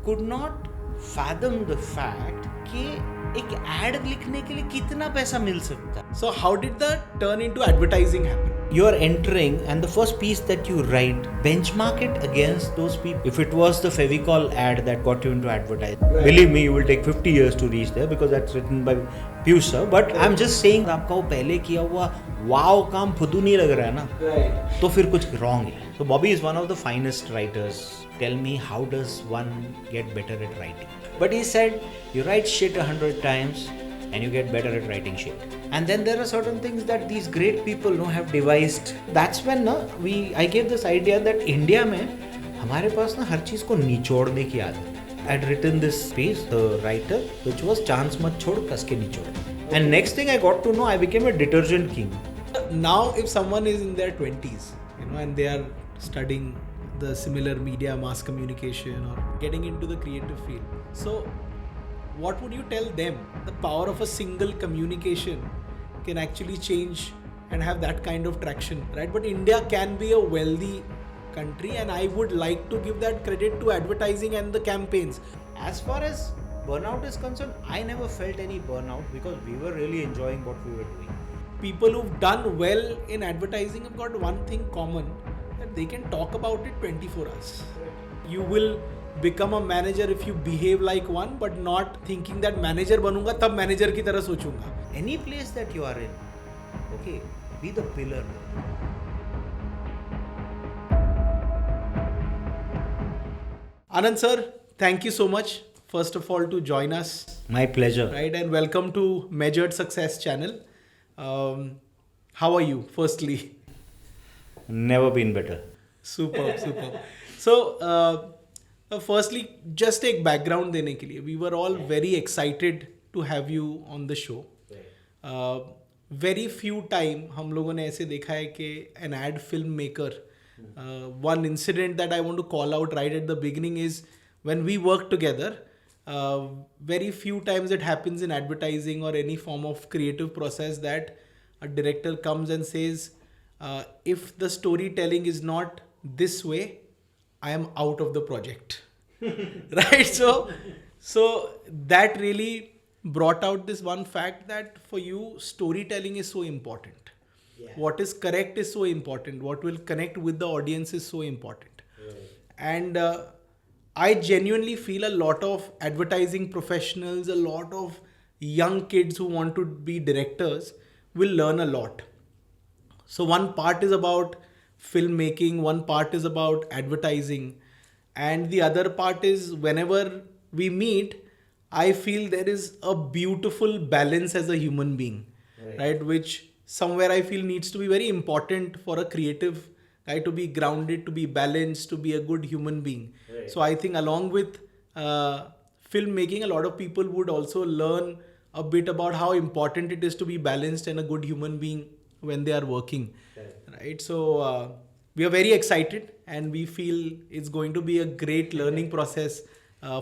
could not fathom the fact कि एक ad लिखने के लिए कितना पैसा मिल सकता है. So how did the turn into advertising happen? You are entering, and the first piece that you write, benchmark it against those people. If it was the Fevicol ad that got you into advertising, right, believe me, you will take 50 years to reach there because that's written by Piyush sir. But I'm just saying, आपका वो पहले किया हुआ वाव काम फुदू नहीं लग रहा है ना, Right. तो फिर कुछ wrong है. So Bobby is one of the finest writers. Tell me, how does one get better at writing? But he said, you write shit 100 times and you get better at writing shit. And then there are certain things that these great people have devised. That's when I gave this idea that India में हमारे पास ना हर चीज़ को निचोड़ने की आदत है. I had written this piece, the writer, which was chance मत छोड़ कस के निचोड़. And next thing I got to know, I became a detergent king. Now if someone is in their 20s, and they are studying the similar media, mass communication, or getting into the creative field, so what would you tell them? The power of a single communication can actually change and have that kind of traction, right? But India can be a wealthy country, and I would like to give that credit to advertising and the campaigns. As far as burnout is concerned, I never felt any burnout because we were really enjoying what we were doing. People who've done well in advertising have got one thing common, that they can talk about it 24 hours. You will become a manager if you behave like one, but not thinking that manager बनूंगा तब manager की तरह सोचूंगा. Any place that you are in, okay, be the pillar. Anand sir, thank you so much first of all to join us. My pleasure. Right, and welcome to Measured Success channel. How are you firstly? Never been better. Superb. So firstly, just एक background देने के लिए, we were all very excited to have you on the show. Very few time हम लोगों ने ऐसे देखा है कि an ad filmmaker, one incident that I want to call out right at the beginning is when we work together, very few times it happens in advertising or any form of creative process that a director comes and says, if the storytelling is not this way, I am out of the project. Right? So that really brought out this one fact that for you, storytelling is so important. Yeah. What is correct is so important. What will connect with the audience is so important. Right. And I genuinely feel a lot of advertising professionals, a lot of young kids who want to be directors will learn a lot. So one part is about filmmaking, one part is about advertising, and the other part is whenever we meet, I feel there is a beautiful balance as a human being, right? Which somewhere I feel needs to be very important for a creative guy to be grounded, to be balanced, to be a good human being. Right. So I think along with filmmaking, a lot of people would also learn a bit about how important it is to be balanced and a good human being when they are working. Right? So we are very excited and we feel it's going to be a great learning process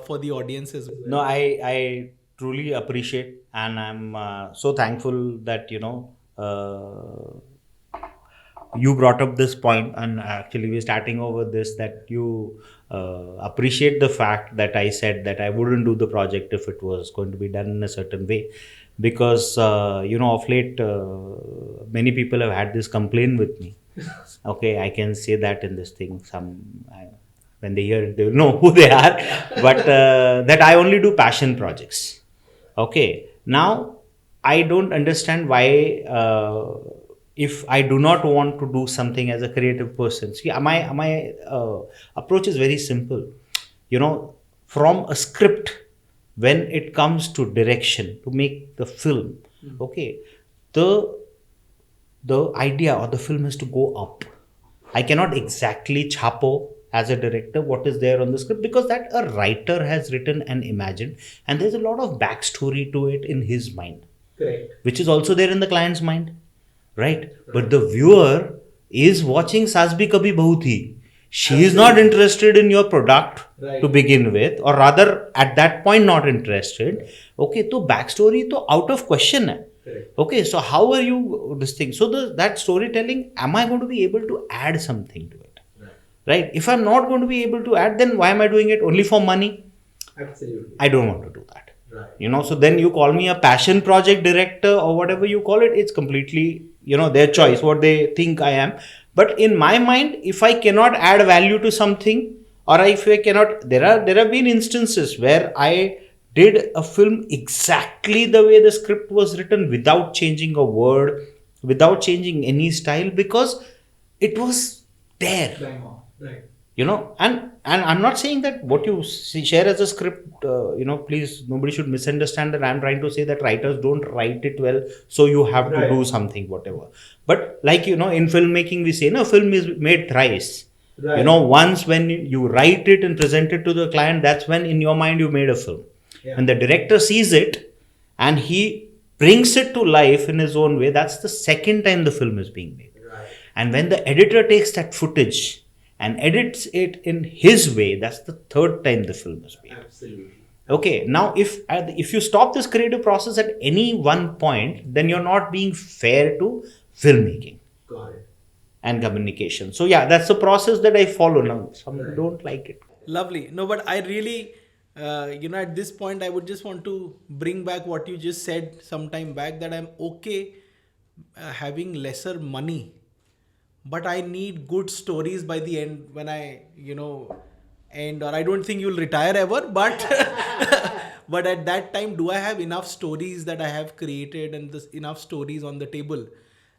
for the audience as well. No, I truly appreciate, and I'm so thankful that you brought up this point, and actually we're starting over this, that you appreciate the fact that I said that I wouldn't do the project if it was going to be done in a certain way, because of late many people have had this complaint with me. Okay, I can say that in this thing. When they hear it, they will know who they are. But that I only do passion projects. Okay, now I don't understand why if I do not want to do something as a creative person. See, my approach is very simple. From a script, when it comes to direction, to make the film, okay, the idea or the film has to go up. I cannot exactly chapo as a director what is there on the script, because that a writer has written and imagined, and there's a lot of backstory to it in his mind. Correct. Which is also there in the client's mind, right? But the viewer is watching Saas Bhi Kabhi Bahu Thi. She is not interested in your product to begin with, or rather at that point not interested. Okay, so backstory to out of question hai. Okay, so how are you this thing? So that storytelling, am I going to be able to add something to it? Right? If I'm not going to be able to add, then why am I doing it? Only for money? Absolutely. I don't want to do that. Right. So then you call me a passion project director or whatever you call it, it's completely, their choice, what they think I am. But in my mind, if I cannot add value to something, or if I cannot, there have been instances where I did a film exactly the way the script was written without changing a word, without changing any style, because it was there. Bang on. Right. And I'm not saying that what you share as a script, please, nobody should misunderstand that I'm trying to say that writers don't write it well, so you have to do something, whatever. But like, in filmmaking, we say, no, film is made thrice. Right. Once when you write it and present it to the client, that's when in your mind you made a film. Yeah. When the director sees it and he brings it to life in his own way, that's the second time the film is being made. Right. And when the editor takes that footage and edits it in his way, that's the third time the film is made. Absolutely. Okay, now if you stop this creative process at any one point, then you're not being fair to filmmaking. Got it. And communication. So yeah, that's the process that I follow now. Some don't like it. Lovely. No, but I really, at this point, I would just want to bring back what you just said some time back, that I'm okay having lesser money, but I need good stories by the end when I, end, or I don't think you'll retire ever, but but at that time, do I have enough stories that I have created and enough stories on the table?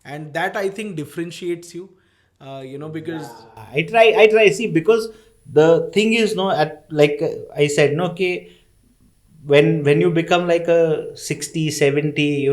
And that, I think, differentiates you, because I try. See, because the thing is, like I said, okay, when you become like a 60, 70,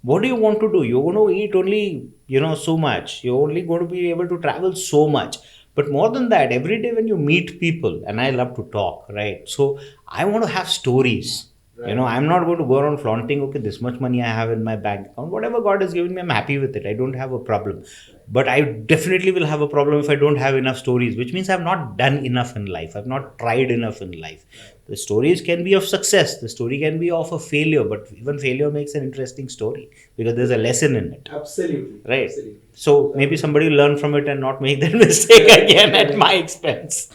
what do you want to do? You're going to eat only, so much. You're only going to be able to travel so much. But more than that, every day when you meet people, and I love to talk, right? So I want to have stories. Right. I'm not going to go around flaunting, okay, this much money I have in my bank account. Whatever God has given me, I'm happy with it. I don't have a problem. But I definitely will have a problem if I don't have enough stories, which means I've not done enough in life. I've not tried enough in life. The stories can be of success. The story can be of a failure, but even failure makes an interesting story because there's a lesson in it. Absolutely. Right. Absolutely. So maybe somebody will learn from it and not make that mistake again at my expense.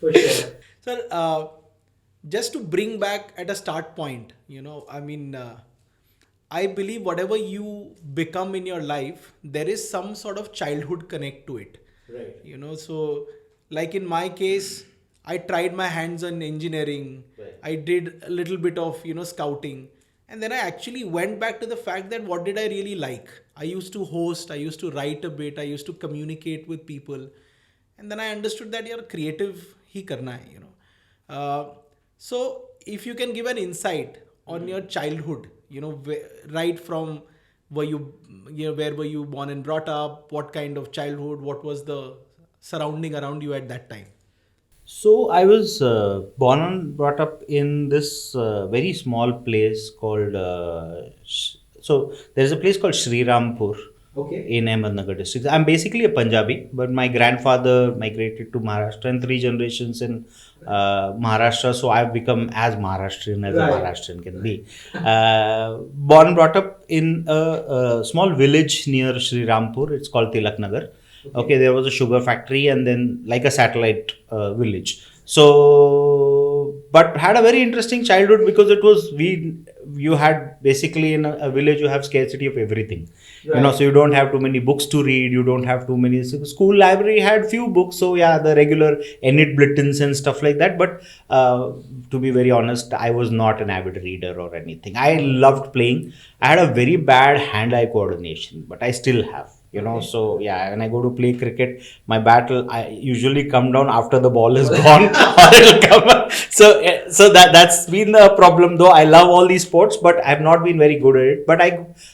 For sure. Sir, just to bring back at a start point, I believe whatever you become in your life, there is some sort of childhood connect to it. Right. So like in my case, I tried my hands on engineering. Right. I did a little bit of, scouting. And then I actually went back to the fact that what did I really like? I used to host, I used to write a bit, I used to communicate with people. And then I understood that you're creative, hi karna hai, So if you can give an insight on your childhood, right from where were you born and brought up, what kind of childhood, what was the surrounding around you at that time? So I was born and brought up in this very small place called, so there's a place called Sri Rampur. Okay. In Ahmednagar district. I'm basically a Punjabi, but my grandfather migrated to Maharashtra and 3 generations in Maharashtra. So I've become as Maharashtrian as a Maharashtrian can be. Born and brought up in a small village near Sri Rampur. It's called Tilaknagar. Okay, there was a sugar factory and then like a satellite village. So, but had a very interesting childhood because it was, you had basically in a village, you have scarcity of everything. Right. So you don't have too many books to read, you don't have too many, school library had few books. So yeah, the regular Enid Blittons and stuff like that. But to be very honest, I was not an avid reader or anything. I loved playing. I had a very bad hand-eye coordination, but I still have. So yeah, when I go to play cricket, my bat will I usually come down after the ball is gone, or it'll come up. So that's been the problem. Though I love all these sports, but I've not been very good at it. But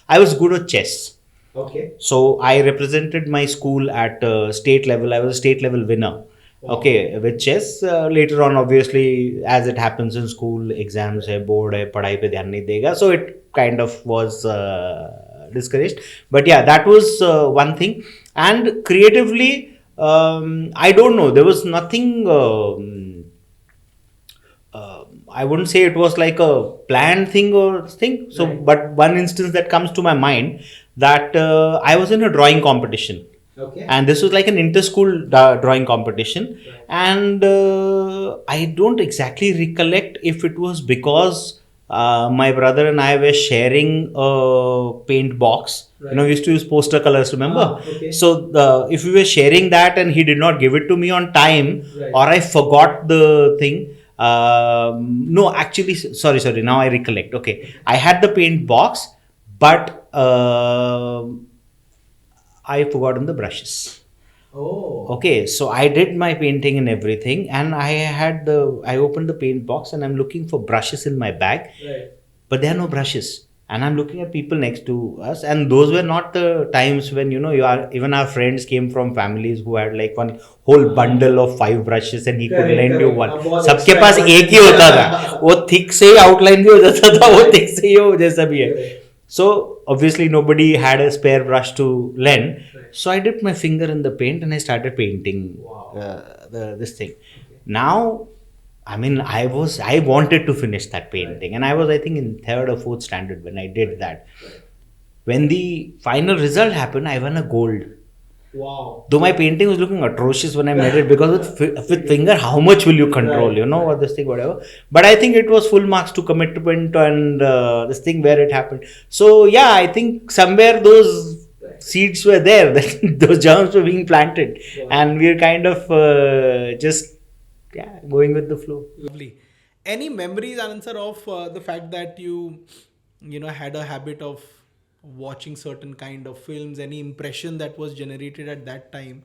I was good at chess. Okay. So I represented my school at state level. I was a state level winner. Wow. Okay, with chess. Later on, obviously, as it happens in school, exams hai, board hai, padhai pe dhyan nahi dega. So it kind of was discouraged. But yeah, that was one thing. And creatively, I don't know. There was nothing. I wouldn't say it was like a planned thing or thing. So, right. But one instance that comes to my mind that I was in a drawing competition. Okay. And this was like an inter-school drawing competition. And I don't exactly recollect if it was because my brother and I were sharing a paint box. You know, we used to use poster colors, remember? Okay. So if we were sharing that and he did not give it to me on time, Right. or I forgot the thing. No, actually, sorry. Now I recollect. Okay, I had the paint box, but I forgotten the brushes. Oh. Okay, so I did my painting and everything, and I opened the paint box and I'm looking for brushes in my bag, Right. but there are no brushes. And I'm looking at people next to us, and those were not the times when, you know, even our friends came from families who had like one whole bundle of 5 brushes and he could Correct, lend you correct. one. हाँ, बहुत सबके extra पास extra एक ही होता था, वो thick से ही outline भी हो जाता था, वो थिक से ही हो जैसा भी है. Correct. So obviously nobody had a spare brush to lend. Right. So I dipped my finger in the paint and I started painting Wow. this thing. Now, I mean, I wanted to finish that painting, and I was, I think, in third or fourth standard when I did that. When the final result happened, I won a gold. Wow. Though my painting was looking atrocious when I made it, because with finger, how much will you control, you know, or this thing, whatever. But I think it was full marks to commitment and this thing where it happened. So yeah, I think somewhere those seeds were there, those germs were being planted, and we're kind of just going with the flow. Lovely. Any memories, Anand sir, of the fact that you know, had a habit of watching certain kind of films? Any impression that was generated at that time?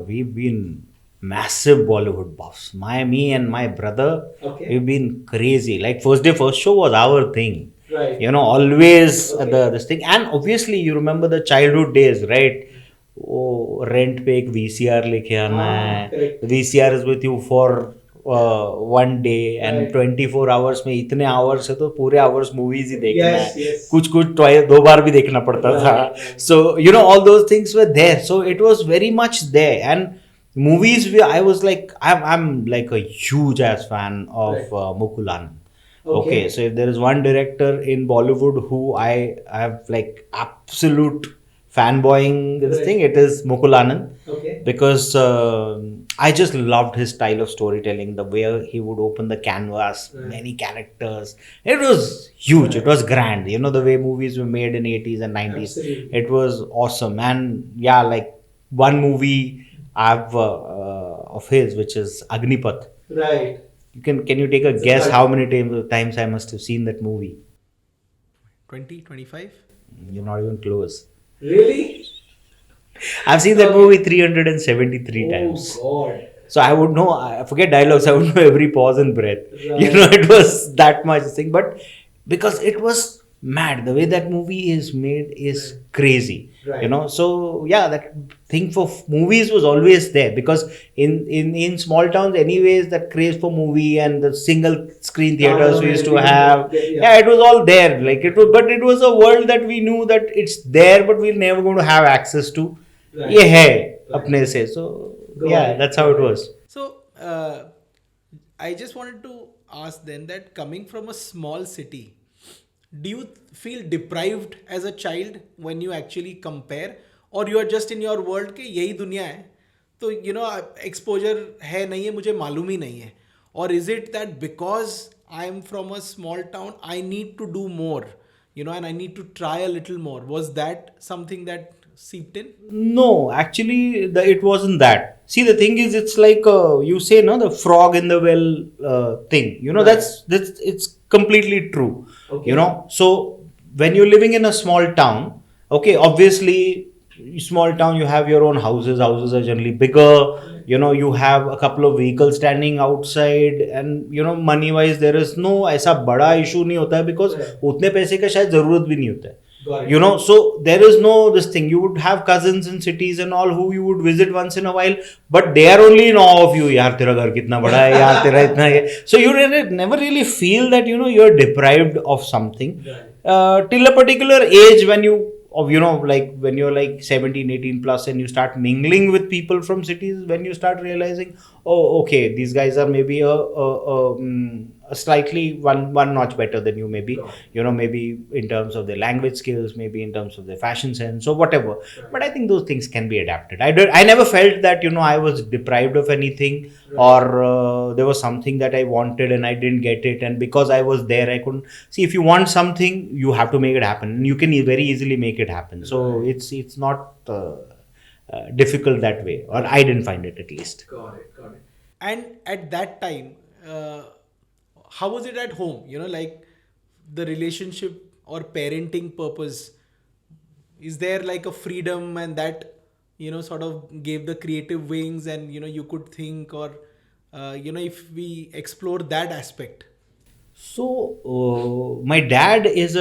We've been massive Bollywood buffs. Me and my brother, Okay. we've been crazy. Like first day, first show was our thing. Right. You know, always Okay. this thing. And obviously, you remember the childhood days, right? Oh, rent पे एक VCR लेके आना है. correct. The VCR is with you for one day, and Right. 24 hours में इतने hours है तो पूरे hours movies ही देखना Yes, है. yes. कुछ 2 बार भी देखना पड़ता था. Right. So you know, all those things were there. So it was very much there. And movies, I was like, I'm like a huge ass fan of Right. Mukul Anand. Okay. Okay, so if there is one director in Bollywood who I have like absolute fanboying this Right. thing, it is Mukul Anand. Okay. Because I just loved his style of storytelling, the way he would open the canvas, Right. many characters. It was huge, it was grand. You know, the way movies were made in 80s and 90s. Absolutely. It was awesome. And yeah, like one movie I've of his, which is Agnipath. Right. Can you take a guess how many times I must have seen that movie? 20, 25? You're not even close. Really? I've seen that movie 373 times. Oh God. So I would know, I forget dialogues, I would know every pause and breath. Right. You know, it was that much thing. But because it was mad, the way that movie is made is crazy. Right. You know, so yeah, that thing for movies was always there, because in small towns anyways, that craze for movie and the single screen theaters we used to have, yeah, it was all there. Like it was, but it was a world that we knew that it's there, but we're never going to have access to. Right. ये है अपने से. So Go yeah, ahead. that's how it was. So, I just wanted to ask then that coming from a small city, do you feel deprived as a child when you actually compare, or you are just in your world कि यही दुनिया है, तो you know exposure है नहीं है, मुझे मालूम ही नहीं है, or is it that because I am from a small town I need to do more, you know, and I need to try a little more? Was that something that seeped in? No, actually, it wasn't that. See, the thing is, it's like you say, no, the frog in the well thing. You know, Right. that's it's completely true. Okay. You know, so when you're living in a small town, okay, obviously, small town, you have your own houses. Houses are generally bigger. You know, you have a couple of vehicles standing outside, and you know, money wise, there is no ऐसा बड़ा issue नहीं होता है, because Right. उतने पैसे का शायद जरूरत भी नहीं होता है. Got it. You know, so there is no this thing. You would have cousins in cities and all who you would visit once in a while, but they are only in awe of you. यार तेरा घर कितना बड़ा है, यार तेरा इतना है. So you never really feel that, you know, you're deprived of something. Right. Till a particular age, when you know, like when you're like 17, 18 plus and you start mingling with people from cities, when you start realizing, oh, okay, these guys are maybe slightly one notch better than you, maybe, maybe in terms of their language skills, maybe in terms of their fashion sense or whatever. But I think those things can be adapted. I never felt that I was deprived of anything, or there was something that I wanted and I didn't get it, and because I was there I couldn't see. If you want something, you have to make it happen, and you can very easily make it happen. So it's not difficult that way, or I didn't find it, at least. Got it. And at that time, how was it at home? Like the relationship or parenting purpose, is there like a freedom, and that, sort of gave the creative wings, and, you could think, or, if we explore that aspect? So my dad is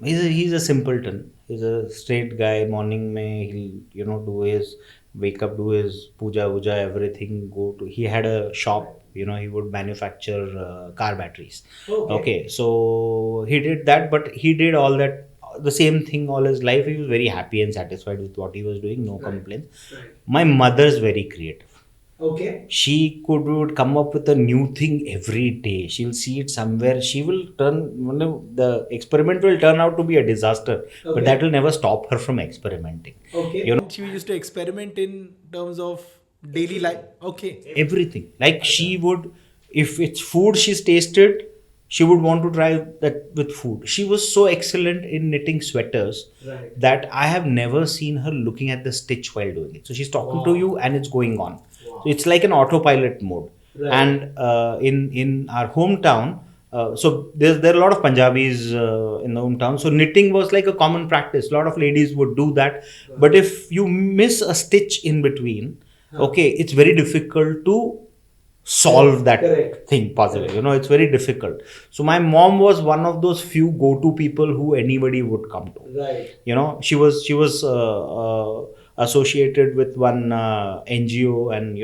he's a simpleton. He's a straight guy. Morning mein he'll do his wake up, do his puja, everything. He had a shop. He would manufacture car batteries. Okay. So he did that, but he did all that, the same thing all his life. He was very happy and satisfied with what he was doing. No complaints. My mother's very creative. Okay. She would come up with a new thing every day. She'll see it somewhere. She will the experiment will turn out to be a disaster, but that will never stop her from experimenting. Okay. She used to experiment in terms of daily life. Okay. Everything. Like she would, if it's food she's tasted, she would want to try that with food. She was so excellent in knitting sweaters that I have never seen her looking at the stitch while doing it. So she's talking to you and it's going on. So it's like an autopilot mode. And in our hometown, so there are a lot of Punjabis in the hometown. So knitting was like a common practice. A lot of ladies would do that. But if you miss a stitch in between, okay, it's very difficult to solve that thing positively. It's very difficult. So my mom was one of those few go-to people who anybody would come to. She was associated with one NGO, and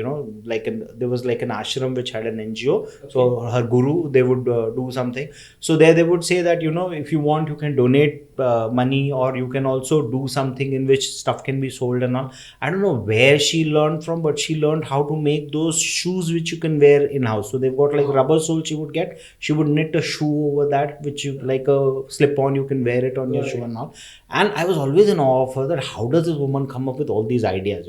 there was like an ashram which had an NGO. So her guru, they would do something. So there they would say that if you want, you can donate money, or you can also do something in which stuff can be sold and all. I don't know where she learned from, but she learned how to make those shoes which you can wear in house. So they've got like rubber sole she would knit a shoe over that, which you like a slip on, you can wear it on your shoe and all. And I was always in awe of her, that how does this woman come up with all these ideas?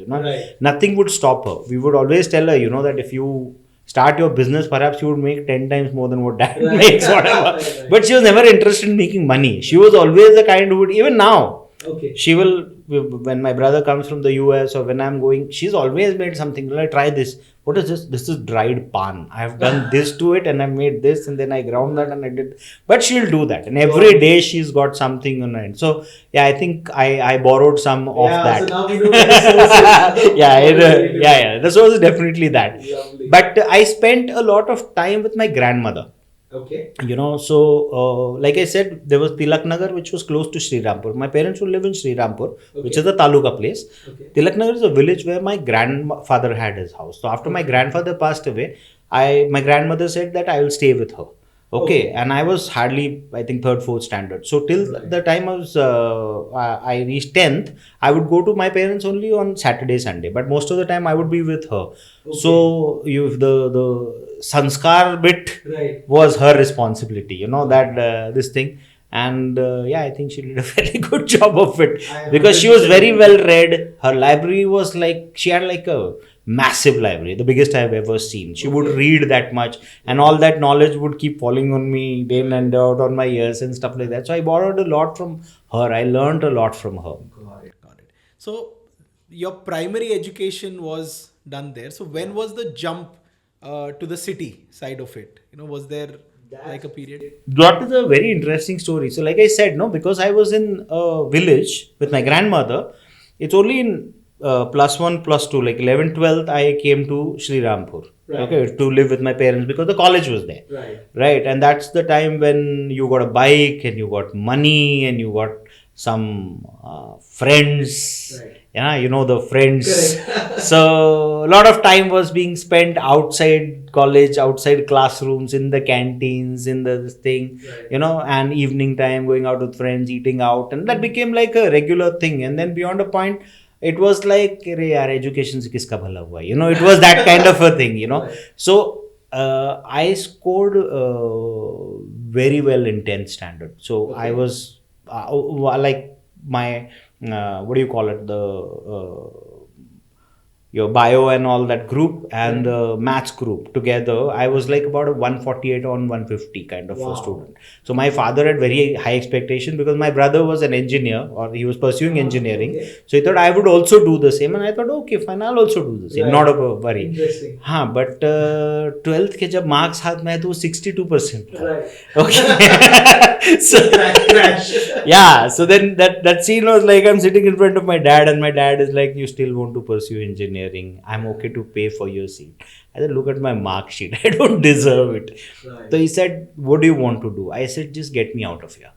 Nothing would stop her. We would always tell her, that if you start your business, perhaps you would make 10 times more than what dad makes, whatever. But she was never interested in making money. She was always the kind who would, even now, she will, when my brother comes from the US or when I'm going, she's always made something. Like, try this. What is this? This is dried pan. I have done this to it and I made this, and then I ground that and I did. But she'll do that. And every day she's got something on her end. So, yeah, I think I borrowed some of that. So now we know the source. Yeah. The source is definitely that. Lovely. But I spent a lot of time with my grandmother. Okay. So like I said, there was Tilak Nagar, which was close to Sri Rampur. My parents would live in Sri Rampur, which is a taluka place. Tilak Nagar is a village where my grandfather had his house. So after my grandfather passed away, my grandmother said that I will stay with her. Okay. And I was hardly, I think, 3rd, 4th standard. So till the time I reached 10th, I would go to my parents only on Saturday, Sunday. But most of the time I would be with her. So the sanskar bit was her responsibility, that this thing. And I think she did a very good job of it, because she was very well read. Her library was like, she had like a massive library, the biggest I've ever seen. She would read that much, and all that knowledge would keep falling on me day in and out on my ears and stuff like that. So I borrowed a lot from her. I learned a lot from her. Got it. So your primary education was done there. So when was the jump to the city side of it? Was there like a period? That is a very interesting story. So like I said, because I was in a village with my grandmother, it's only in +1, +2, like 11th, 12th, I came to Sri Rampur, to live with my parents, because the college was there. Right. And that's the time when you got a bike and you got money and you got some friends. The friends. So a lot of time was being spent outside college, outside classrooms, in the canteens, in this thing, and evening time going out with friends, eating out, and that became like a regular thing. And then beyond a point, it was like, education se kiska bhala hua? It was that kind of a thing, So I scored very well in 10th standard. So I was like my what do you call it, the your bio and all that group and the maths group together, I was like about a 148 on 150 kind of a student. So my father had very high expectation because my brother was an engineer, or he was pursuing engineering. So he thought I would also do the same, and I thought okay fine, I'll also do the same, not a worry. हाँ, but 12th के जब marks हाथ में आए तो वो 62% था. Okay. So yeah, so then that scene was like, I'm sitting in front of my dad and my dad is like, you still want to pursue engineering, I'm okay to pay for your seat. I said, look at my mark sheet, I don't deserve it. So he said, what do you want to do? I said, just get me out of here.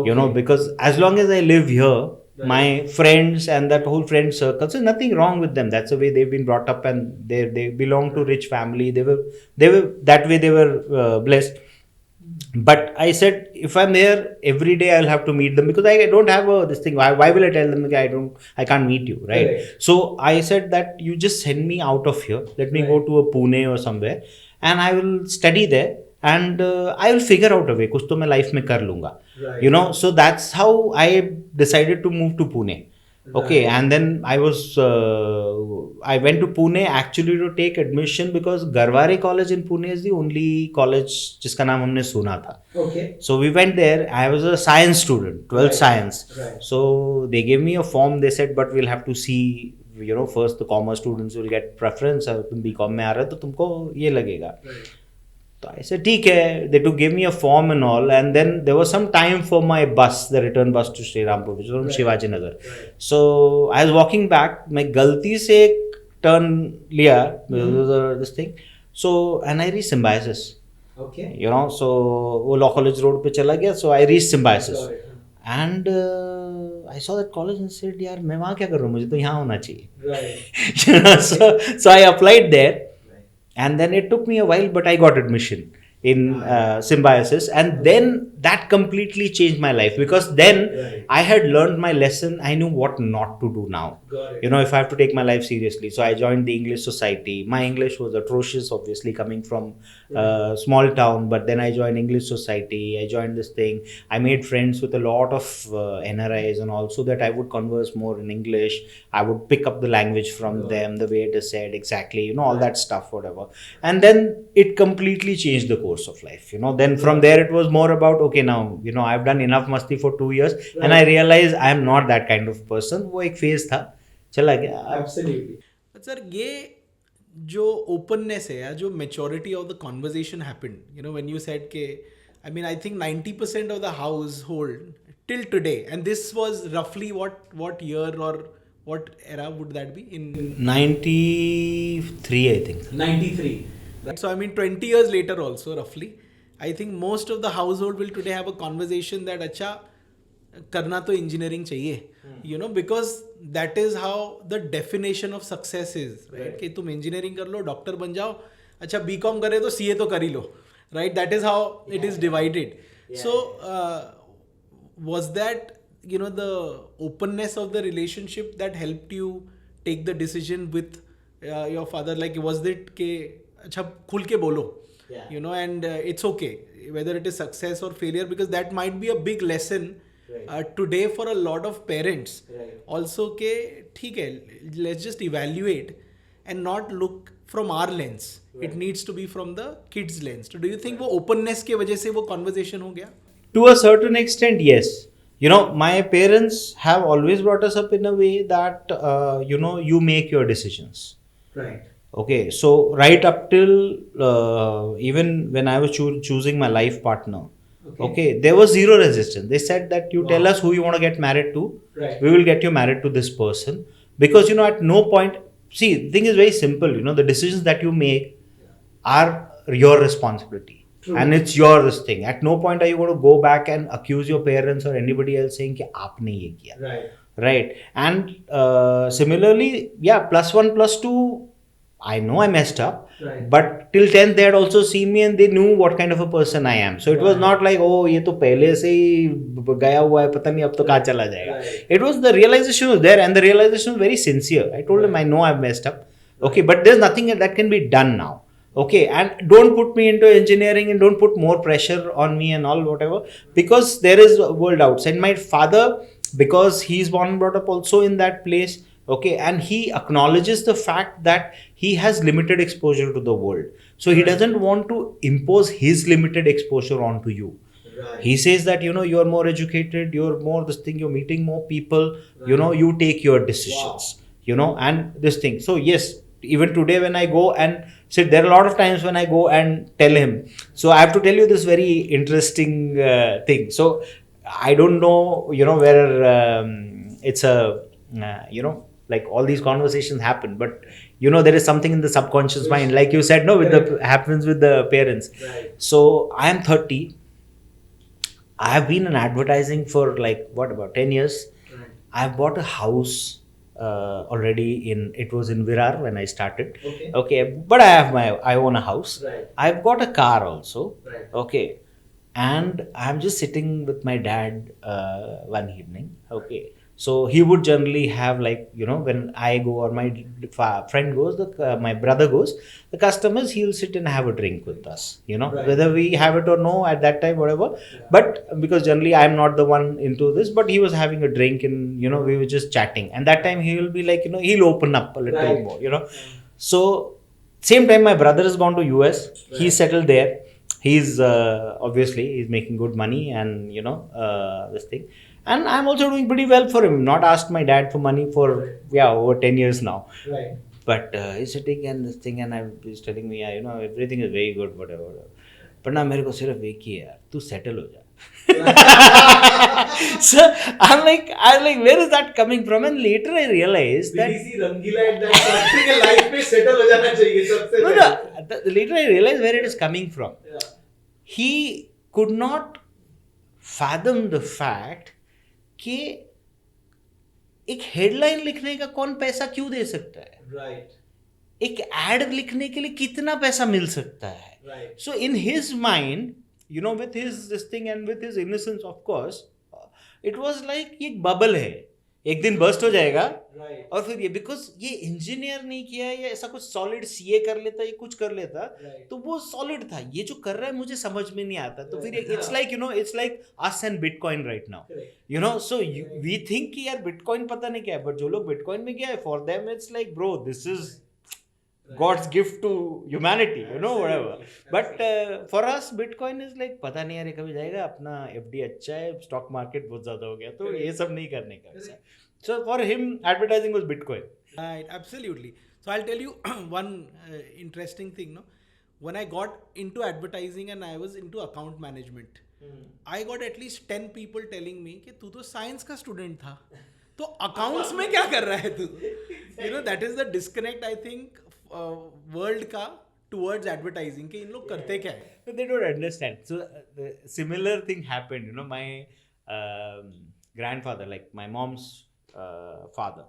You know, because as long as I live here, my friends and that whole friend circle, so nothing wrong with them, that's the way they've been brought up, and they belong to rich family, they were that way, they were blessed. But I said, if I'm there every day, I'll have to meet them because I don't have this thing. Why will I tell them I can't meet you, right? So I said that you just send me out of here. Let me go to a Pune or somewhere, and I will study there, and I will figure out a way. कुछ तो मैं life में कर लूँगा, you know. So that's how I decided to move to Pune. Okay, and then I went to Pune actually to take admission because Garware College in Pune is the only college जिसका नाम हमने सुना था. Okay. So we went there. I was a science student, 12th science. So they gave me a form. They said, but we'll have to see, you know, first the commerce students will get preference. तुम BCom में आ रहे हो तो तुमको ये लगेगा. So I said, ठीक है. They to give me a form and all, and then there was some time for my bus, the return bus to Sri Rampur, which was from Shivaji Nagar. So I was walking back. मैं गलती से एक turn लिया, this thing. So and I reached Symbiosis. Okay. You know, so वो Law College Road पे चला गया. So I reached Symbiosis, and I saw that college and said, यार मैं वहाँ क्या कर रहा हूँ, मुझे तो यहाँ होना चाहिए. Right. You know, so I applied there. And then it took me a while, but I got admission in Symbiosis, and then that completely changed my life because then I had learned my lesson. I knew what not to do now. You know, if I have to take my life seriously. So I joined the English Society. My English was atrocious, obviously coming from small town, but then I joined English Society. I joined this thing. I made friends with a lot of NRIs and all, so that I would converse more in English. I would pick up the language from them, the way it is said exactly, you know, all that stuff, whatever. And then it completely changed the course of life, you know. Then from there it was more about, okay, now, you know, I've done enough masti for 2 years, and I realized I am not that kind of person. वो एक phase था, चला गया. Absolutely. Sir, ये जो openness है या जो maturity of the conversation happened, you know, when you said के, I mean, I think 90% of the household till today, and this was roughly what year or what era would that be? In 93, I think. 93. So I mean 20 years later also roughly, I think most of the household will today have a conversation that अच्छा करना तो engineering चाहिए, you know, because that is how the definition of success is, right? कि तुम engineering कर लो, doctor बन जाओ, अच्छा BCom करे तो CA तो कर ही लो, right? That is how it is divided. So was that, you know, the openness of the relationship that helped you take the decision with your father? Like, was it के अच्छा खुल के बोलो, you know, and it's okay whether it is success or failure, because that might be a big lesson today for a lot of parents also के ठीक है, let's just evaluate and not look from our lens. It needs to be from the kids lens. So do you think वो openness के वजह से वो conversation हो गया? To a certain extent, yes. You know, my parents have always brought us up in a way that, you know, you make your decisions. Right. Okay, so right up till even when I was choosing my life partner, okay, there was zero resistance. They said that you tell us who you want to get married to, we will get you married to this person. Because, you know, at no point, see, the thing is very simple, you know, the decisions that you make are your responsibility. True. And it's your this thing. At no point are you going to go back and accuse your parents or anybody else saying कि आपने ये किया. Right. And similarly, yeah, +1, +2, I know I messed up, but till 10th they had also seen me and they knew what kind of a person I am. So it was not like, oh, ये तो पहले से ही गया हुआ है, पता नहीं अब तो कहाँ चला जाएगा. It was, the realization was there, and the realization was very sincere. I told him, I know I've messed up. Okay, but there's nothing that can be done now. Okay, and don't put me into engineering and don't put more pressure on me and all whatever, because there is a world outside. My father, because he's born and brought up also in that place, okay, and he acknowledges the fact that he has limited exposure to the world, so he doesn't want to impose his limited exposure onto you. He says that, you're more educated, you're more this thing, you're meeting more people, you take your decisions, and this thing. So yes, even today when I go and sit, there are a lot of times when I go and tell him. So I have to tell you this very interesting thing. So I don't know, where it's a, like all these conversations happen, but there is something in the subconscious mind, like you said, no, with the happens with the parents. So I am 30. I have been in advertising for like what, about 10 years. I've bought a house already it was in Virar when I started. Okay, but I own a house. I've got a car also. Okay, and I'm just sitting with my dad one evening. Okay, so he would generally have, like, when I go or my friend goes, my brother goes, the customers, he'll sit and have a drink with us, whether we have it or no at that time, whatever. But because generally I'm not the one into this, but he was having a drink and, we were just chatting. And that time he will be like, he'll open up a little more. So same time my brother has gone to US, he's settled there. He's obviously he's making good money and this thing, and I'm also doing pretty well for him. Not asked my dad for money for over 10 years now. But he's sitting and this thing, and he's telling me, everything is very good, whatever. But now मेरे को सिर्फ एक ही है यार, तू settle हो जा. So I'm like, where is that coming from? And later I realized that later I realized where it is coming from. He could not fathom the fact कि एक हेडलाइन लिखने का कौन पैसा क्यों दे सकता है, एक एड लिखने के लिए कितना पैसा मिल सकता है. So in his mind, with his this thing and with his innocence, of course, it was like ये एक बबल है, एक दिन बर्स्ट हो जाएगा. और फिर ये, बिकॉज ये इंजीनियर नहीं किया है, या ऐसा कुछ सॉलिड सीए कर लेता, ये कुछ कर लेता, तो वो सॉलिड था. ये जो कर रहा है मुझे समझ में नहीं आता. तो फिर it's like it's like us and bitcoin right now. So we think कि यार बिटकॉइन पता नहीं क्या है, बट जो लोग बिटकॉइन में गया है, for them it's like, bro, this is God's gift to humanity, whatever. But for us, Bitcoin is like, पता नहीं यार ये कभी जाएगा, अपना FD अच्छा है, स्टॉक मार्केट बहुत ज़्यादा हो गया, तो ये सब नहीं करने का. So for him, advertising was Bitcoin. Right, absolutely. So I'll tell you one interesting thing. No, when I got into advertising and I was into account management, I got at least 10 people telling me कि तू तो science का student था, तो accounts में क्या कर रहा है तू. That is the disconnect, I think, world का towards advertising कि इन लोग करते क्या है. So they don't understand. So the similar thing happened. My grandfather, like my mom's father,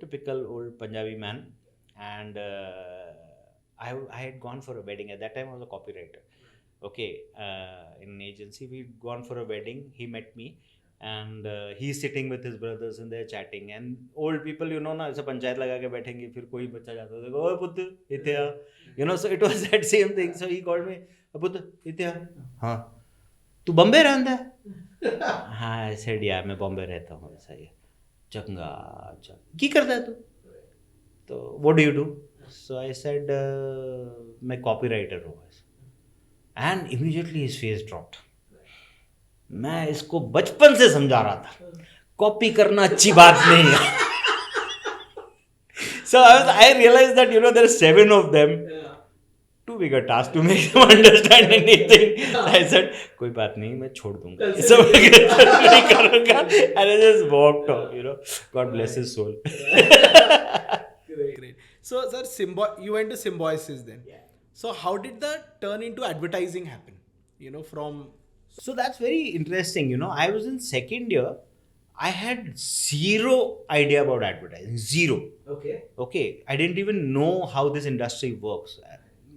typical old Punjabi man, and I had gone for a wedding. At that time I was a copywriter. Okay, in an agency, we'd gone for a wedding. He met me. And he's sitting with his brothers and they're chatting, and old people, ना ऐसे पंचायत लगा के बैठेंगे, फिर कोई बच्चा जाता है, ओए पुत्र इथे आ, so it was that same thing. So he called me, पुत्र इथे आ, हाँ तू बॉम्बे रहता है? हाँ, I said yeah, मैं बॉम्बे रहता हूँ. ऐसा ही चंगा, अच्छा की करता है तू? तो what do you do? So I said मैं copywriter हूँ. And immediately his face dropped. मैं इसको बचपन से समझा रहा था, कॉपी करना अच्छी बात नहीं है. So I realized that there are 7 of them. Too big a task to make them understand anything. I said कोई बात नहीं, मैं छोड़ दूंगा, सब नहीं करूँगा. And I just walked off. God bless his soul. Great. So sir, you went to Symbiosis then. So how did the turn into advertising happen? From. So that's very interesting. I was in second year. I had zero idea about advertising. Zero. Okay. I didn't even know how this industry works.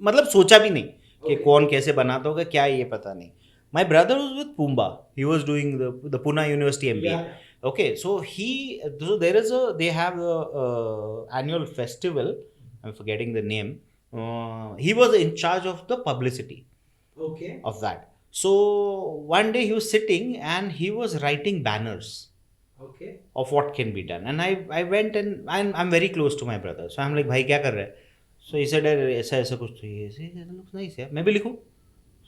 मतलब सोचा भी नहीं कि कौन कैसे बनाता होगा, क्या ये पता नहीं. My brother was with Pumba. He was doing the Pune University MBA. Yeah. Okay. So they have a annual festival. I'm forgetting the name. He was in charge of the publicity Okay. of that. So one day he was sitting and he was writing banners Okay. of what can be done. And I went and I'm very close to my brother. So I'm like, भाई क्या कर रहा है? So he said, अरे ऐसा ऐसा कुछ तो ये it looks nice यार, मैं भी लिखूं?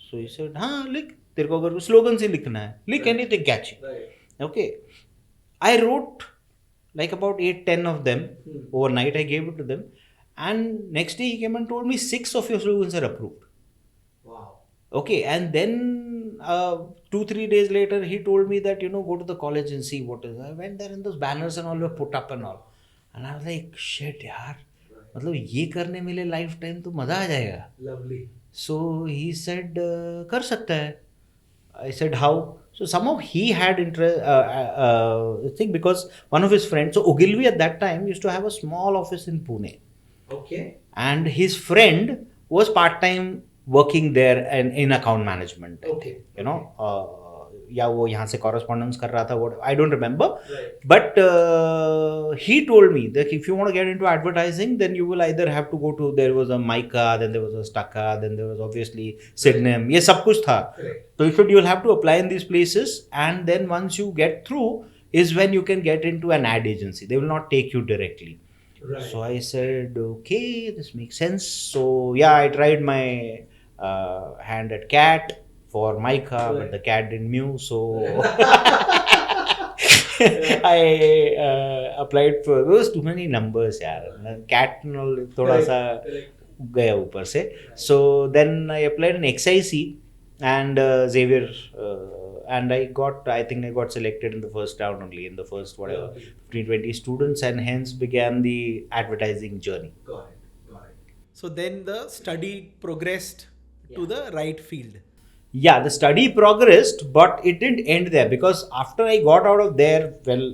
So he said, हाँ लिख, तेरे को अगर स्लोगन से लिखना है, लिख anything catchy. Okay. I wrote like about 8-10 of them overnight. I gave it to them. And next day he came and told me 6 of your slogans are approved. Wow. Okay, and then 2-3 days later, he told me that, go to the college and see what is. I went there and those banners and all were put up and all. And I was like, shit, yaar. मतलब ये करने मिले life time तो मजा आ जाएगा. Lovely. So he said, कर सकता है. I said, how? So somehow he had interest, thing, because one of his friends, so Ogilvy at that time used to have a small office in Pune. Okay. And his friend was part-time working there and in account management. Okay. या वो यहाँ से correspondence कर रहा था, what I don't remember. Right. But he told me that if you want to get into advertising, then you will either have to go to, there was a Mica, then there was a Staka, then there was obviously Sydenham. ये सब कुछ था. So he said you will have to apply in these places, and then once you get through is when you can get into an ad agency. They will not take you directly. Right. So I said, okay, this makes sense. So yeah, I tried my hand at CAT for Mica, but the CAT didn't mew. So I applied for, there was too many numbers, yaar. CAT and all, thoda sa gaya upar se. So then I applied in XIC and Xavier. And I think I got selected in the first round only, in the first 15-20 students, and hence began the advertising journey. Got it. So then the study progressed to the right field. Yeah, the study progressed, but it didn't end there, because after I got out of there, well,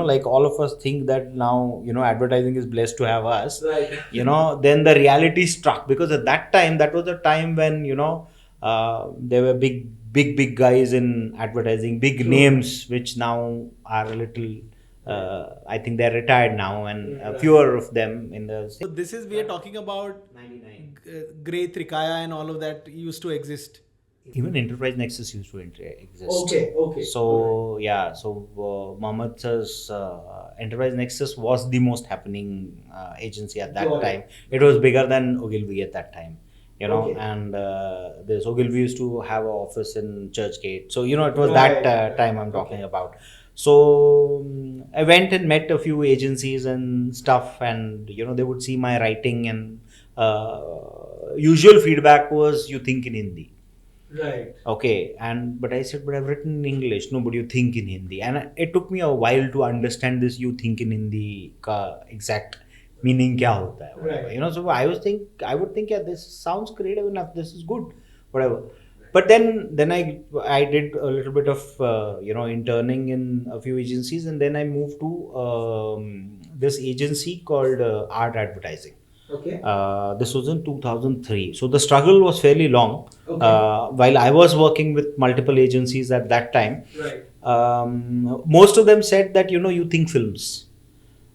like all of us think that now, advertising is blessed to have us. Right. Then the reality struck, because at that time, that was a time when, there were big guys in advertising, big names, which now are a little, I think they're retired now, and fewer of them in the. So this is, we are talking about 99. Grey Trikaya and all of that used to exist. Even Enterprise Nexus used to exist. Okay. So yeah, so Mohammed sir's Enterprise Nexus was the most happening agency at that time. It was bigger than Ogilvy at that time. And this Ogilvy used to have an office in Churchgate. So, it was that time I'm talking about. So, I went and met a few agencies and stuff, and, they would see my writing, and usual feedback was, you think in Hindi. Right. Okay, but I said, but I've written in English. No, but you think in Hindi. And it took me a while to understand this you think in Hindi ka exact meaning kya hota hai, whatever. So I would think, yeah, this sounds creative enough, this is good, whatever. But then I did a little bit of interning in a few agencies, and then I moved to this agency called Art Advertising. Okay. This was in 2003. So the struggle was fairly long. Okay. While I was working with multiple agencies at that time, right. Most of them said that you think films.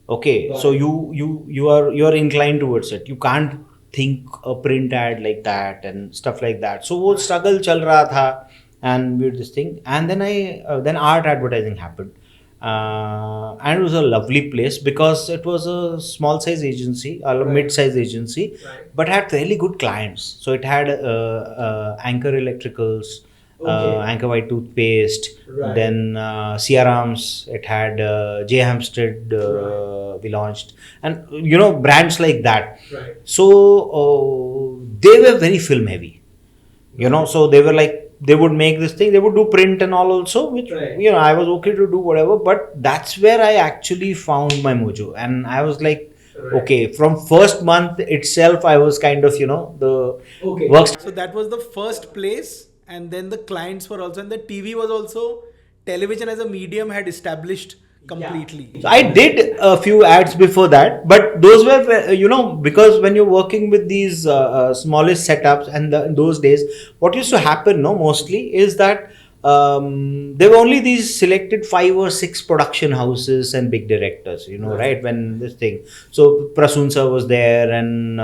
Okay, so you are inclined towards it. You can't think a print ad like that and stuff like that. So वो struggle चल रहा था, and we did this thing. And then art advertising happened, and it was a lovely place, because it was a small size agency, a mid size agency, but had fairly good clients. So it had Anchor Electricals, Anchor White Toothpaste, then CRMs, it had J Hampstead, we launched, and brands like that. So they were very film heavy, so they were like, they would make this thing, they would do print and all also, which I was okay to do whatever, but that's where I actually found my mojo, and I was like, okay, from first month itself I was kind of the work. So that was the first place. And then the clients were also, and the TV was also, television as a medium had established completely. So I did a few ads before that, but those were, because when you're working with these smallest setups, and in those days, what used to happen, mostly is that there were only these selected 5 or 6 production houses and big directors, right? When this thing, so Prasoon sir was there, and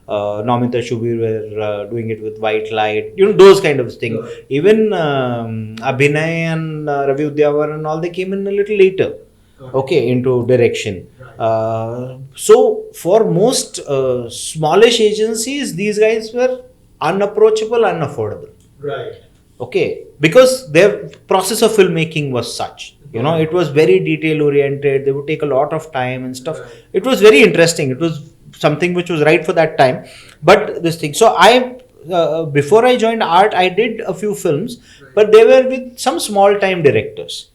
Namita Shubir were doing it with White Light, those kind of things. Even Abhinay and Ravi Udyavar and all, they came in a little later, okay, into direction. So for most smallish agencies, these guys were unapproachable, unaffordable. Right. Okay, because their process of filmmaking was such, it was very detail oriented. They would take a lot of time and stuff. Right. It was very interesting. It was something which was right for that time. But this thing, so I before I joined art, I did a few films, but they were with some small time directors,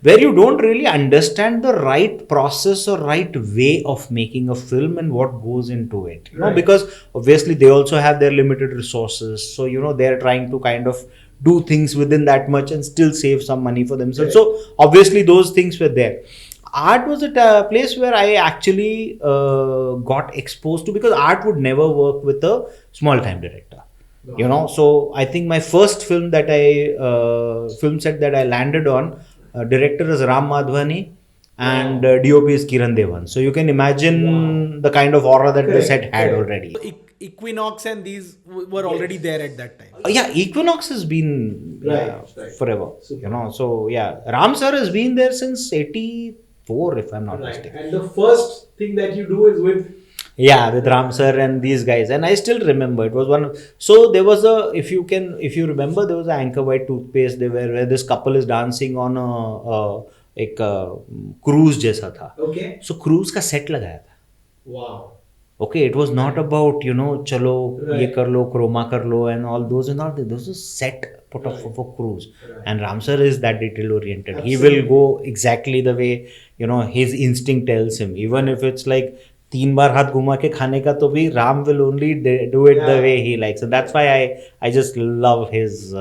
where you don't really understand the right process or right way of making a film and what goes into it. Because obviously they also have their limited resources, so they're trying to kind of do things within that much and still save some money for themselves. So obviously those things were there. Art was at a place where I actually got exposed to, because art would never work with a small time director. So I think my first film that film set that I landed on, director is Ram Madhwani and DOP is Kiran Devan. So you can imagine the kind of aura that the set had already. Equinox and these were already there at that time. Yeah, Equinox has been forever. So yeah, Ram sir has been there since 84, if I'm not mistaken. And the first thing that you do is with Ram sir and these guys, and I still remember it was one. So there was if you remember, there was an Anchor White toothpaste where this couple is dancing on a cruise जैसा था. Okay. So cruise का set लगाया था. Wow. Okay, it was not about चलो ये कर लो, Chroma कर लो and all those and all. Those was set put up for cruise. And Ram sir is that detail oriented. Absolutely. He will go exactly the way his instinct tells him. Even if it's like 3 बार हाथ घुमा के खाने का, तो भी Ram will only do it the way he likes. And that's why I just love his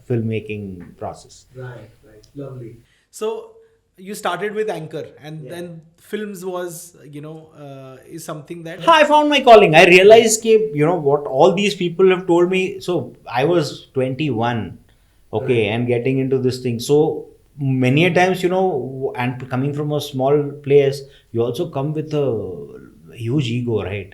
filmmaking process. Right. Lovely. So you started with Anchor, and then films was, is something that... I found my calling. I realized what all these people have told me. So I was 21, okay, and getting into this thing. So many a times, and coming from a small place, you also come with a huge ego, right?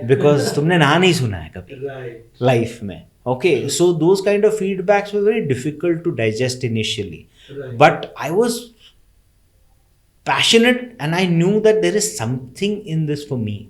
Because तुमने ना नहीं सुना है कभी life में. Okay, so those kind of feedbacks were very difficult to digest initially. But I was passionate and I knew that there is something in this for me.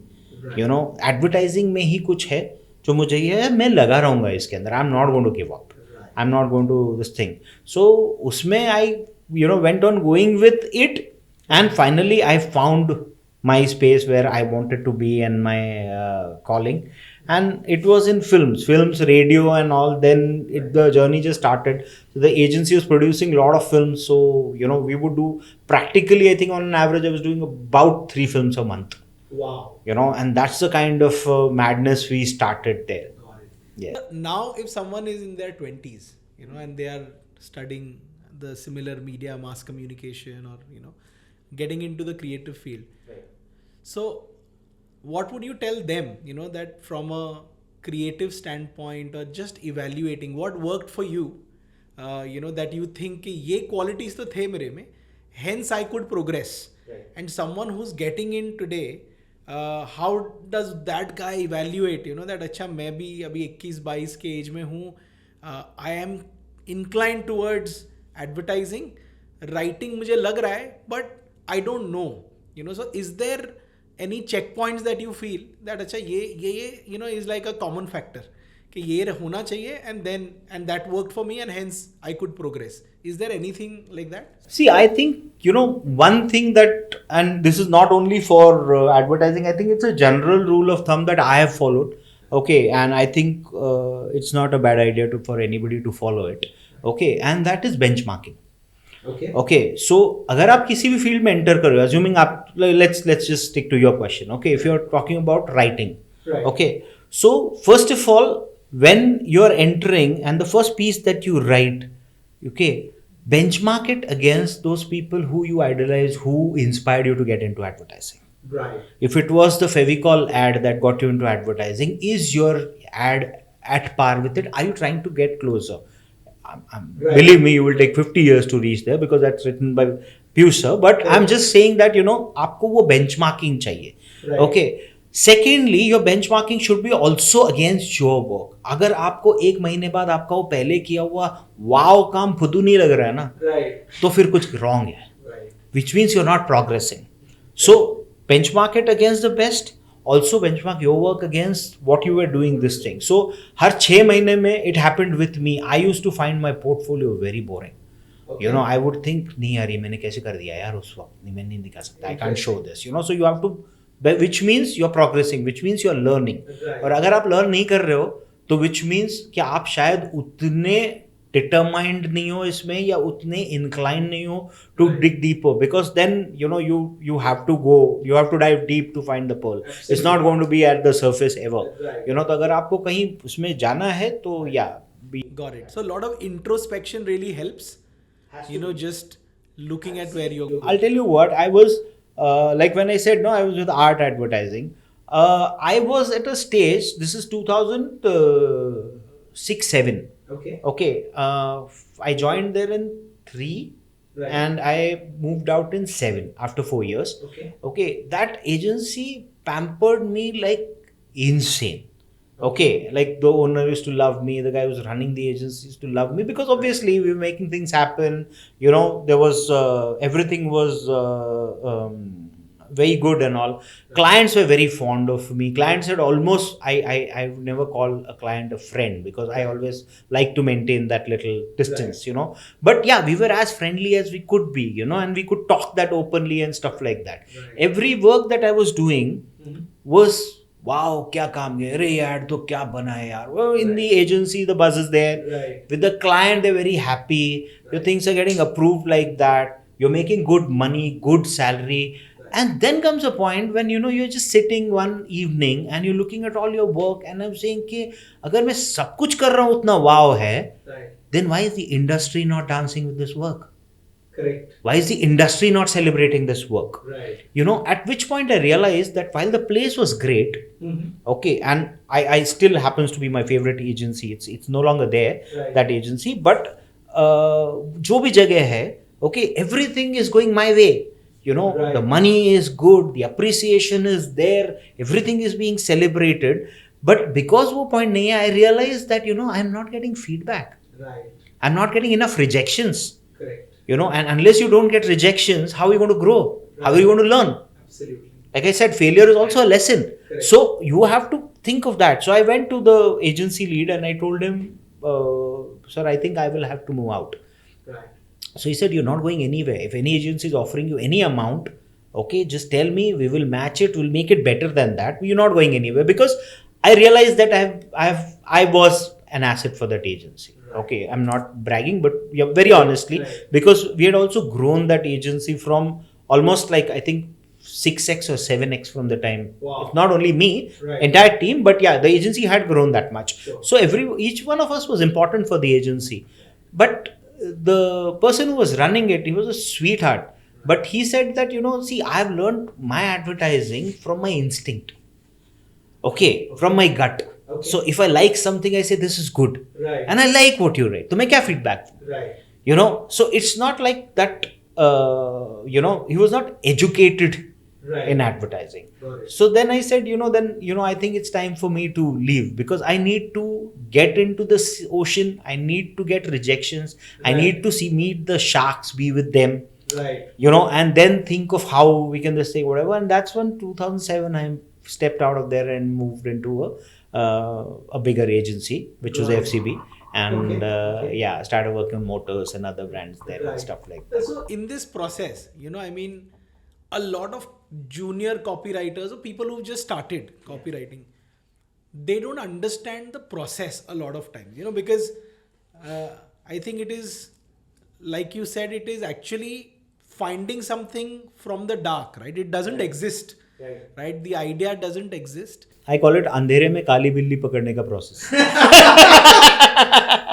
Advertising में ही कुछ है जो मुझे ये है, मैं लगा रहूँगा इसके अंदर. I'm not going to give up. I'm not going to this thing. So उसमें I went on going with it, and finally I found my space where I wanted to be and my calling. And it was in films, radio and all. Then the journey just started. So the agency was producing a lot of films. So, we would do practically, I think on an average, I was doing about 3 films a month. Wow. And that's the kind of madness we started there. Got it. Yeah. Now, if someone is in their 20s, and they are studying the similar media, mass communication, or, getting into the creative field. Right. So, what would you tell them, that from a creative standpoint, or just evaluating what worked for you, that you think कि ये qualities तो थे मेरे में, hence I could progress. Right. And someone who's getting in today, how does that guy evaluate, that अच्छा मैं भी अभी 21-22 के age में हूँ, I am inclined towards advertising, writing मुझे लग रहा है, but I don't know, so is there any checkpoints that you feel that अच्छा ये is like a common factor कि ये होना चाहिए, and that worked for me and hence I could progress. Is there anything like that? See, I think one thing that, and this is not only for advertising, I think it's a general rule of thumb that I have followed. Okay, and I think it's not a bad idea for anybody to follow it. Okay, and that is benchmarking. Okay, so अगर आप किसी भी field में enter कर रहे हो, assuming आप let's just stick to your question. Okay, if you're talking about writing, right. Okay, so first of all, when you're entering and the first piece that you write, okay, benchmark it against those people who you idolize, who inspired you to get into advertising. Right. If it was the Fevicol ad that got you into advertising, is your ad at par with it? Are you trying to get closer? Right. Believe me, you will take 50 years to reach there because that's written by Piyush sir. But right. I'm just saying that, आपको वो benchmarking चाहिए. Right. Okay. Secondly your benchmarking should be also against your work. अगर आपको एक महीने बाद आपका वो पहले किया हुआ वाव काम खुद नहीं लग रहा है ना, तो फिर कुछ रॉन्ग है, which means you are not progressing. So benchmark it against the best. Also benchmark your work against what you were doing this thing. So हर 6 महीने में it happened with me. I used to find my portfolio very boring. You know, I would think नहीं यार ये मैंने कैसे कर दिया यार उस वक्त, नहीं मैं नहीं दिखा सकता, I can't show this. You know, so you have to, which means you're progressing, which means you're learning. और अगर आप learn नहीं कर रहे हो तो which means कि आप शायद उतने determined नहीं हो इसमें या उतने inclined नहीं हो to dig deeper, because then you know you have to go, you have to dive deep to find the pearl. It's not going to be at the surface ever. You know, तो अगर आपको कहीं उसमें जाना है तो got it. So a lot of introspection really helps, you know, just looking at where you're going. I'll tell you what, I was like when I said no, I was with art advertising. I was at a stage, this is 2006-7. Okay. I joined there in 3. Right. And I moved out in 7 after 4 years. Okay. That agency pampered me like insane. Okay. Like the owner used to love me, the guy who was running the agency used to love me, because obviously we were making things happen. You know, there was everything was very good and all. Clients were very fond of me. Clients had almost, I would never call a client a friend, because I always like to maintain that little distance, right. You know. But yeah, we were as friendly as we could be, you know, and we could talk that openly and stuff like that. Right. Every work that I was doing was, wow, kya kaam hai, arey yaar to kya bana hai yaar. Well, in the agency the buzz is there. Right. With the client they're very happy. Right. Your things are getting approved like that. You're making good money, good salary. And then comes a point when, you know, you're just sitting one evening and you're looking at all your work and I'm saying कि अगर मैं सब कुछ कर रहा हूँ उतना wow है, then why is the industry not dancing with this work? Correct. Why is the industry not celebrating this work? Right. You know, at which point I realized that while the place was great, okay, and I still happens to be my favorite agency. It's no longer there, right. That agency, but जो भी जगह है, okay, everything is going my way. You know, right. The money is good, the appreciation is there, everything is being celebrated. But because वो point नहीं है, I realized that, you know, I'm not getting feedback. Right. I'm not getting enough rejections. Correct. You know, and unless you don't get rejections, how are you going to grow? Right. How are you going to learn? Absolutely. Like I said, failure is also a lesson. Correct. So you have to think of that. So I went to the agency lead and I told him, sir, I think I will have to move out. Right. So he said, you're not going anywhere. If any agency is offering you any amount, okay, just tell me, we will match it, we'll make it better than that. You're not going anywhere, because I realized that I was an asset for that agency. Right. Okay, I'm not bragging, but yeah, very honestly, right. Because we had also grown that agency from almost like, I think 6x or 7x from the time. Wow. It's not only me, right. Entire team, but yeah, the agency had grown that much. Sure. So each one of us was important for the agency. But the person who was running it, he was a sweetheart. But he said that, you know, see, I've learned my advertising from my instinct. Okay, from my gut. Okay. So if I like something, I say this is good. Right. And I like what you write. So make a feedback. Right. You know, so it's not like that, you know, he was not educated, right. In advertising. So then I said, I think it's time for me to leave, because I need to get into this ocean. I need to get rejections. Right. I need to meet the sharks, be with them. Right. You know, and then think of how we can just say whatever. And that's when 2007 I stepped out of there and moved into a bigger agency, which was FCB. And okay. Started working on motors and other brands there, right. And stuff like that. So in this process, a lot of junior copywriters or people who just started copywriting, they don't understand the process a lot of times, because I think it is, like you said, it is actually finding something from the dark, right? It doesn't exist, right? The idea doesn't exist. I call it अंधेरे में काली बिल्ली पकड़ने का process.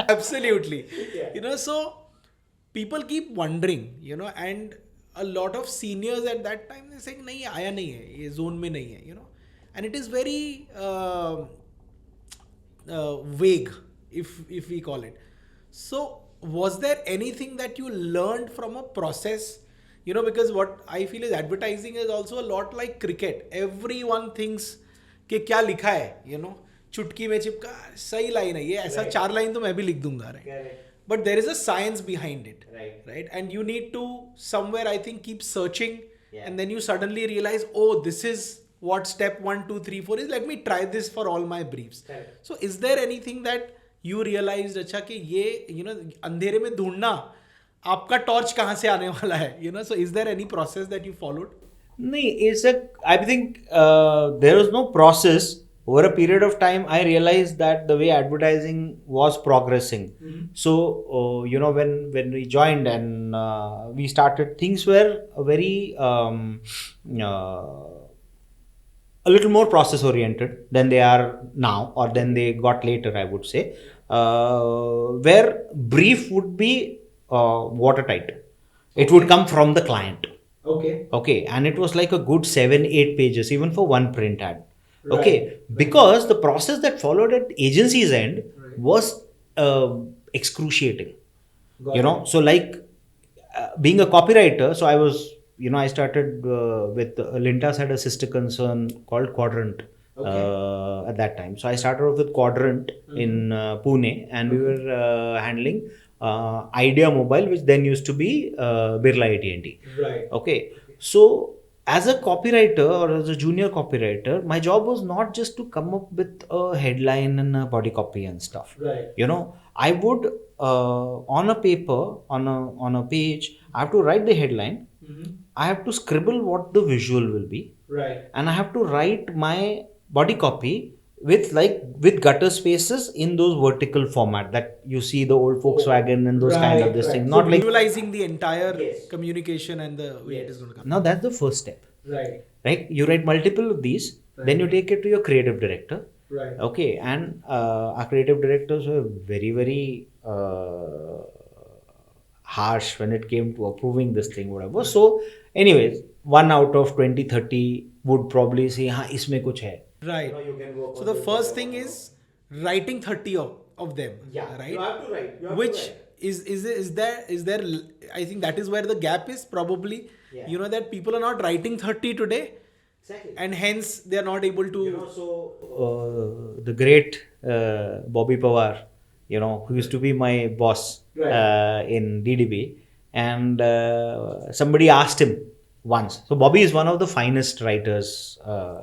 Absolutely. So people keep wondering, and a lot of seniors at that time, they're saying, nahi, aaya nahi hai, ye zone mein nahi hai, and it is very vague, if we call it. So was there anything that you learned from a process? Because what I feel is advertising is also a lot like cricket. Everyone thinks कि क्या लिखा है चुटकी में चिपका सही line है ये ऐसा 4 लाइन तो मैं भी लिख दूंगा right but there is a science behind it right and you need to somewhere I think keep searching and then you suddenly realize oh this is what step 1 2 3 4 is let me try this for all my briefs so is there anything that you realized अच्छा कि ये अंधेरे में ढूंढना आपका torch कहाँ से आने वाला है so is there any process that you followed No, I think there was no process. Over a period of time, I realized that the way advertising was progressing. So, when we joined and we started, things were very a little more process oriented than they are now, or than they got later, I would say, where brief would be watertight. It would come from the client. Okay, and it was like a good 7-8 pages, even for one print ad. Okay, because the process that followed at agency's end was excruciating. So like being a copywriter, so I was, I started with Lintas had a sister concern called Quadrant at that time. So I started off with Quadrant in Pune, and we were handling Idea Mobile, which then used to be Birla AT&T. Right. Okay. So as a copywriter or as a junior copywriter, my job was not just to come up with a headline and a body copy and stuff. Right. I would on a paper, on a page, I have to write the headline. I have to scribble what the visual will be. Right. And I have to write my body copy with gutter spaces in those vertical format that you see the old Volkswagen and those kind of this thing. Not so like visualizing the entire communication and the way it is going to come. Now that's the first step. Right. You write multiple of these, then you take it to your creative director. Right. Okay, and our creative directors were very, very harsh when it came to approving this thing, whatever. So, anyways, 1 out of 20, 30 would probably say, "हाँ, इसमें कुछ है." Right. So the first thing is writing 30 of them. Yeah. Right. You have to write. Which is there? I think that is where the gap is probably. Yeah. That people are not writing 30 today. Exactly. And hence they are not able to. The great Bobby Pawar, who used to be my boss in DDB, and somebody asked him once. So Bobby is one of the finest writers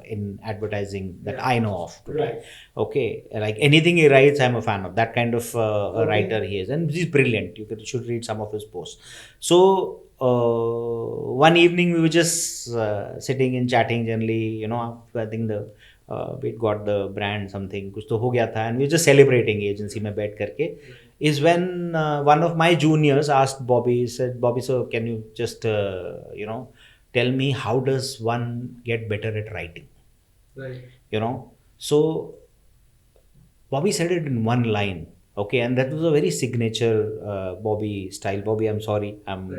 in advertising that I know of today. Right. Okay, like anything he writes, I'm a fan of that kind of a writer he is, and he's brilliant. You should read some of his posts. So one evening we were just sitting and chatting generally. I think we got the brand something कुछ तो हो गया था, and we were just celebrating agency में बैठ करके. Is when one of my juniors asked Bobby, he said, "Bobby, so can you just tell me how does one get better at writing?" Right. So Bobby said it in one line. Okay, and that was a very signature Bobby style. Bobby, I'm sorry, I'm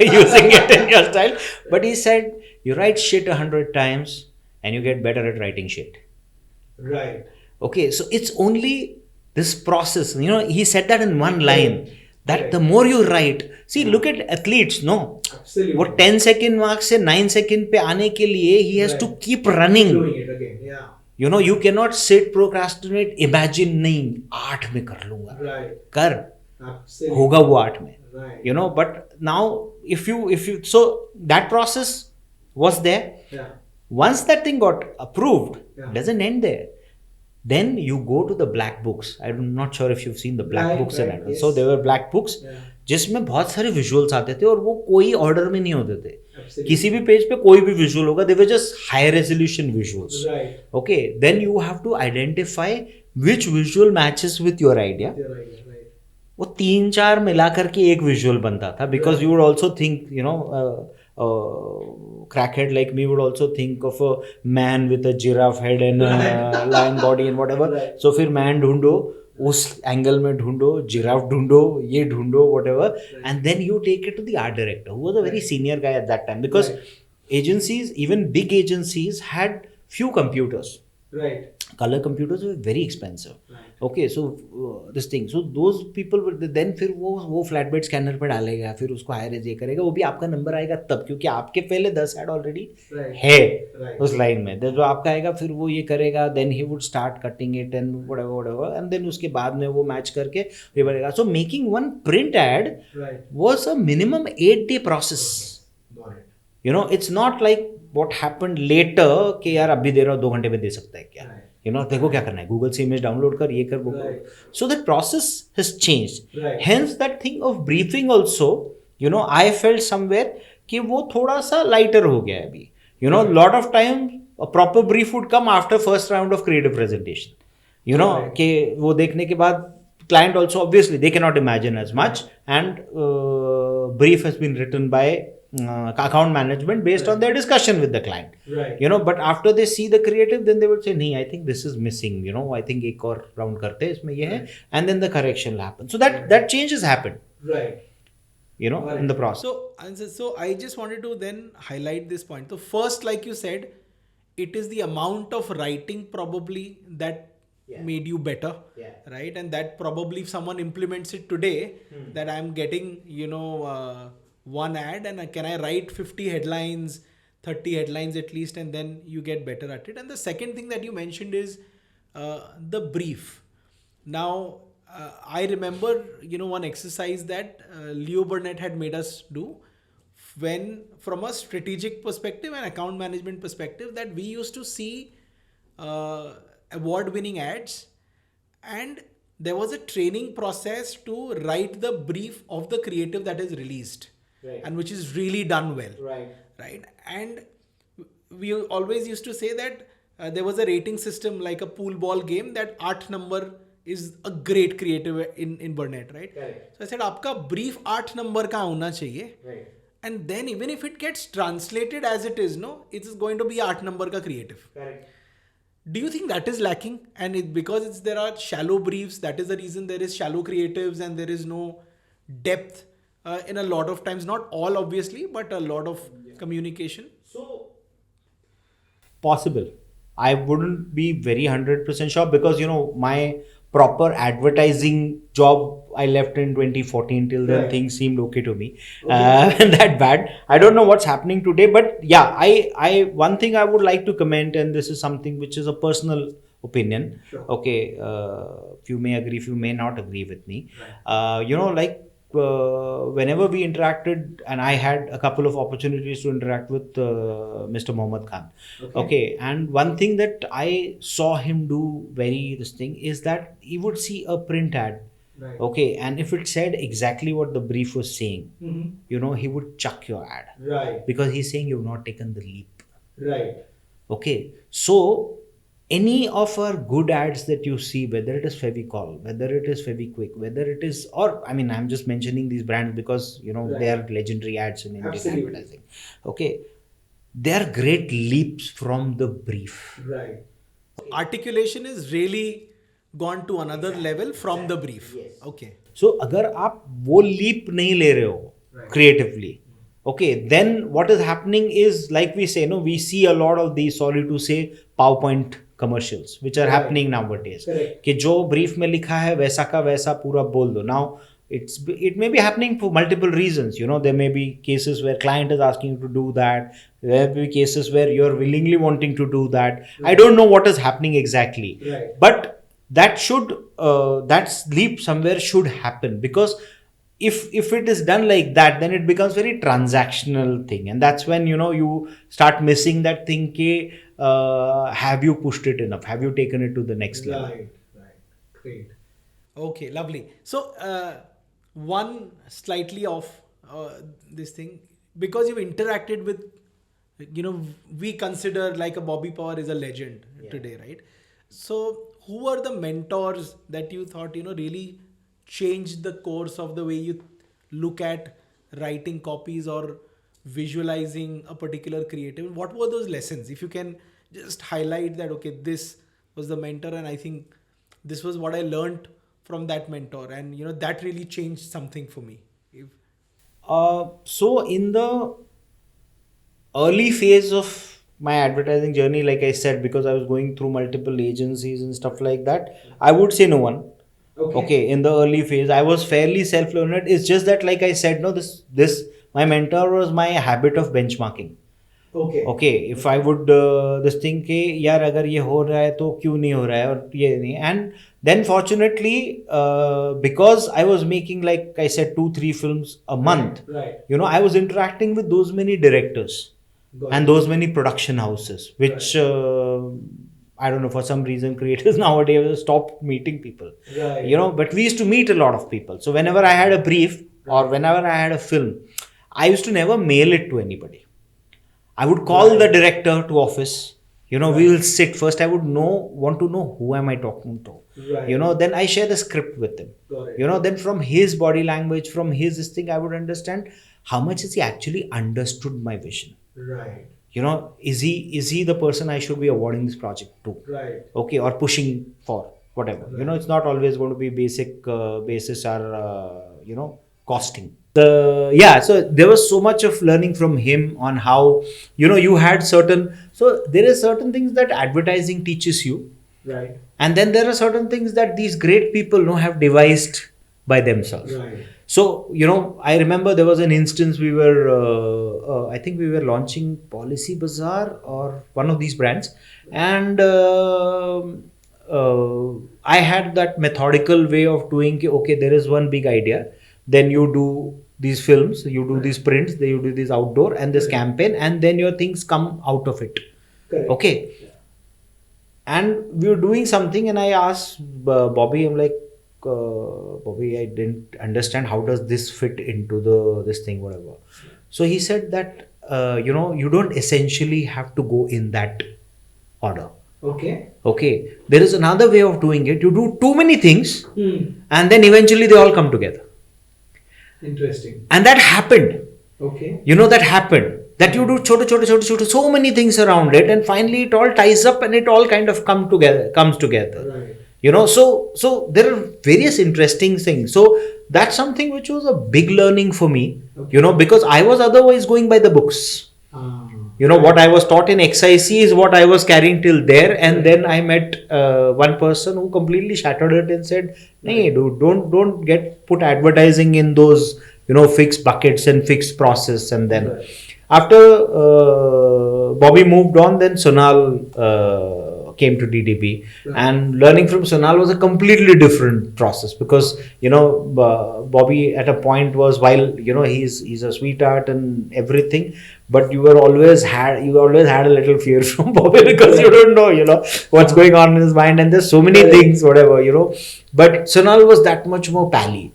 using it in your style. But he said, you write shit 100 times and you get better at writing shit. Right. Okay, so it's only this process. He said that in one line. That the more you write, see, look at athletes, no? Absolutely. वो 10 second mark से 9 second पे आने के लिए he has to keep running. Doing it again, yeah. You cannot sit, procrastinate, imagine नहीं 8 में कर लूँगा. Right. कर. Absolutely. होगा वो 8 में. Right. But now if you so that process was there. Yeah. Once that thing got approved, Yeah. doesn't end there. Then you go to the black books. I'm not sure if you've seen the black books in advance. Yes. So there were black books, जिसमें बहुत सारे visuals आते थे और वो कोई order में नहीं होते थे. किसी भी पेज पे कोई भी विजुअल होगा, they were just high resolution visuals. Right. Okay, then you have to identify which visual matches with your idea. Right. वो 3-4 मिला करके एक विजुअल बनता था, because you would also think, crackhead like me would also think of a man with a giraffe head and a lion body and whatever. Right. So फिर man ढूंढो, उस angle में ढूंढो, जिराफ ढूंढो, ये ढूंढो, whatever, and then you take it to the art director, who was a very senior guy at that time, because agencies, even big agencies, had few computers. Right. Color computers were very expensive. Right. Okay, so this thing, so those people will then फिर वो flat bed scanner पे डालेगा, फिर उसको higher ये करेगा, वो भी आपका नंबर आएगा तब, क्योंकि आपके पहले 10 ऐड ऑलरेडी है उस लाइन में, जो आपका आएगा फिर वो ये करेगा, then he would start cutting it and whatever and then उसके बाद में वो मैच करके ये बनेगा. So making one print ad was a minimum 8-day process. You know, it's not like what happened later कि यार अभी दे रहा हूँ 2 घंटे में दे सकता है क्या, you know, देखो क्या करना है, गूगल से इमेज डाउनलोड कर, ये कर, वो कर. So that process has changed. Hence that thing of briefing also, you know, I felt somewhere कि वो थोड़ा सा lighter हो गया है अभी. You know, lot of time a proper brief would come after first round of creative presentation. You know, कि वो देखने के बाद client also obviously they cannot imagine as much, and brief has been written by account management based on their discussion with the client, you know, but after they see the creative then they would say nahi, I think this is missing, you know, I think ek aur round karte hain isme ye hai, and then the correction will happen. So that change has happened, you know, in the process. So I just wanted to then highlight this point. So first, like you said, it is the amount of writing probably that made you better, right? And that probably if someone implements it today, that I'm getting, you know, one ad and can I write 50 headlines, 30 headlines at least, and then you get better at it. And the second thing that you mentioned is the brief. Now, I remember, you know, one exercise that Leo Burnett had made us do, when from a strategic perspective and account management perspective, that we used to see award-winning ads, and there was a training process to write the brief of the creative that is released, and which is really done well, right? And we always used to say that there was a rating system like a pool ball game, that 8 number is a great creative in Burnett, right? So I said, आपका brief 8 number का होना चाहिए, and then even if it gets translated as it is, no, it is going to be 8 number का creative. Do you think that is lacking? And because there are shallow briefs, that is the reason there is shallow creatives and there is no depth in a lot of times, not all obviously, but a lot of communication. So possible. I wouldn't be very 100% sure, because, you know, my proper advertising job I left in 2014. Till then things seemed okay to me. That bad. I don't know what's happening today, but yeah, I one thing I would like to comment, and this is something which is a personal opinion. Okay, few may agree, few may not agree with me. You know, like whenever we interacted, and I had a couple of opportunities to interact with Mr. Mohammad Khan. Okay, and one thing that I saw him do very this thing is that he would see a print ad. Okay, and if it said exactly what the brief was saying, you know, he would chuck your ad. Because he's saying you've not taken the leap. Okay, so any of our good ads that you see, whether it is Fevicol, whether it is Feviquick, whether it is, or I mean, I'm just mentioning these brands because, you know, they are legendary ads in Indian advertising. Okay, they are great leaps from the brief. Articulation is really gone to another level from the brief. Okay. So अगर आप वो leap नहीं ले रहे हो creatively, okay, then what is happening is, like we say, no, we see a lot of these, sorry to say, PowerPoint commercials which are happening nowadays. कि जो brief में लिखा है वैसा का वैसा पूरा बोल दो. Now it may be happening for multiple reasons. You know, there may be cases where client is asking you to do that. There may be cases where you're willingly wanting to do that. I don't know what is happening exactly, but that should that leap somewhere should happen, because if it is done like that, then it becomes very transactional thing, and that's when, you know, you start missing that thing ke, have you pushed it enough, have you taken it to the next level. Great. Okay, lovely. So one slightly off this thing, because you've interacted with, you know, we consider like a Bobby Pawar is a legend today, right? So who are the mentors that you thought, you know, really changed the course of the way you look at writing copies or visualizing a particular creative? What were those lessons? If you can just highlight that, okay, this was the mentor, and I think this was what I learned from that mentor, and, you know, that really changed something for me. So in the early phase of my advertising journey, like I said, because I was going through multiple agencies and stuff like that, I would say no one. Okay, in the early phase, I was fairly self-learned. It's just that, like I said, no, this my mentor was my habit of benchmarking. Okay, if I would this thing के यार अगर ये हो रहा है तो क्यों नहीं हो रहा है और ये नहीं, and then fortunately because I was making, like I said, 2-3 films a month, I was interacting with those many directors and those many production houses, which I don't know, for some reason creators nowadays stopped meeting people, but we used to meet a lot of people. So whenever I had a brief or whenever I had a film, I used to never mail it to anybody. I would call the director to office. We will sit first. I would want to know who am I talking to. Then I share the script with him. Then from his body language, from his thing, I would understand how much has he actually understood my vision. Is he the person I should be awarding this project to? Okay, or pushing for whatever. It's not always going to be basic basis or costing. So there was so much of learning from him on how you had certain. So there is certain things that advertising teaches you, and then there are certain things that these great people have devised by themselves. So I remember there was an instance we were I think we were launching Policy Bazaar or one of these brands, and I had that methodical way of doing. Okay, there is one big idea, then you do these films, you do these prints, then you do this outdoor and this campaign, and then your things come out of it. Okay. And we were doing something, and I asked Bobby, I'm like, Bobby, I didn't understand how does this fit into this thing, whatever. So he said that you don't essentially have to go in that order. Okay. There is another way of doing it. You do too many things, and then eventually they all come together. Interesting. And that happened. Okay. That happened. That you do choto, so many things around it, and finally it all ties up and it all kind of comes together. So there are various interesting things. So that's something which was a big learning for me, because I was otherwise going by the books. What I was taught in XIC is what I was carrying till there, and then I met one person who completely shattered it and said, "Hey, dude, don't put advertising in those fixed buckets and fixed process." And then after Bobby moved on, then Sonal came to DDB, and learning from Sonal was a completely different process, because Bobby at a point was, while he's a sweetheart and everything, but you always had a little fear from Bobby, because you don't know what's going on in his mind, and there's so many things, whatever, but Sonal was that much more pally.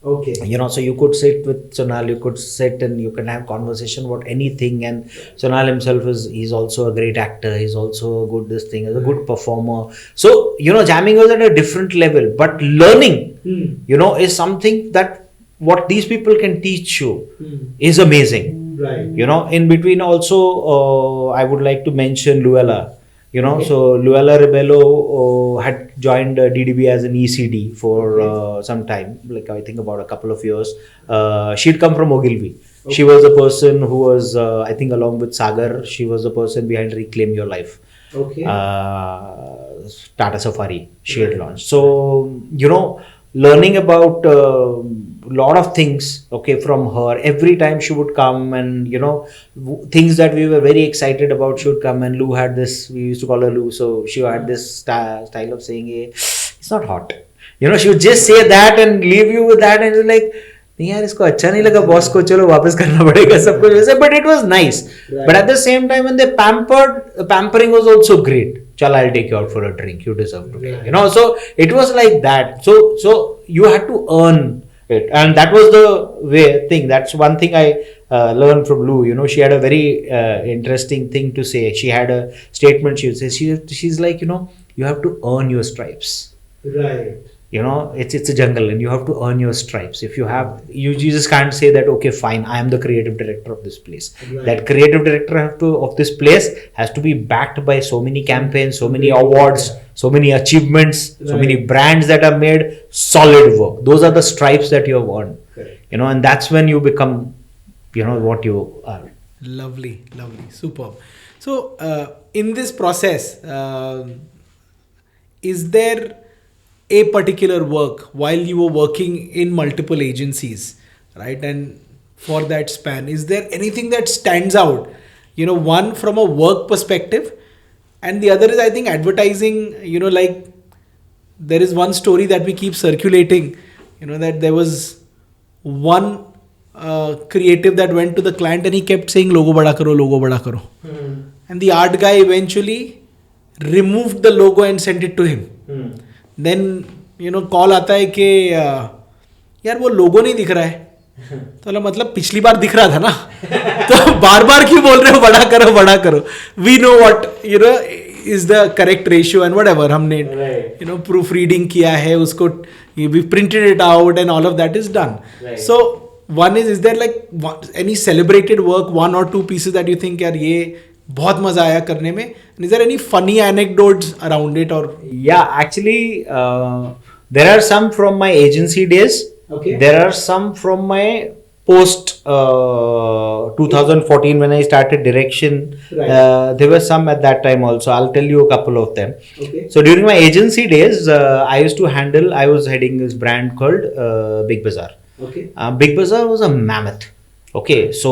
Okay. So you could sit with Sonal, you could sit and you can have conversation about anything. And Sonal himself he's also a great actor. He's also a good he's a good performer. So, jamming was at a different level. But learning, is something that what these people can teach you is amazing. In between also, I would like to mention Louella. So Louella Rebello had joined DDB as an ECD for some time, like I think about a couple of years. She'd come from Ogilvy. She was the person who was, I think along with Sagar, she was the person behind Reclaim Your Life. Tata Safari, she had launched. So, learning about lot of things from her. Every time she would come, and things that we were very excited about, she would come. And Lou had this, we used to call her Lou, so she had this style of saying, hey, it's not hot, she would just say that and leave you with that, and you're like, नहीं यार इसको अच्छा नहीं लगा boss को, चलो वापस करना पड़ेगा सब कुछ वैसे. But it was nice. But at the same time, when they pampering was also great. Chal, I'll take you out for a drink, you deserve to take, so it was like that. So you had to earn it, and that was the thing. That's one thing I learned from Lou. She had a very interesting thing to say. She had a statement. She would say, she's like, you have to earn your stripes. It's a jungle, and you have to earn your stripes. If you just can't say that, okay, fine, I am the creative director of this place. That creative director of this place has to be backed by so many campaigns, so many awards, so many achievements, so many brands that are made. Solid work. Those are the stripes that you have earned. And that's when you become, what you are. Lovely, superb. So, in this process, is there a particular work while you were working in multiple agencies, right? And for that span, is there anything that stands out? One from a work perspective, and the other is, I think, advertising. Like there is one story that we keep circulating, that there was one creative that went to the client and he kept saying logo bada karo, logo bada karo. And the art guy eventually removed the logo and sent it to him. Then call आता है कि यार वो लोगो नहीं दिख रहा है. तो मतलब पिछली बार दिख रहा था ना, तो बार बार क्यों बोल रहे हो बड़ा करो बड़ा करो. We know what is the correct ratio and whatever. हमने प्रूफ रीडिंग किया है उसको, we printed it out and all of that is done. So one is there like any celebrated work, one or two pieces that you think यार ये बहुत मजा आया करने में? Is there any funny anecdotes around it? Or yeah, actually there are some from my agency days. Okay. There are some from my post 2014 when I started direction. Right. There were some at that time also. I'll tell you a couple of them. Okay. So during my agency days, I was heading this brand called Big Bazaar. Okay. Big Bazaar was a mammoth. Okay. So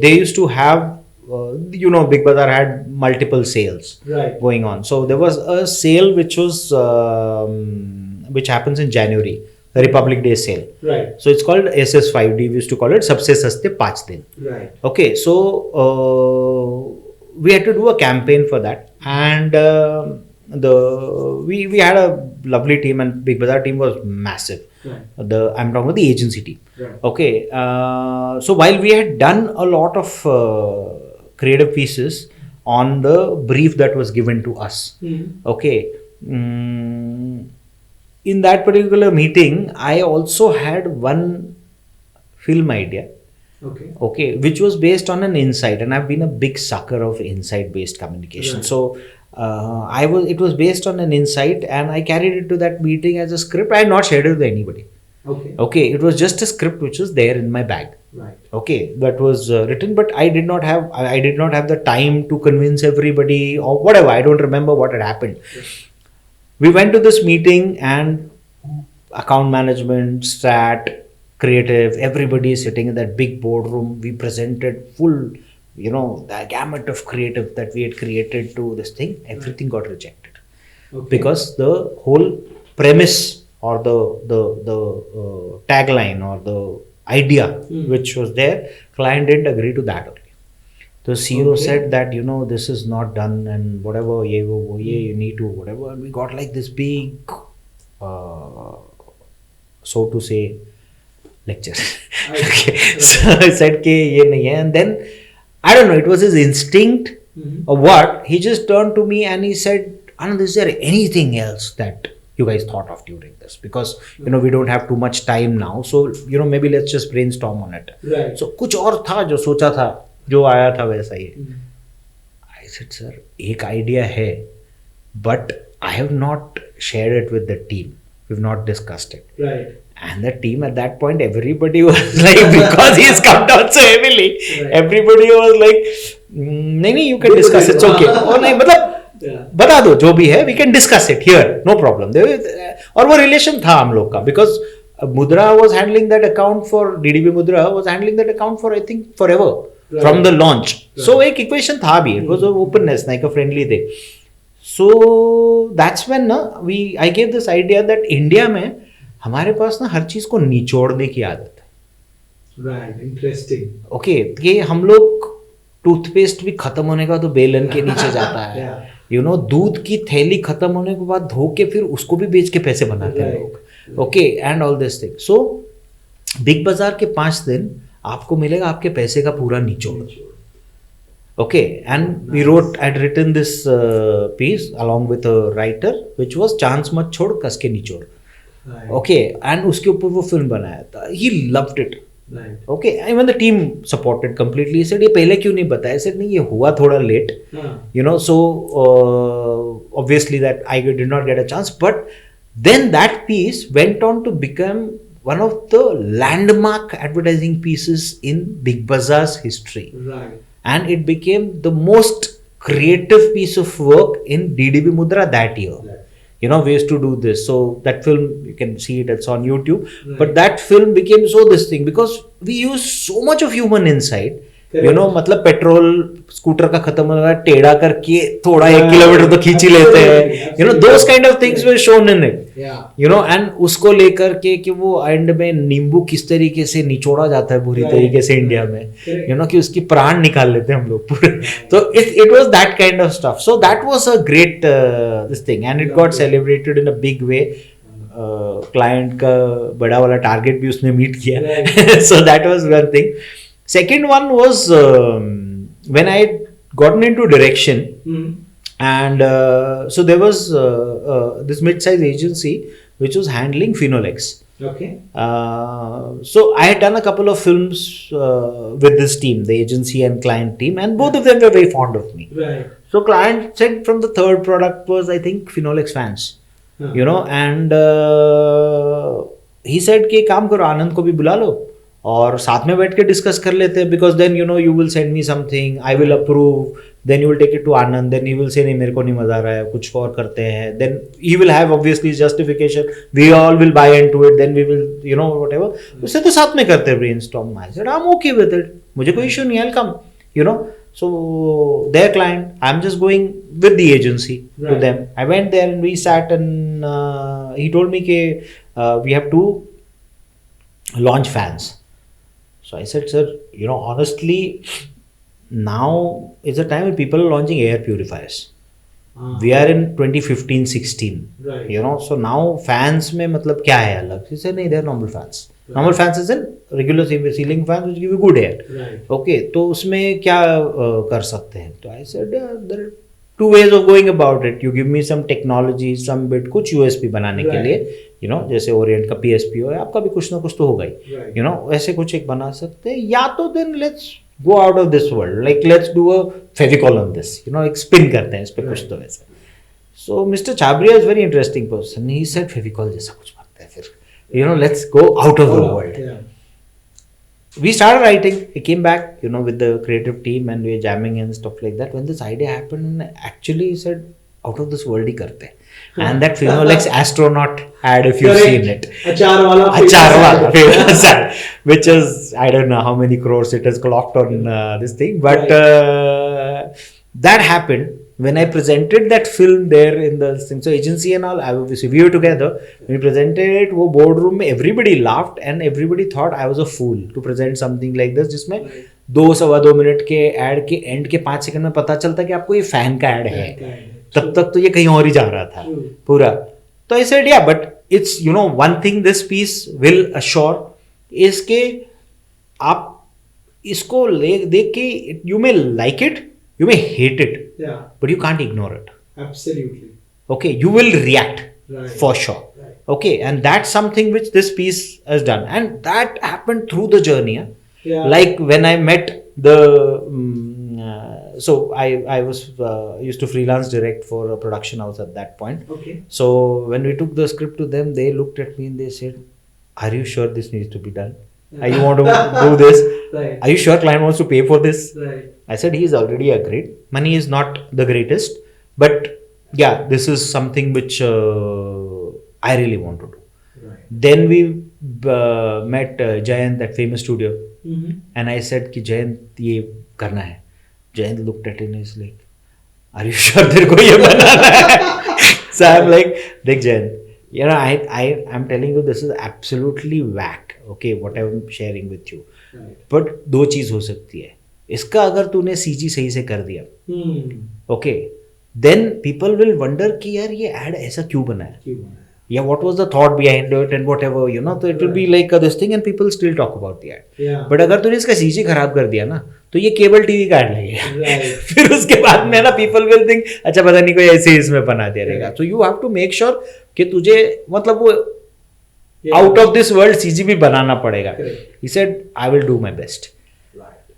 they used to have Big Bazaar had multiple sales going on. So there was a sale which was which happens in January, the Republic Day sale. Right. So it's called SS5D. We used to call it Sabse Saste 5 Din. Right. Okay. So we had to do a campaign for that, and we had a lovely team, and Big Bazaar team was massive. Right. I'm talking about the agency team. Right. Okay. So while we had done a lot of creative pieces on the brief that was given to us. Okay. In that particular meeting, I also had one film idea. Okay. Which was based on an insight, and I've been a big sucker of insight-based communication. Right. So it was based on an insight, and I carried it to that meeting as a script. I had not shared it with anybody. Okay. It was just a script which was there in my bag. Right. Okay, that was written, but I did not have the time to convince everybody or whatever. I don't remember what had happened. Yes. We went to this meeting, and account management, strat, creative, everybody is sitting in that big boardroom. We presented full, the gamut of creative that we had created to this thing. Everything got rejected. Because the whole premise or the tagline or the idea which was there, client didn't agree to that only. The CEO said that this is not done and whatever, you need to whatever, and we got like this big so to say lecture. Okay. So I said ke ye nahi hai, and then I don't know, it was his instinct or what, he just turned to me and he said, Anand, is there anything else that you guys thought of during this? Because we don't have too much time now, so maybe let's just brainstorm on it. Right. So कुछ और था जो सोचा था, जो आया था वैसा ही. I said, sir, एक idea है, but I have not shared it with the team. We've not discussed it. Right. And the team at that point, everybody was like, because he's come down so heavily, everybody was like, नहीं, you can discuss, it's okay. और नहीं, मतलब बता दो जो भी है, we can discuss it here, no problem. और वो रिलेशन था हम लोग का, because Mudra was handling that account for DDB. Mudra was handling that account for I think forever from the launch. So एक इक्वेशन था भी, it was openness, like a friendly thing. So that's when I gave this idea that India में हमारे पास हर चीज को निचोड़ने की आदत है. Right, interesting. ओके, ये हम लोग टूथपेस्ट भी खत्म होने का तो बेलन के नीचे जाता है. दूध की थैली खत्म होने के बाद धो के फिर उसको भी बेच के पैसे बनाते हैं लोग. Okay, and all this thing. So big बाजार के 5 दिन आपको मिलेगा आपके पैसे का पूरा निचोड़. Okay, and we wrote, I had written this piece along with a writer which was chance मत छोड़ कस के निचोड़. ओके, एंड उसके ऊपर वो फिल्म बनाया था. He loved it. Okay, even the team supported completely. He said, ये पहले क्यों नहीं बताया? I said, नहीं, ये हुआ थोड़ा late. So obviously that I did not get a chance. But then that piece went on to become one of the landmark advertising pieces in Big Bazaar's history. Right. and it became the most creative piece of work in DDB Mudra that year. You know, we used to do this. So that film, you can see it, it's on YouTube. But that film became so this thing because we use so much of human insight. You know, मतलब petrol scooter का खत्म हो गया टेढ़ा करके थोड़ा 1 kilometre तो खींच ही लेते हैं. You know, those kind of things were shown in it. You know, and उसको लेकर के कि वो एंड में नींबू किस तरीके से निचोड़ा जाता है बुरी तरीके से इंडिया में. You know, कि उसकी प्राण निकाल लेते हैं हम लोग पूरे. तो it was that kind of stuff. So that was a great this thing, and it got celebrated in a big way. Client का बड़ा वाला टारगेट भी उसने मीट किया. So that was one thing. Second one was when I had gotten into direction, and so there was this mid-size agency which was handling Fenolex. Okay. So I had done a couple of films with this team, the agency and client team, and both of them were very fond of me. Right. So client said from the third product was, I think, Fenolex fans. You know, and he said कि काम करो आनंद को भी बुला लो और साथ में बैठ के डिस्कस कर लेते हैं because then you know you will send me something I will approve then you will take it to Anand then he will say नहीं मेरे को नहीं मजा आ रहा है कुछ और करते हैं then he will have obviously justification we all will buy into it then we will you know whatever उससे तो साथ में करते हैं brainstorm. I said I am okay with it मुझे कोई इशू नहीं है I will come you know. So their client, I'm just going with the agency to them. I went there and we sat and he told me that we have to launch fans. So I said, sir, you know, honestly, now is the time when people are launching air purifiers. We are in 2015-16. Right. You know, so now fans में मतलब क्या है अलग? He said, नहीं, they are normal fans. Right. Normal fans is in regular ceiling fans which give you good air. Right. Okay, तो उसमें क्या कर सकते हैं? तो I said, there are two ways of going about it. You give me some technology, some bit, कुछ USP बनाने के लिए, you know, जैसे Orient का PSP हो, आपका भी कुछ ना कुछ तो होगा ही, you know, ऐसे कुछ एक बना सकते हैं. या तो then let's go out of this world, like let's do a Fevicol on this, you know, एक spin करते हैं इस पे कुछ तो वैसे. So Mr. Chabria is very interesting person. He said Fevicol जैसा कुछ करते हैं फिर, you know, let's go out of the world. We started writing. We came back, you know, with the creative team and we were jamming and stuff like that. When this idea happened, actually he said, out of this world ही करते हैं. And that Fenolex Astronaut ad, if you've seen it. Achar wala famous ad, which is, I don't know how many crores it has clocked on this thing. But that happened when I presented that film there in the thing. So agency and all, obviously we were together. When we presented it, वो boardroom में everybody laughed and everybody thought I was a fool to present something like this, जिसमें 2-2.25 minute के ad के end के 5 second में पता चलता कि आपको ये fan का ad है. तब तक तो ये कहीं और ही जा रहा था पूरा. तो I said, yeah, but it's, you know, one thing this piece will assure is कि आप इसको देख के you may like it, you may hate it, but you can't ignore it. Absolutely. Okay, you will react for sure. Right. Okay, and that's something which this piece has done, and that happened through the journey. Like when I met the so I was used to freelance direct for a production house at that point. Okay. So when we took the script to them, they looked at me and they said, "Are you sure this needs to be done? Are you want to do this? Right. Are you sure client wants to pay for this?" Right. I said, he is already agreed. Money is not the greatest, but yeah, this is something which I really want to do. Right. Then we met Jayant at Famous Studio, and I said कि जयंत ये करना है. Jayant looked at it and he's like, "Are you sure तेरे को ये बनाना है?" So I'm like, देख Jayant, you know, I'm telling you this is absolutely whack. Okay, what I'm sharing with you. Right. But दो चीज हो सकती है. इसका अगर तूने सीजी सही से कर दिया, okay, then people will wonder कि यार ये ad ऐसा क्यों बना है? Yeah, what was the thought behind it and whatever, you know, so it will be like this thing and people still talk about the ad. But अगर तूने इसका सीजी खराब कर दिया ना, तो ये केबल टीवी का ad लगेगा. फिर उसके बाद में ना people will think अच्छा पता नहीं कोई ऐसे इसमें बना दे रहेगा. So you have to make sure कि तुझे मतलब वो out of this world CG भी बनाना पड़ेगा. He said, I will do my best.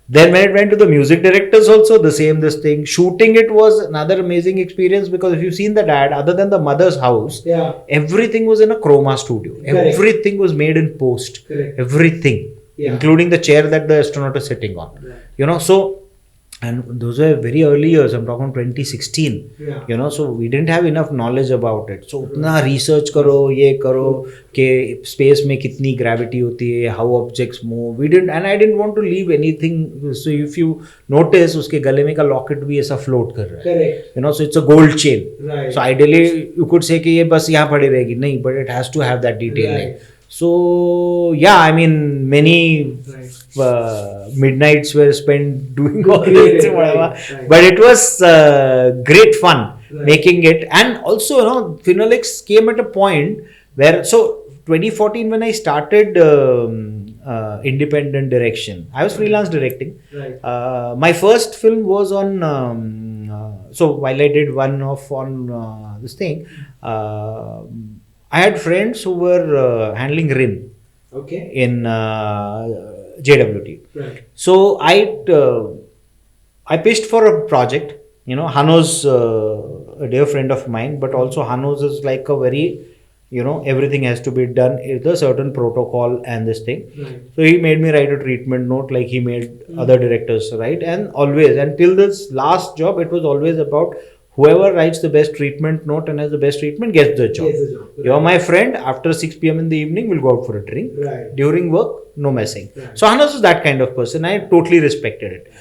Then when it went to the music directors also, the same this thing. Shooting it was another amazing experience because if you've seen that ad, other than the mother's house, everything was in a Chroma studio. Correct. Everything was made in post. Correct. Everything, including the chair that the astronaut is sitting on. Right. You know, so and those were very early years. I'm talking 2016. Yeah. You know, so we didn't have enough knowledge about it. So उतना research करो, ये करो कि space में कितनी gravity होती है, how objects move. We didn't, and I didn't want to leave anything. So if you notice, उसके गले में का locket भी ऐसा float कर रहा है. Correct. You know, so it's a gold chain. Right. So ideally you could say कि ये बस यहाँ पड़ी रहेगी. नहीं, but it has to have that detailing. Right. So yeah, I mean many midnights were spent doing all this, whatever. Right. But it was great fun Right. making it, and also, you know, Fenolex came at a point where, so 2014 when I started independent direction, I was freelance directing. Right. My first film was on. So while I did one off on this thing. I had friends who were handling RIN Okay. in JWT. Right. So I pitched for a project. You know, Hanos, a dear friend of mine, but also Hanos is like a very, you know, everything has to be done. It's a certain protocol and this thing. Right. So he made me write a treatment note like he made other directors write. And always, until this last job, it was always about whoever writes the best treatment note and has the best treatment gets the job. Gets the job. You're my friend. After 6 p.m. in the evening, we'll go out for a drink. Right. During work, no messing. Right. So Hanas is that kind of person. I totally respected it.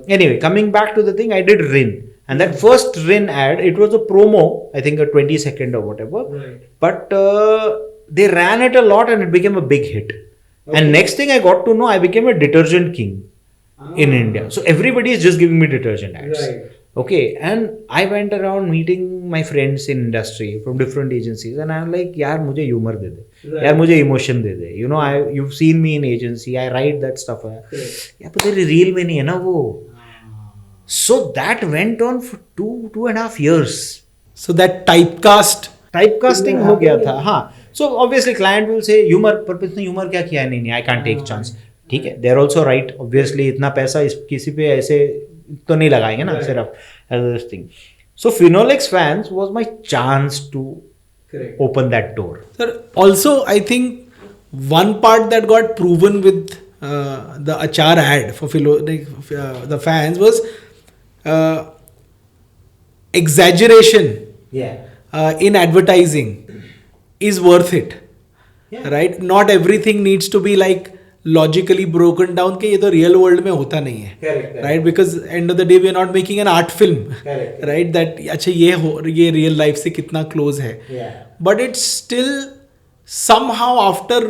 Anyway, coming back to the thing, I did RIN. And that first RIN ad, it was a promo, I think a 20-second or whatever. Right. But they ran it a lot and it became a big hit. Okay. And next thing I got to know, I became a detergent king in Ah. India. So everybody is just giving me detergent ads. Right. Okay, and I went around meeting my friends in industry from different agencies, and I'm like, यार मुझे humor दे दे, Right. यार मुझे emotion they they. You know, you've seen me in agency, I write that stuff. Correct. यार पर तेरी reel में नहीं है ना वो. So that went on for 2.5 years. So that typecast. Typecasting हो गया था, हाँ. So obviously client will say humor, पर इसने humor क्या किया है? नहीं, I can't take chance. ठीक है, they're also right. Obviously इतना पैसा किसी पे ऐसे तो नहीं लगाएंगे ना, सिर्फ as this thing. So Fenolex fans was my chance to Correct. open that door. Sir, also I think one part that got proven with the Achar ad for the fans was exaggeration Yeah. in advertising is worth it. Yeah. Right? Not everything needs to be like logically broken down कि ये तो real world में होता नहीं है. Correct, correct. Right? Because end of the day we are not making an art film. Correct. Right? That अच्छा ये real life से कितना close है. Yeah. But it's still somehow after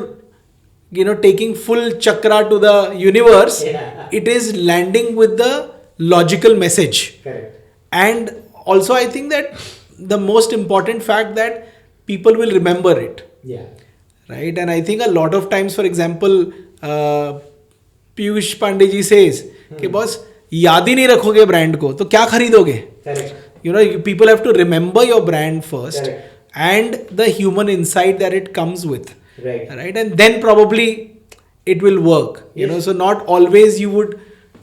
taking full chakra to the universe, Yeah. it is landing with the logical message. Correct. And also I think that the most important fact that people will remember it. Yeah. Right? And I think a lot of times, for example, Piyush Pandey ji says कि boss याद ही नहीं रखोगे brand को तो क्या खरीदोगे. Correct. People have to remember your brand first. Correct. And the human insight that it comes with. Right. And then probably it will work. Yes. So not always you would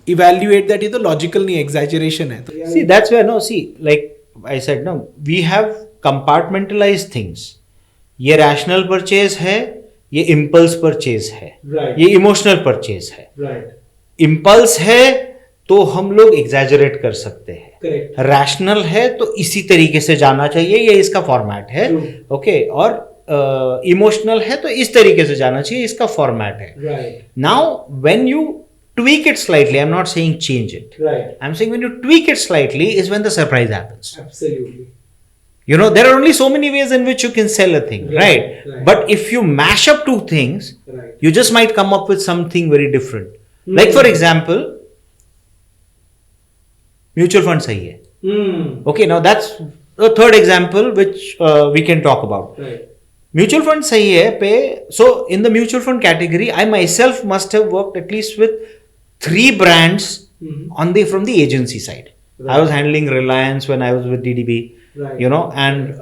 evaluate that ये तो logical नहीं exaggeration है. Yeah. See, that's where, no, see, like I said, no, we have compartmentalized things. ये rational purchase है, ये impulse purchase है, Right. ये emotional purchase है. Right. Impulse है तो हम लोग exaggerate कर सकते हैं. Correct. Rational है तो इसी तरीके से जाना चाहिए, ये इसका फॉर्मेट है. True. ओके, और इमोशनल है तो इस तरीके से जाना चाहिए, इसका फॉर्मेट है. Right. Now when you tweak it slightly, I'm not saying change it, Right. I'm saying when you tweak it slightly is when the surprise happens. Absolutely. You know, there are only so many ways in which you can sell a thing, Right, right? right. But if you mash up two things, Right. you just might come up with something very different. Hmm. Like for example, mutual fund sahi hai. Okay, now that's the third example which we can talk about. Right. Mutual fund sahi hai pe, so in the mutual fund category, I myself must have worked at least with 3 brands Mhm. from the agency side. I Right. was handling Reliance when I was with DDB, Right. and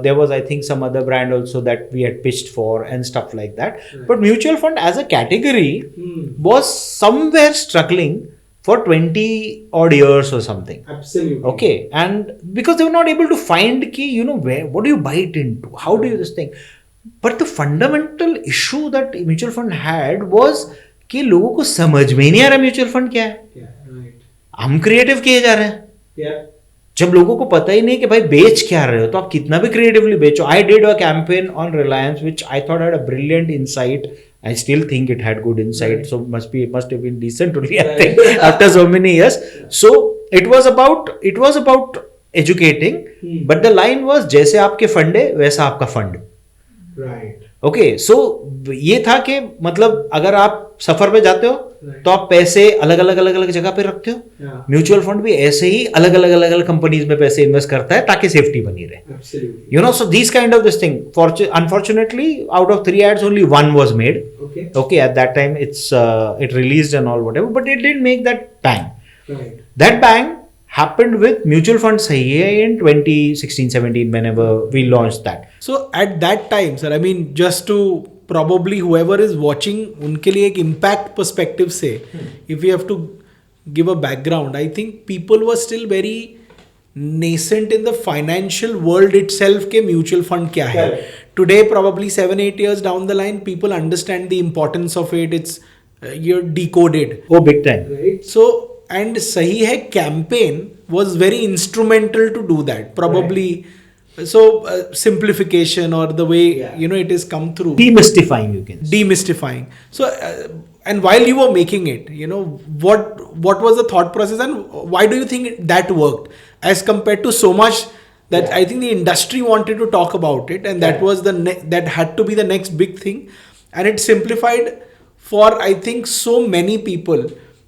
there was, I think, some other brand also that we had pitched for and stuff like that. Right. But mutual fund as a category Hmm. was somewhere struggling for 20 odd years or something. Absolutely. Okay, and because they were not able to find key, what do you buy it into? How do you this thing? But the fundamental issue that mutual fund had was कि लोगों को समझ में ही नहीं आ रहा mutual fund क्या है. Yeah. Right. हम क्रिएटिव किए जा रहे हैं. Yeah. जब लोगों को पता ही नहीं कि भाई बेच क्या रहे हो, तो आप कितना भी क्रिएटिवली बेचो. I did a campaign on Reliance which I thought had a brilliant insight. I still think it had good insight, Right. so must have been decent only, I Right. think, after so many years. So it was about educating, but the line was जैसे आपके fund है वैसा आपका fund. Right. Okay, सो ये था कि मतलब अगर आप सफर पे जाते हो Right. तो आप पैसे अलग अलग जगह पे रखते हो. Yeah. म्यूचुअल फंड भी ऐसे ही अलग अलग कंपनीज में पैसे इन्वेस्ट करता है ताकि सेफ्टी बनी रहे. Absolutely. You know, so these kind of this thing. Unfortunately, out of 3 ads, only one was made. Okay. Okay, at that time, it released and all whatever, but it didn't make that bang. Right. That bang happened with mutual fund Sahi in 2016-17 whenever we launched that. So at that time, sir, I mean, just to probably whoever is watching, उनके लिए एक impact perspective से, if we have to give a background, I think people were still very nascent in the financial world itself के mutual fund क्या है. Correct. Today, probably 7-8 years down the line, people understand the importance of it. It's you're decoded. Oh, big time. Right. So, and Sahi Hai campaign was very instrumental to do that. Probably, so simplification or the way Yeah. it is come through. Demystifying, you can say. Demystifying. So, and while you were making it, what was the thought process and why do you think that worked as compared to so much that I think the industry wanted to talk about it, and that was that had to be the next big thing, and it simplified for I think so many people.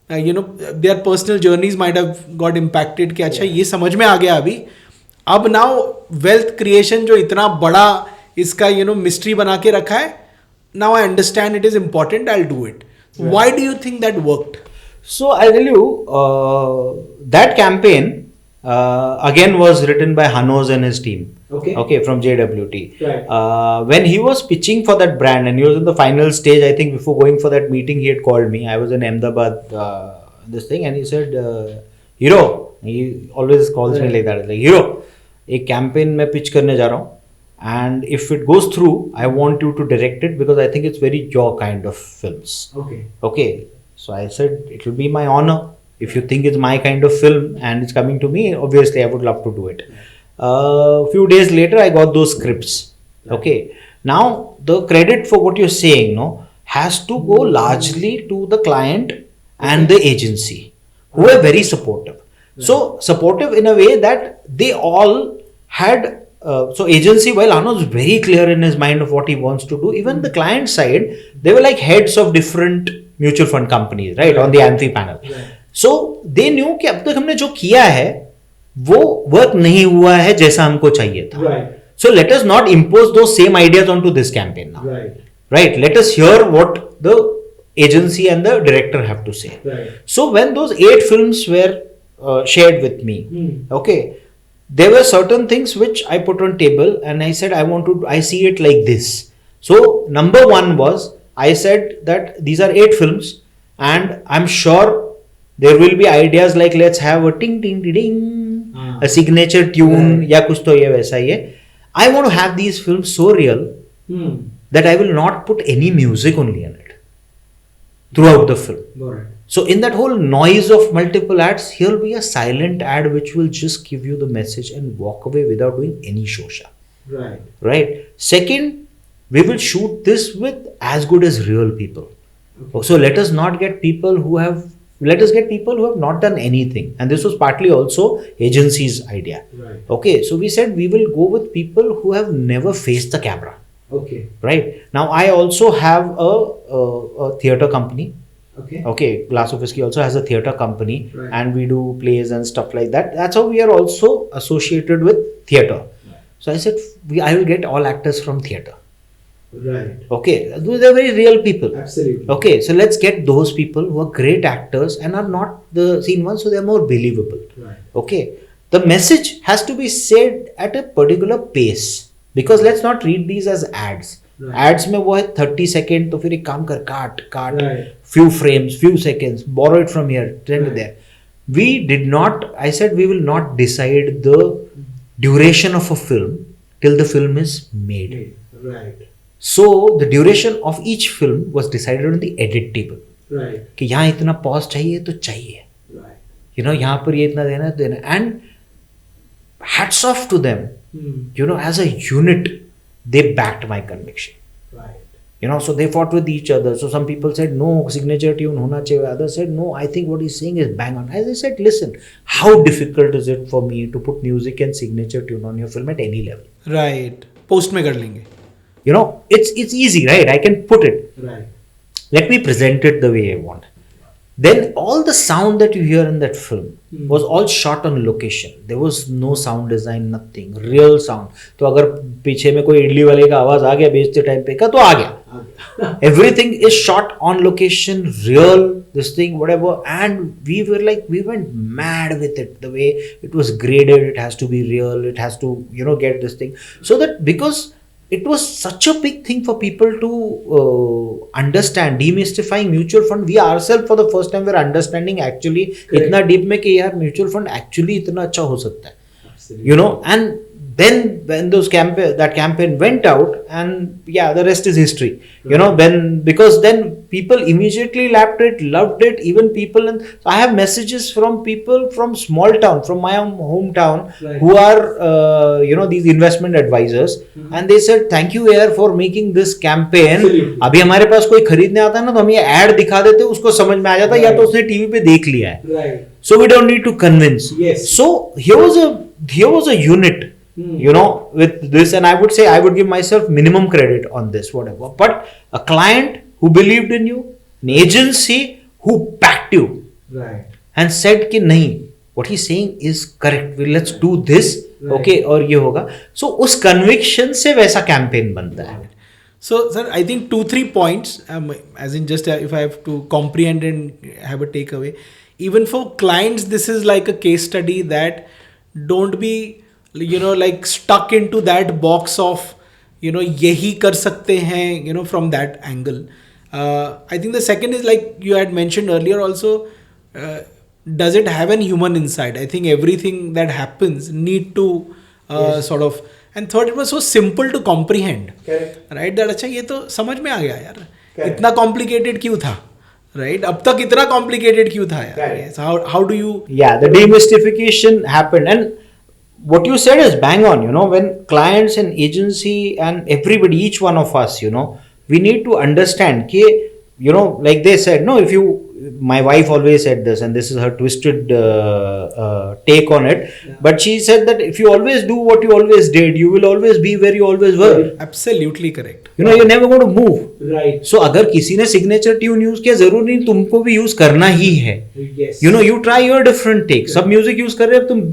Their personal journeys might have got impacted कि अच्छा ये समझ में आ गया अभी. अब now wealth creation जो इतना बड़ा इसका मिस्ट्री बना के रखा है, now I understand it is important, I will do it. Why do you think that worked? So I'll tell you, that campaign again was written by Hanos and his team. Okay. From JWT. Right. When he was pitching for that brand and he was in the final stage, I think before going for that meeting, he had called me. I was in Ahmedabad, this thing, and he said, Hero, he always calls me like that, like, Hero, एक campaign में pitch करने जा रहा हूँ. And if it goes through, I want you to direct it because I think it's very your kind of films. Okay. Okay. So I said, it will be my honor. If you think it's my kind of film and it's coming to me, obviously I would love to do it. Few days later, I got those scripts. Okay. Now, the credit for what you're saying, has to go largely to the client and the agency, who were very supportive. So, supportive in a way that they all had, so agency, while Arno was very clear in his mind of what he wants to do, even the client side, they were like heads of different mutual fund companies, right, on the AMFI panel. Right. So, they knew कि अब तक हमने जो किया है वो work नहीं हुआ है जैसा हमको चाहिए था. Right. So let us not impose those same ideas onto this campaign now. Right. Right? Let us hear what the agency and the director have to say. Right. So when those 8 films were shared with me, okay, there were certain things which I put on table and I said I see it like this. So number 1 was, I said that these are 8 films and I'm sure there will be ideas like let's have a ting ting ting ding, a signature tune, या कुछ तो ये वैसा ही है. I want to have these films so real that I will not put any music only in it throughout the film. Right. So in that whole noise of multiple ads, here will be a silent ad which will just give you the message and walk away without doing any shosha. Right. Right? Second, we will shoot this with as good as real people. Okay. So let us get people who have not done anything. And this was partly also agency's idea. Right. Okay, so we said we will go with people who have never faced the camera. Okay. Right? Now I also have a theatre company. Okay. Okay, Glass of Whiskey also has a theatre company. Right. And we do plays and stuff like that. That's how we are also associated with theatre. Right. So I said I will get all actors from theatre. Right. Okay, those are very real people. Absolutely. Okay, so let's get those people who are great actors and are not the seen ones, so they're more believable. Right. Okay, the message has to be said at a particular pace because let's not read these as ads. Right. Ads में वो है 30 second तो फिर एक काम कर काट Right. few frames, few seconds, borrow it from here, send it Right. there. We did not. I said we will not decide the duration of a film till the film is made. Right. So the duration of each film was decided on the edit table. Right. कि यहाँ इतना pause चाहिए तो चाहिए. Right. you know, यहाँ पर ये इतना देना, and hats off to them, you know, as a unit, they backed my conviction. Right. You know, so they fought with each other. So some people said, no, signature tune hona chahiye. Others said, no, I think what he's saying is bang on. As I said, listen, how difficult is it for me to put music and signature tune on your film at any level? Right. Post में कर लेंगे. You know, it's easy, right? I can put it. Right. Let me present it the way I want. Then all the sound that you hear in that film was all shot on location. There was no sound design, nothing. Real sound. तो अगर पीछे में कोई इडली वाले का आवाज आ गया बेचते टाइम पे का तो आ गया. Everything is shot on location, real, this thing, whatever. And we were like, we went mad with it. The way it was graded, it has to be real, it has to, you know, get this thing. So that because it was such a big thing for people to understand, demystifying mutual fund. We ourselves for the first time were understanding actually इतना deep में कि यार mutual fund actually इतना अच्छा हो सकता है. Absolutely. You know, and then when that campaign went out, and yeah, the rest is history. You know, because then people immediately lapped it, loved it. Even people, and I have messages from people from small town, from my own hometown, Right. who are you know, these investment advisors, and they said thank you यार for making this campaign. Absolutely. अभी हमारे पास कोई खरीदने आता है ना तो हम ये ad दिखा देते, उसको समझ में आ जाता है, या तो उसने टीवी पे देख लिया है. Right. So we don't need to convince. Yes. So here was a unit, you know, with this, and I would say I would give myself minimum credit on this, whatever. But a client who believed in you, an agency who backed you Right. and said कि नहीं, what he's saying is correct. Let's do this, Right. okay, और ये होगा. So उस conviction से वैसा campaign बनता है. So, sir, I think 2-3 points, as in just if I have to comprehend and have a takeaway. Even for clients, this is like a case study that don't be, you know, like stuck into that box of, you know, yehi kar sakte hain, you know, from that angle. I think the second is like you had mentioned earlier also, does it have an human inside? I think everything that happens need to sort of, and third, it was so simple to comprehend. Correct. Right, that अच्छा ये तो समझ में आ गया यार, इतना complicated क्यों था, right? अब तक इतना complicated क्यों था यार? Correct. So how do you? Yeah, the demystification happened, and what you said is bang on. You know, when clients and agency and everybody, each one of us, you know, we need to understand कि, you know, like they said, no, if you, my wife always said this, and this is her twisted take on it, but she said that if you always do what you always did, you will always be where you always were. Absolutely correct. You know, you're never going to move. Right. So अगर किसी ने signature tune use किया, जरूरी नहीं तुमको भी use करना ही है. Yes. You know, you try your different take. सब music use कर रहे हो, तुम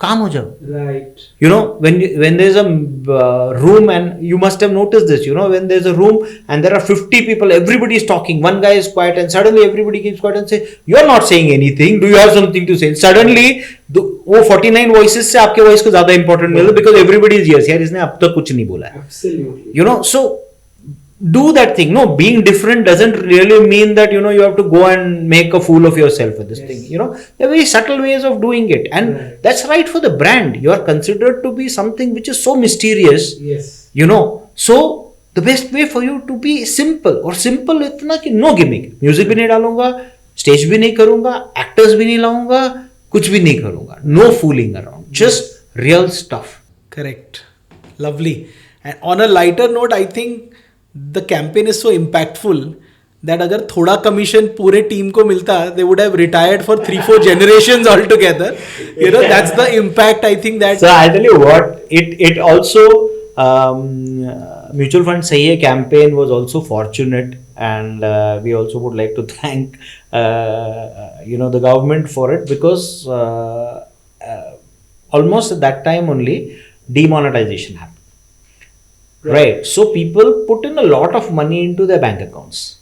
काम हो जाओ. Right. You know, when there's a room, and you must have noticed this, you know, when there's a room and there are 50 people, everybody is talking, one guy is quiet, and suddenly everybody keeps quiet and say, you are not saying anything, do you have something to say? Suddenly वो 49 voices से आपके voice को ज़्यादा important मिलता है, because everybody is yes, यार इसने अब तक कुछ नहीं बोला है. Absolutely. You know, so do that thing. No, being different doesn't really mean that, you know, you have to go and make a fool of yourself with this Yes. thing. You know, there are very subtle ways of doing it, and Right. that's right for the brand. You are considered to be something which is so mysterious. Yes. You know, so the best way for you to be simple, और simple इतना कि no gimmick. Music भी नहीं डालूंगा, stage भी नहीं करूंगा, actors भी नहीं लाऊंगा, कुछ भी नहीं करूंगा. No fooling around, just real stuff. Correct. Lovely. And on a lighter note, I think the campaign is so impactful that अगर थोड़ा commission पूरे team को मिलता, they would have retired for 3-4 generations altogether. You know, that's the impact I think that. So I'll tell you what, it also mutual fund Sahi Hai campaign was also fortunate, and we also would like to thank you know, the government for it, because almost at that time only demonetization happened. Right. So people put in a lot of money into their bank accounts.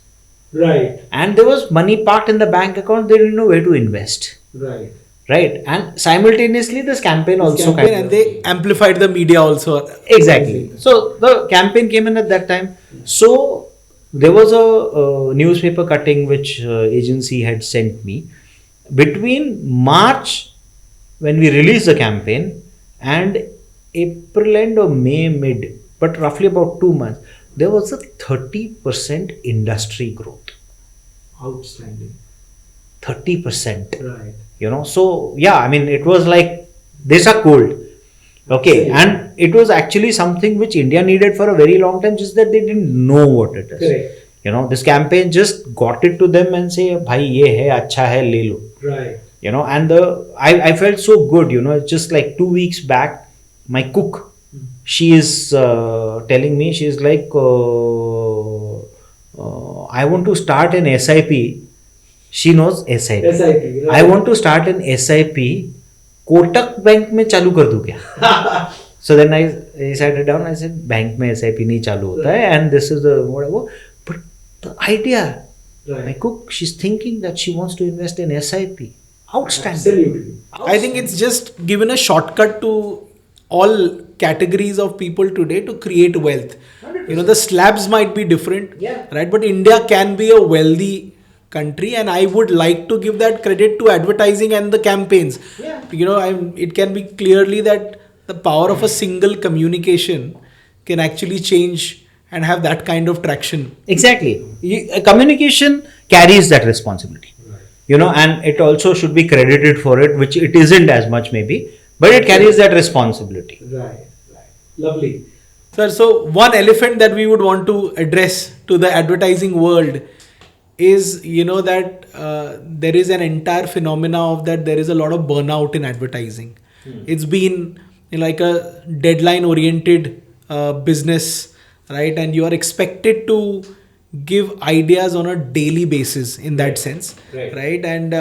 Right. And there was money parked in the bank account, they didn't know where to invest. Right. Right. And simultaneously this campaign also campaign, kind and of, they amplified the media also. exactly. So the campaign came in at that time. So there was a newspaper cutting which agency had sent me. Between March, when we released the campaign, and April end or May mid, but roughly about 2 months, there was a 30% industry growth. Outstanding. 30%. Right. So yeah, I mean, it was like, these are cold. Okay, and it was actually something which India needed for a very long time, just that they didn't know what it is. Correct. This campaign just got it to them and say, bhai ye hai, acha hai, le lo. Right. And I felt so good. It's just like 2 weeks back, my cook, she is telling me, she's like, I want to start an SIP. She knows SIP. SIP. Right. I want to start an SIP. Kotak bank में चालू कर दूं क्या? So then I sat it down. I said, bank में SIP नहीं चालू होता है, and this is the whatever. But the idea, Right. my cook, she's thinking that she wants to invest in SIP. Outstanding. Absolutely. I think it's just given a shortcut to all categories of people today to create wealth. 100%. The slabs might be different, Yeah. right? But India can be a wealthy country, and I would like to give that credit to advertising and the campaigns. Yeah. It can be clearly that the power of a single communication can actually change and have that kind of traction. Exactly. Communication carries that responsibility. Right. And it also should be credited for it, which it isn't as much maybe, but it carries that responsibility. Right. Right. Lovely. Sir, so one elephant that we would want to address to the advertising world is, that there is an entire phenomena of that there is a lot of burnout in advertising. It's been like a deadline oriented business, right? And you are expected to give ideas on a daily basis in that sense, right? And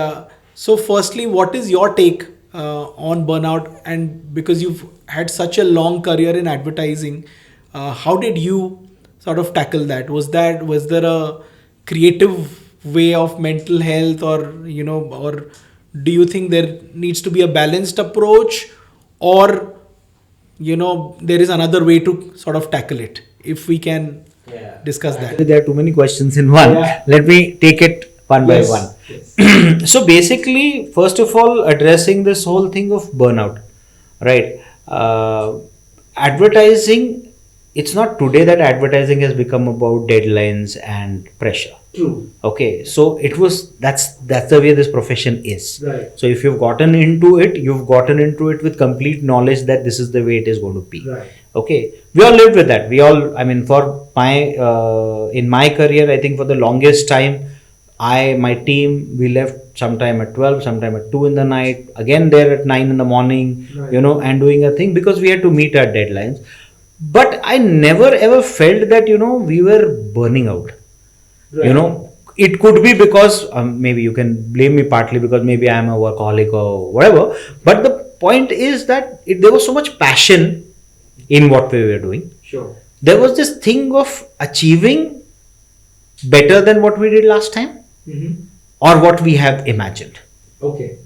so firstly, what is your take on burnout? And because you've had such a long career in advertising, how did you sort of tackle that? Was there a creative way of mental health, or or do you think there needs to be a balanced approach, or there is another way to sort of tackle it, if we can discuss that? There are too many questions in one. Yeah. Let me take it one by one. Yes. So basically, first of all, addressing this whole thing of burnout, right? Advertising, it's not today that advertising has become about deadlines and pressure. True. Okay, so that's the way this profession is. Right. So if you've gotten into it, you've gotten into it with complete knowledge that this is the way it is going to be. Right. Okay, we all lived with that. For my in my career, I think for the longest time, my team, we left sometime at 12, sometime at 2 in the night, again there at 9 in the morning, Right. and doing a thing because we had to meet our deadlines. But I never ever felt that, we were burning out. Right. It could be because maybe you can blame me partly because maybe I'm a workaholic or whatever. But the point is that there was so much passion in what we were doing. Sure. There was this thing of achieving better than what we did last time, Mm-hmm. or what we have imagined. Okay.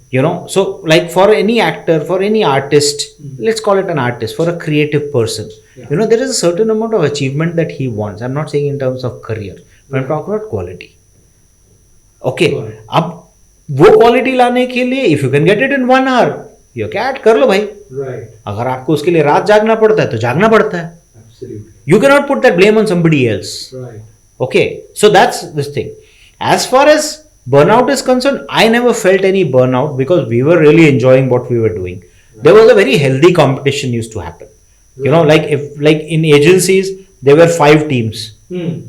So like for any actor, for any artist, Mhm. let's call it an artist, for a creative person, Yeah. there is a certain amount of achievement that he wants. I'm not saying in terms of career, but I'm talking about quality. Okay, Got it. अब वो quality लाने के लिए if you can get it in 1 hour, you can कर लो भाई. Right. अगर आपको उसके लिए रात जागना पड़ता है तो जागना पड़ता है. Absolutely. You cannot put that blame on somebody else. Right. Okay, so that's this thing. As far as burnout is concerned, I never felt any burnout because we were really enjoying what we were doing. There was a very healthy competition used to happen. Like in agencies, there were 5 teams.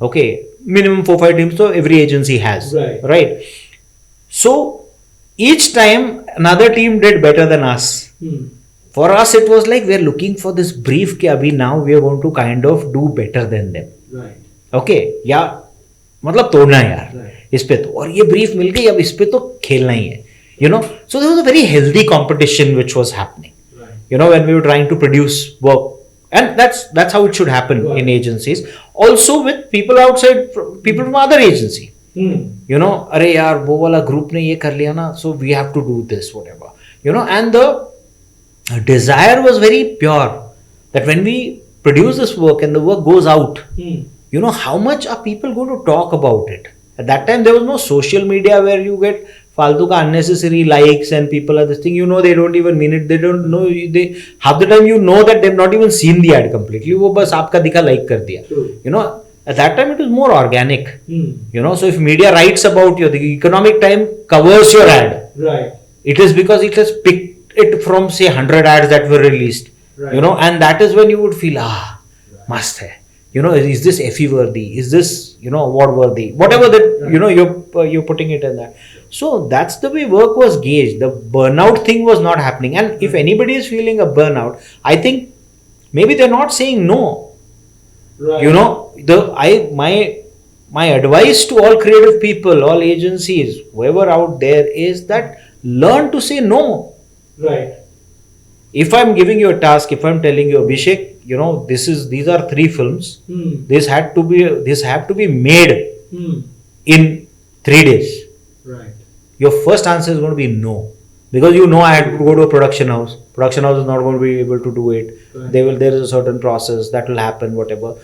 Okay, minimum 4-5 teams, so every agency has. Right. So each time another team did better than us. For us, it was like we're looking for this brief कि अभी now we are going to kind of do better than them. Right. Okay, या मतलब तोड़ना है यार Right. इस पे तो, और ये ब्रीफ मिल गई, अब इस पे तो खेलना ही है. So there was a very healthy competition which was happening. Right. When we were trying to produce work, and that's how it should happen Right. in agencies. Also with people outside, people from other agency. अरे यार वो वाला group ने ये कर लिया ना, so we have to do this, whatever. And the desire was very pure that when we produce this work and the work goes out, how much are people going to talk about it? At that time, there was no social media where you get faltu ka unnecessary likes and people are this thing. They don't even mean it. They don't know. Half the time that they've not even seen the ad completely. वो बस आपका दिखा like कर दिया. True. At that time it was more organic. Hmm. So if media writes about you, the Economic Time covers your ad. Right. it is because it has picked it from say 100 ads that were released, Right. you know, and that is when you would feel must hai, you know, is this FE worthy, is this, you know, award worthy, whatever that, you know, you're putting it in that. So that's the way work was gauged. The burnout thing was not happening, and if anybody is feeling a burnout, I think maybe they're not saying no. Right. You know, my advice to all creative people, all agencies, whoever out there, is that learn to say no. Right. If I'm giving you a task, if I'm telling you, Abhishek, you know, these are 3 films, these have to be made in 3 days. Right. Your first answer is going to be no, because you know I had to go to a production house. Production house is not going to be able to do it. Right. There is a certain process that will happen, whatever.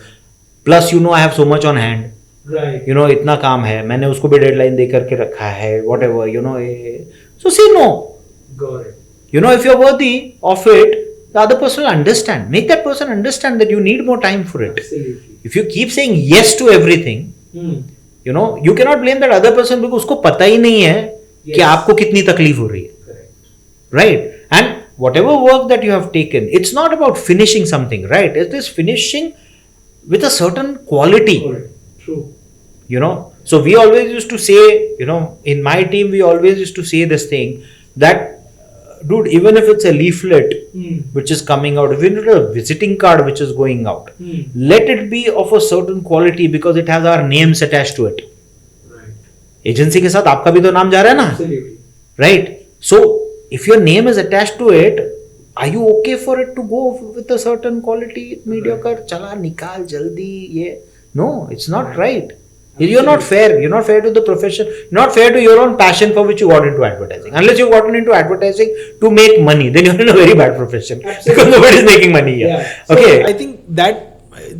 Plus, you know, I have so much on hand. Right. You know, इतना काम है, मैंने उसको भी deadline दे करके रखा है, whatever, you know. So say no. Got it. You know, if you're worthy of it, the other person will understand. Make that person understand that you need more time for it. Absolutely. If you keep saying yes to everything, you know, you cannot blame that other person because उसको पता ही नहीं है कि आपको कितनी तकलीफ हो रही है. Correct. Right? And whatever work that you have taken, it's not about finishing something, right? It is finishing with a certain quality. Correct. True. You know, so we always used to say, you know, in my team we always used to say this thing that dude, even if it's a leaflet which is coming out, if it's a visiting card which is going out, let it be of a certain quality because it has our names attached to it. Right. Agency के साथ आपका भी तो नाम जा रहा है ना, Absolutely. right? So if your name is attached to it, are you okay for it to go with a certain quality? Mediocre, चला निकाल जल्दी ये. No, it's not right. You're not fair. You're not fair to the profession. You're not fair to your own passion for which you got into advertising. Unless you've gotten into advertising to make money, then you're in a very bad profession. Absolutely. Because nobody is making money here. Yeah. Okay. So I think that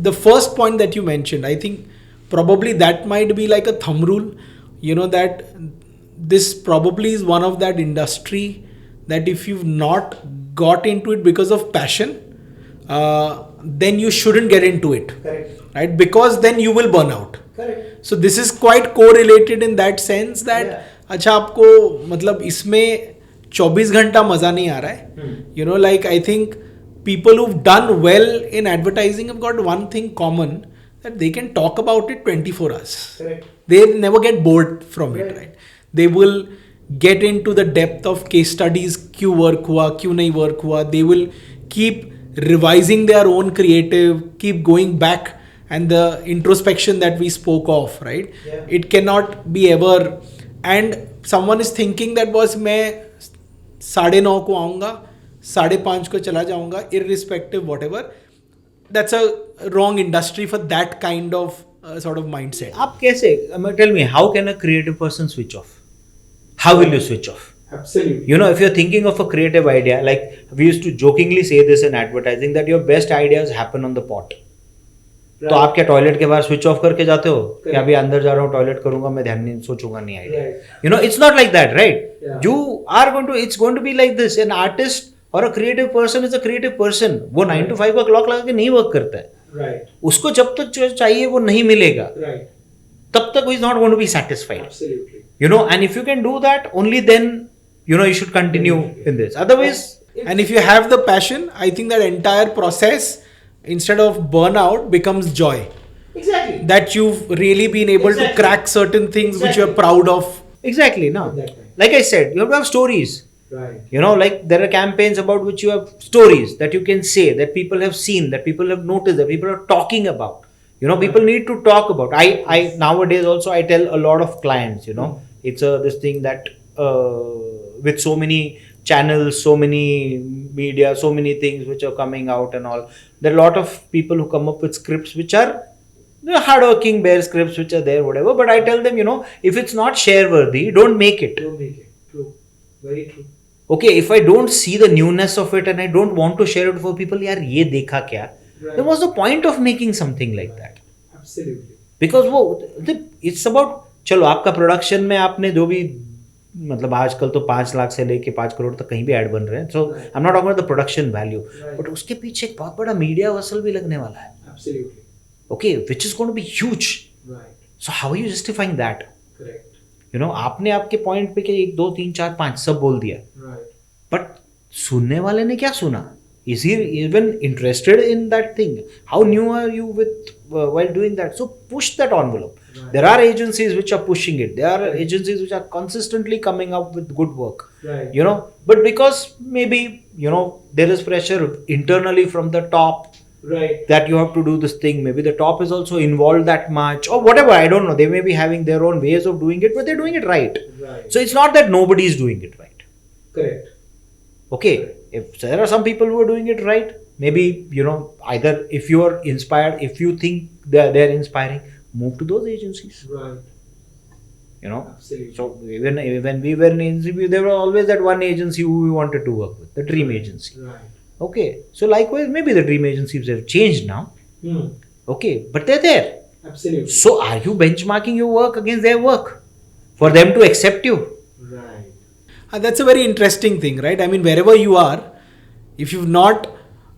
the first point that you mentioned, I think probably that might be like a thumb rule, you know, that this probably is one of that industry that if you've not got into it because of passion, then you shouldn't get into it. Correct. Right? Because then you will burn out. Correct. So this is quite correlated in that sense that अच्छा आपको मतलब इसमें 24 घंटा मजा नहीं आ रहा है. You know, like I think people who've done well in advertising have got one thing common, that they can talk about it 24 hours. Correct. They never get bored from it, right? They will get into the depth of case studies, क्यों work हुआ, क्यों नहीं work हुआ. They will keep revising their own creative, keep going back, and the introspection that we spoke of, right? Yeah. It cannot be ever. And someone is thinking that boss मैं 9:30 को आऊँगा, 5:30 को चला जाऊँगा, irrespective whatever. That's a wrong industry for that kind of sort of mindset. आप कैसे, tell me, how can a creative person switch off? How will you switch off? Absolutely. You know, if you're thinking of a creative idea, like we used to jokingly say this in advertising, that your best ideas happen on the pot. Right. तो आप क्या toilet के बाहर switch off करके जाते हो कि Correct. अभी अंदर जा रहा हूँ, टॉयलेट करूंगा, मैं ध्यान नहीं सोचूंगा नहीं idea. Right. You know, it's not like that, right? Yeah. You are going to, it's going to be like this. An artist or a creative person is a creative person. वो 9 to 5 का clock लगा के नहीं work करता है. Right. उसको जब तक जो चाहिए वो नहीं मिलेगा, Right. तब तक he is not going to be satisfied. Absolutely. You know, and if you can do that, only then, you know, you should continue in this. Otherwise, And if you have the passion, I think that entire process, instead of burnout, becomes joy. Exactly. That you've really been able to Exactly. crack certain things which you're Exactly. proud of. exactly, now, Exactly. like I said, you have to have stories. Right. You know, like there are campaigns about which you have stories that you can say, that people have seen, that people have noticed, that people are talking about. You know, people need to talk about. I nowadays also I tell a lot of clients, you know, it's this thing that with so many channels, so many media, so many things which are coming out and all, there are a lot of people who come up with scripts which are the hardworking bear scripts which are there, whatever. But I tell them, you know, if it's not share worthy, don't make it. Don't make it. True. Very true. Okay, if I don't see the newness of it and I don't want to share it for people, यार ये देखा क्या? Right. Then what's the point of making something like that? Absolutely. Because वो it's about, चलो आपका production में आपने जो भी, मतलब आजकल तो 5 लाख से लेके 5 करोड़ तक कहीं भी ऐड बन रहे हैं. So I'm not talking about the production value, Right. but उसके पीछे एक बहुत बड़ा मीडिया वसल भी लगने वाला है. Absolutely. Okay, which is going to be huge. Right. So how are you justifying that? Correct. आपने आपके पॉइंट पे क्या 1 2 3 4 5 सब बोल दिया, Right. बट सुनने वाले ने क्या सुना? Is he even interested in that thing? How new are you with while doing that? So push that envelope. Right. There are agencies which are pushing it. There are agencies which are consistently coming up with good work. Right. But because maybe there is pressure internally from the top Right. that you have to do this thing. Maybe the top is also involved that much or whatever. I don't know. They may be having their own ways of doing it, but they're doing it right. Right. So it's not that nobody is doing it right. Correct. Okay, if there are some people who are doing it right, maybe either if you are inspired, if you think they're inspiring, move to those agencies. Right. Absolutely. So even when we were in agency, there was always that one agency who we wanted to work with, the dream agency. Right. Okay, so likewise maybe the dream agencies have changed now. Okay, but they're there. Absolutely. So are you benchmarking your work against their work for them to accept you? Right. That's a very interesting thing, right? I mean, wherever you are, if you've not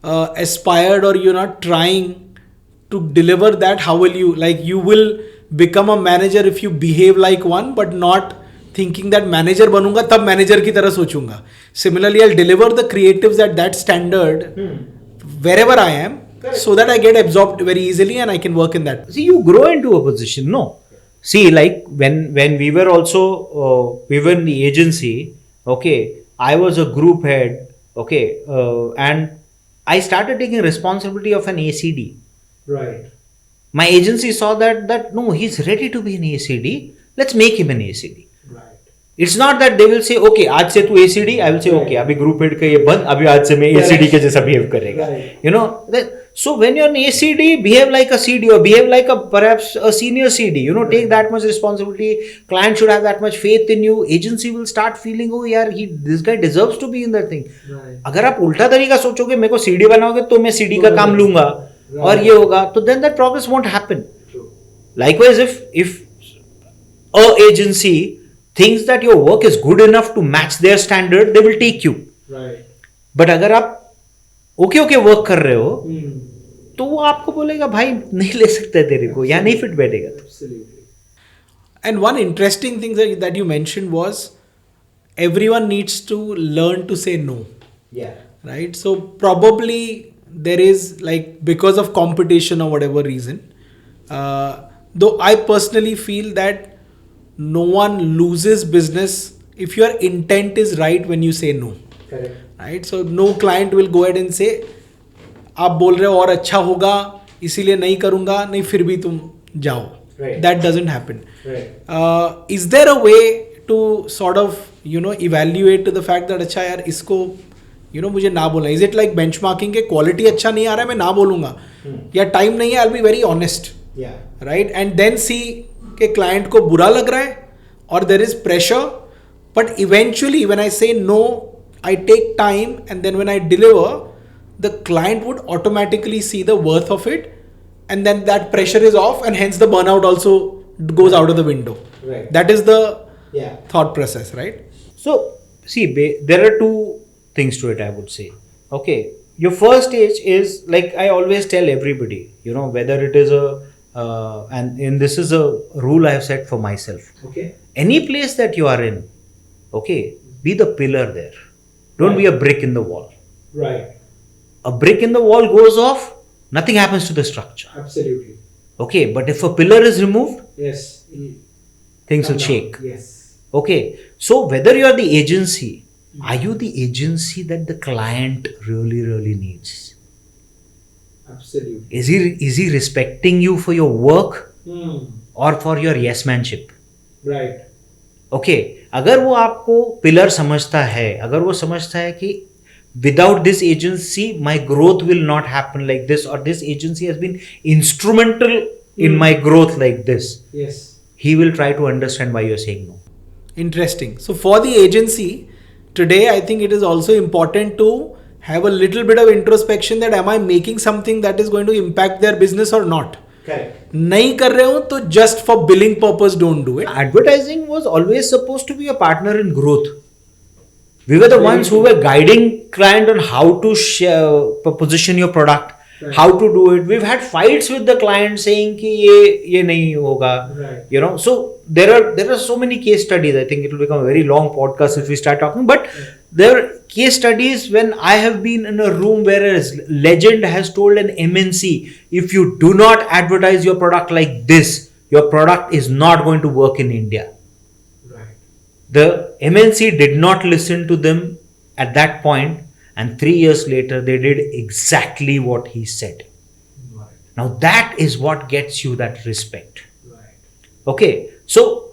aspired or you're not trying to deliver that, how will you, you will become a manager if you behave like one, but not thinking that manager बनूंगा तब manager की तरह सोचूंगा. Similarly, I'll deliver the creatives at that standard wherever I am, so that I get absorbed very easily and I can work in that. See, you grow into a position, no? See, like when we were also, we were in the agency, okay, I was a group head, okay, and I started taking responsibility of an ACD. Right. My agency saw that no, he's ready to be an ACD, let's make him an ACD. Right. It's not that they will say, okay, आज से तू ACD, I will say, okay, अभी group head का ये बंद, अभी आज से मैं ACD के जैसा behave करेगा. Right. So when you're an ACD, behave like a CD or behave like perhaps a senior CD. Take that much responsibility. Client should have that much faith in you. Agency will start feeling, oh यार, this guy deserves to be in that thing. Right. अगर आप उल्टा तरीका सोचोगे, मेरे को CD बनाओगे तो मैं CD का काम लूंगा और ये होगा, तो then that progress won't happen. True. Likewise, if a agency thinks that your work is good enough to match their standard, they will take you. Right. But अगर आप ओके वर्क कर रहे हो तो वो आपको बोलेगा भाई नहीं ले सकते तेरे को या नहीं फिट बैठेगा. Absolutely. And one interesting thing that you mentioned was everyone needs to learn to say no. Yeah. Right? So probably there is because of competition or whatever reason, though I personally feel that no one loses business if your intent is right when you say no. Correct. Right? So no client will go ahead and say आप बोल रहे हो और अच्छा होगा इसीलिए नहीं करूँगा, नहीं फिर भी तुम जाओ. Right. That doesn't happen. Right. Is there a way to sort of evaluate to the fact that अच्छा यार इसको मुझे ना बोलना? Is it like benchmarking के quality अच्छा नहीं आ रहा है मैं ना बोलूँगा या time नहीं है, I'll be very honest. Yeah. Right? And then see कि client को बुरा लग रहा है or there is pressure, but eventually when I say no, I take time, and then when I deliver, the client would automatically see the worth of it, and then that pressure is off, and hence the burnout also goes out of the window. Right. That is the Yeah. thought process, right? So see, there are two things to it, I would say. Okay, your first stage is like I always tell everybody, whether it is and this is a rule I have set for myself. Okay. Any place that you are in, okay, be the pillar there. Don't be a brick in the wall. Right. A brick in the wall goes off, nothing happens to the structure. Absolutely. Okay, but if a pillar is removed, Yes. things Come will down. shake. Yes. Okay, so whether you are the agency, are you the agency that the client really, really needs? Absolutely. Is he respecting you for your work or for your yesmanship? Right. Okay, अगर वो आपको pillar समझता है, अगर वो समझता है कि without this agency my growth will not happen like this, or this agency has been instrumental in my growth like this, Yes. he will try to understand why you're saying no. Interesting. So for the agency, today I think it is also important to have a little bit of introspection that am I making something that is going to impact their business or not. Correct. नहीं कर रहे हो तो just for billing purpose don't do it. Advertising was always supposed to be a partner in growth. We were the ones who were guiding client on how to position your product, Right. how to do it. We've had fights with the client saying कि ये नहीं होगा. Right. You know, so there are so many case studies. I think it will become a very long podcast if we start talking. But there are case studies when I have been in a room where a legend has told an MNC, if you do not advertise your product like this, your product is not going to work in India. Right. The MNC did not listen to them at that point, and 3 years later they did exactly what he said. Right. Now that is what gets you that respect. Right. Okay, so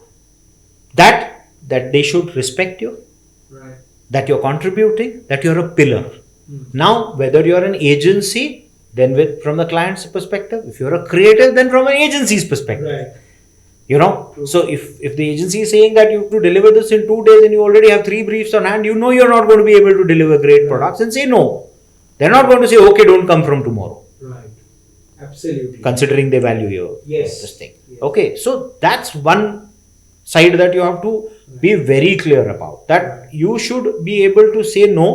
that they should respect you, Right. that you're contributing, that you're a pillar. Now, whether you're an agency, then from the client's perspective, if you're a creative, then from an agency's perspective. Right. You know, True. so if the agency is saying that you have to deliver this in 2 days and you already have 3 briefs on hand, you know you're not going to be able to deliver great products, and say no. They're not going to say, okay, don't come from tomorrow, Right. Absolutely. considering they value your Yes. this thing. Yes. Okay, so that's one side that you have to be very clear about, that you should be able to say no,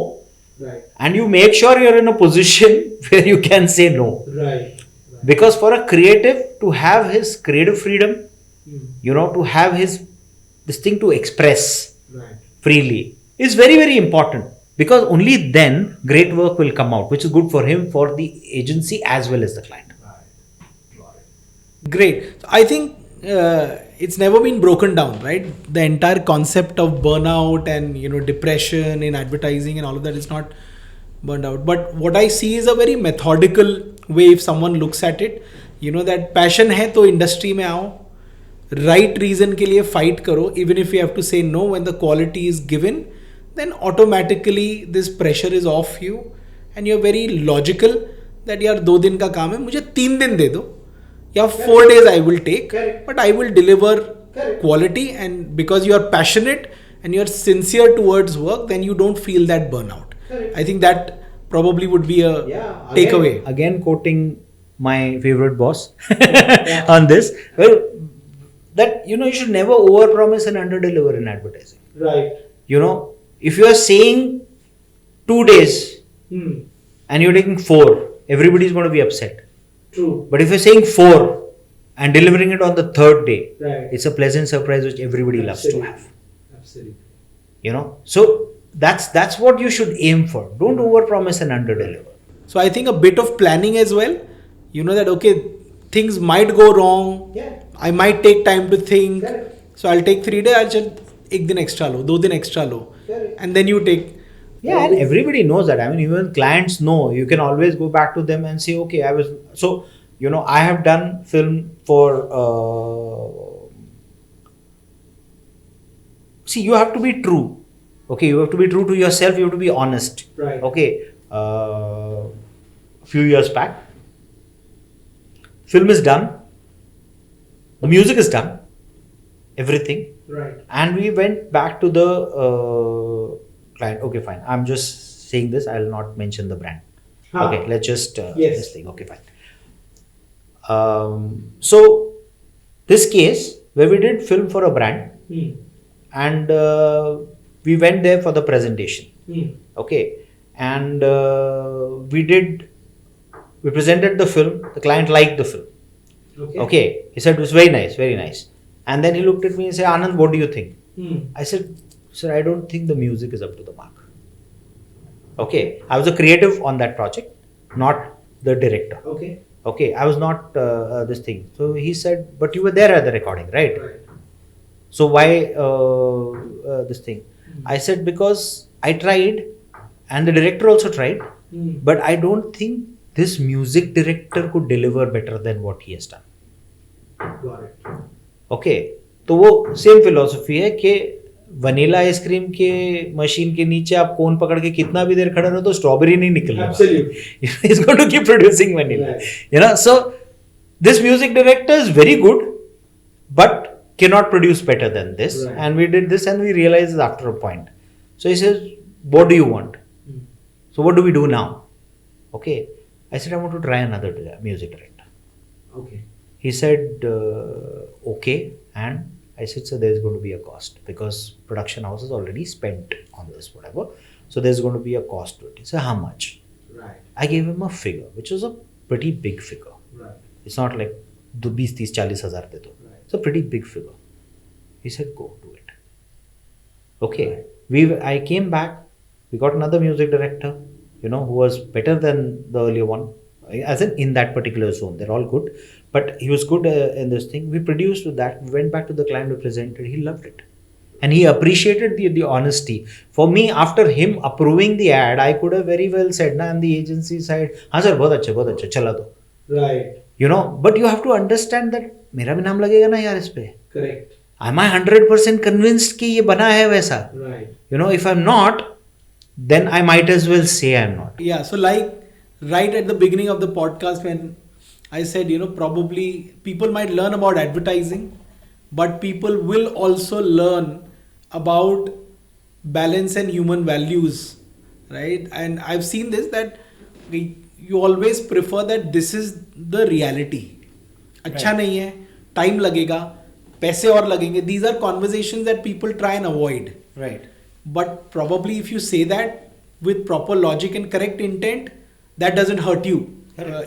Right. and you make sure you're in a position where you can say no. Right. Because for a creative to have his creative freedom, you know, to have this thing to express Right. freely is very, very important, because only then great work will come out, which is good for him, for the agency as well as the client. Right. Got it. Great. I think it's never been broken down, right? The entire concept of burnout and depression in advertising and all of that is not burned out. But what I see is a very methodical way. If someone looks at it, that passion है तो industry में आओ, right reason के लिए fight करो, even if you have to say no when the quality is given, then automatically this pressure is off you and you're very logical that यार 2 दिन का काम है, मुझे 3 दिन दे दो, या 4 days I will take, Correct. but I will deliver Correct. quality, and because you are passionate and you are sincere towards work, then you don't feel that burnout. Correct. I think that probably would be a takeaway. Again, quoting my favorite boss on this, well, that you should never overpromise and underdeliver in advertising. Right. If you are saying 2 days and you're taking 4, everybody's going to be upset. True. But if you're saying 4 and delivering it on the 3rd day, Right. it's a pleasant surprise which everybody loves to Absolutely. have. Absolutely. So that's what you should aim for. Don't overpromise and underdeliver. So I think a bit of planning as well. That okay, things might go wrong. Yeah. I might take time to think. Correct. So I'll take 3 days. I'll just 1 दिन extra लो, 2 दिन extra low, Correct. and then you take. Yeah, and everybody knows that. I mean, even clients know. You can always go back to them and say, okay, I have done film for. See, you have to be true. Okay, you have to be true to yourself. You have to be honest. Right. Okay, a few years back, film is done. The music is done. Everything. Right. And we went back to the client. Okay, fine. I'm just saying this. I'll not mention the brand. Okay, let's just Yes. this thing. Okay, fine. So this case where we did film for a brand, and we went there for the presentation. Okay, and we presented the film. The client liked the film. Okay, he said it was very nice, very nice. And then he looked at me and said, Anand, what do you think? I said, sir, I don't think the music is up to the mark. Okay, I was a creative on that project, not the director. Okay, I was not this thing. So he said, but you were there at the recording, right? So why this thing? I said, because I tried and the director also tried, but I don't think this music director could deliver better than what he has done. Got it. Okay तो वो same philosophy है कि vanilla ice cream के machine के नीचे आप कोन पकड़ के कितना भी देर खड़े रहो तो स्ट्रॉबेरी नहीं निकलेगा. It's going to keep producing vanilla. So this music director is very good, but cannot produce better than this. Right. And we did this and we realized after a point. So he says, what do you want? So what do we do now? Okay. I said, I want to try another music director. He said, okay. And I said, so there's going to be a cost because production house is already spent on this, whatever. So there's going to be a cost to it. He said, how much? I gave him a figure, which was a pretty big figure. Right. It's not like 20, 30, 40,000 de do. Right. It's a pretty big figure. He said, go do it. Okay. Right. I came back. We got another music director, who was better than the earlier one, as in that particular zone. They're all good, but he was good in this thing. We produced with that. We went back to the client, we presented. He loved it, and he appreciated the honesty. For me, after him approving the ad, I could have very well said, "Na," on the agency side, "हाँ sir, बहुत अच्छा, चला दो." Right. But you have to understand that मेरा भी नाम लगेगा ना यार इस पे. Correct. Am I 100% convinced कि ये बना है वैसा? Right. If I'm not, then I might as well say I'm not. Yeah, so like right at the beginning of the podcast when I said, probably people might learn about advertising, but people will also learn about balance and human values, right? And I've seen this that you always prefer that this is the reality. अच्छा नहीं है, time लगेगा, पैसे और लगेंगे. These are conversations that people try and avoid. Right. But probably if you say that with proper logic and correct intent, that doesn't hurt you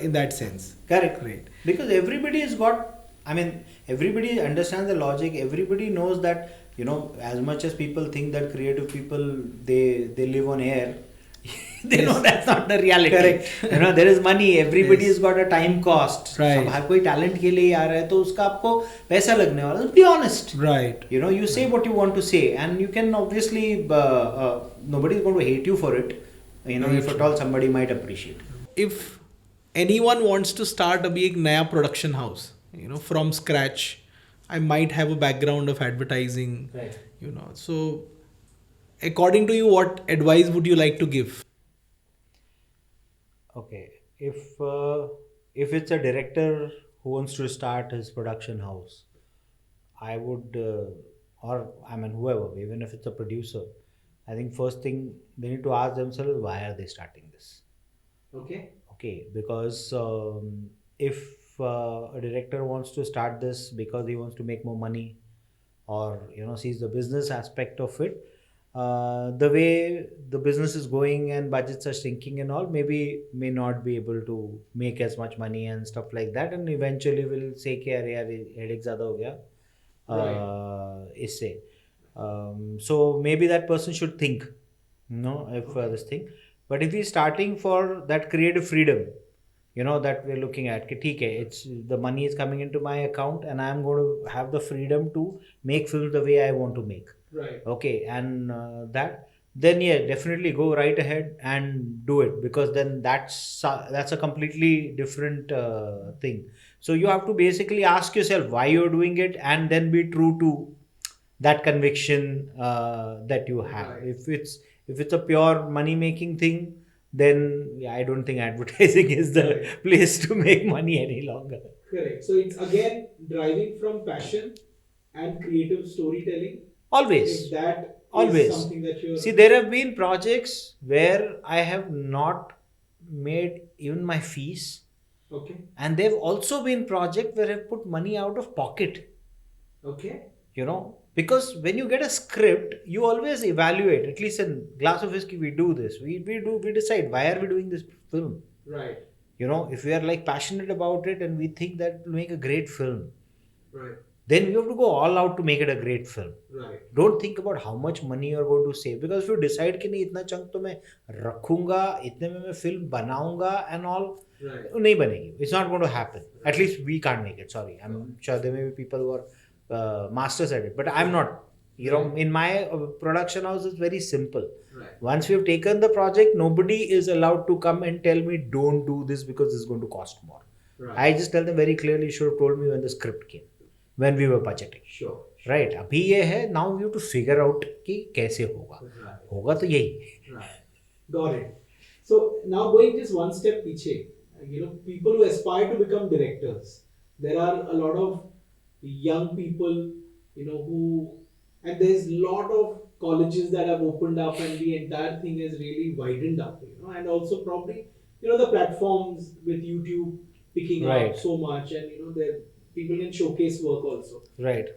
in that sense. Correct. Right. Because everybody has got, everybody understands the logic. Everybody knows that, as much as people think that creative people, they live on air, they know that's not the reality. Correct. There is money. Everybody Yes. has got a time cost. Right. अब हर कोई talent के लिए आ रहा है तो उसका आपको पैसा लगने वाला है. Be honest. Right. You say what you want to say, and you can obviously nobody is going to hate you for it. If at all somebody might appreciate. If anyone wants to start a big naya production house, from scratch, I might have a background of advertising. Right. So according to you, what advice would you like to give? Okay, if it's a director who wants to start his production house, I would, whoever, even if it's a producer, I think first thing they need to ask themselves, why are they starting this? Okay. Okay, because if a director wants to start this because he wants to make more money, or sees the business aspect of it, the way the business is going and budgets are shrinking and all, maybe may not be able to make as much money and stuff like that, and eventually will say कि अरे यार headache ज़्यादा हो गया इससे. So maybe that person should think, if this thing. But if he's starting for that creative freedom, that we're looking at, कि ठीक है, it's the money is coming into my account and I'm going to have the freedom to make films the way I want to make. Right. Okay, and then yeah, definitely go right ahead and do it, because then that's a completely different thing. So you have to basically ask yourself why you're doing it, and then be true to that conviction that you have. Right. If it's a pure money making thing, then yeah, I don't think advertising is the Right. place to make money any longer. Correct. So it's again driving from passion and creative storytelling. Always. If that is Always. something that you're... See, there have been projects where I have not made even my fees, Okay. and there have also been projects where I've put money out of pocket. Okay. Because when you get a script, you always evaluate. At least in Glass of Whiskey, we do this. We decide why are we doing this film. Right. If we are like passionate about it and we think that will make a great film, Right. then we have to go all out to make it a great film. Right. Don't think about how much money you're going to save, because if you decide कि नहीं इतना chunk तो मैं रखूंगा, इतने में मैं film बनाऊंगा and all, Right. नहीं बनेगी. It's not going to happen. At least we can't make it. Sorry, I'm sure there may be people who are masters at it, but I'm not. In my production house, it's very simple. Right. Once we've taken the project, nobody is allowed to come and tell me don't do this because it's going to cost more. Right. I just tell them very clearly, you should have told me when the script came, when we were budgeting. Sure. Right. अभी ये है, now we have to figure out कि कैसे होगा. Right. होगा तो यही. Right. Got it. So now going just one step पीछे, people who aspire to become directors, there are a lot of young people, who, and there's a lot of colleges that have opened up, and the entire thing has really widened up, and also probably, the platforms with YouTube picking Right. up so much, and there people can showcase work also. Right.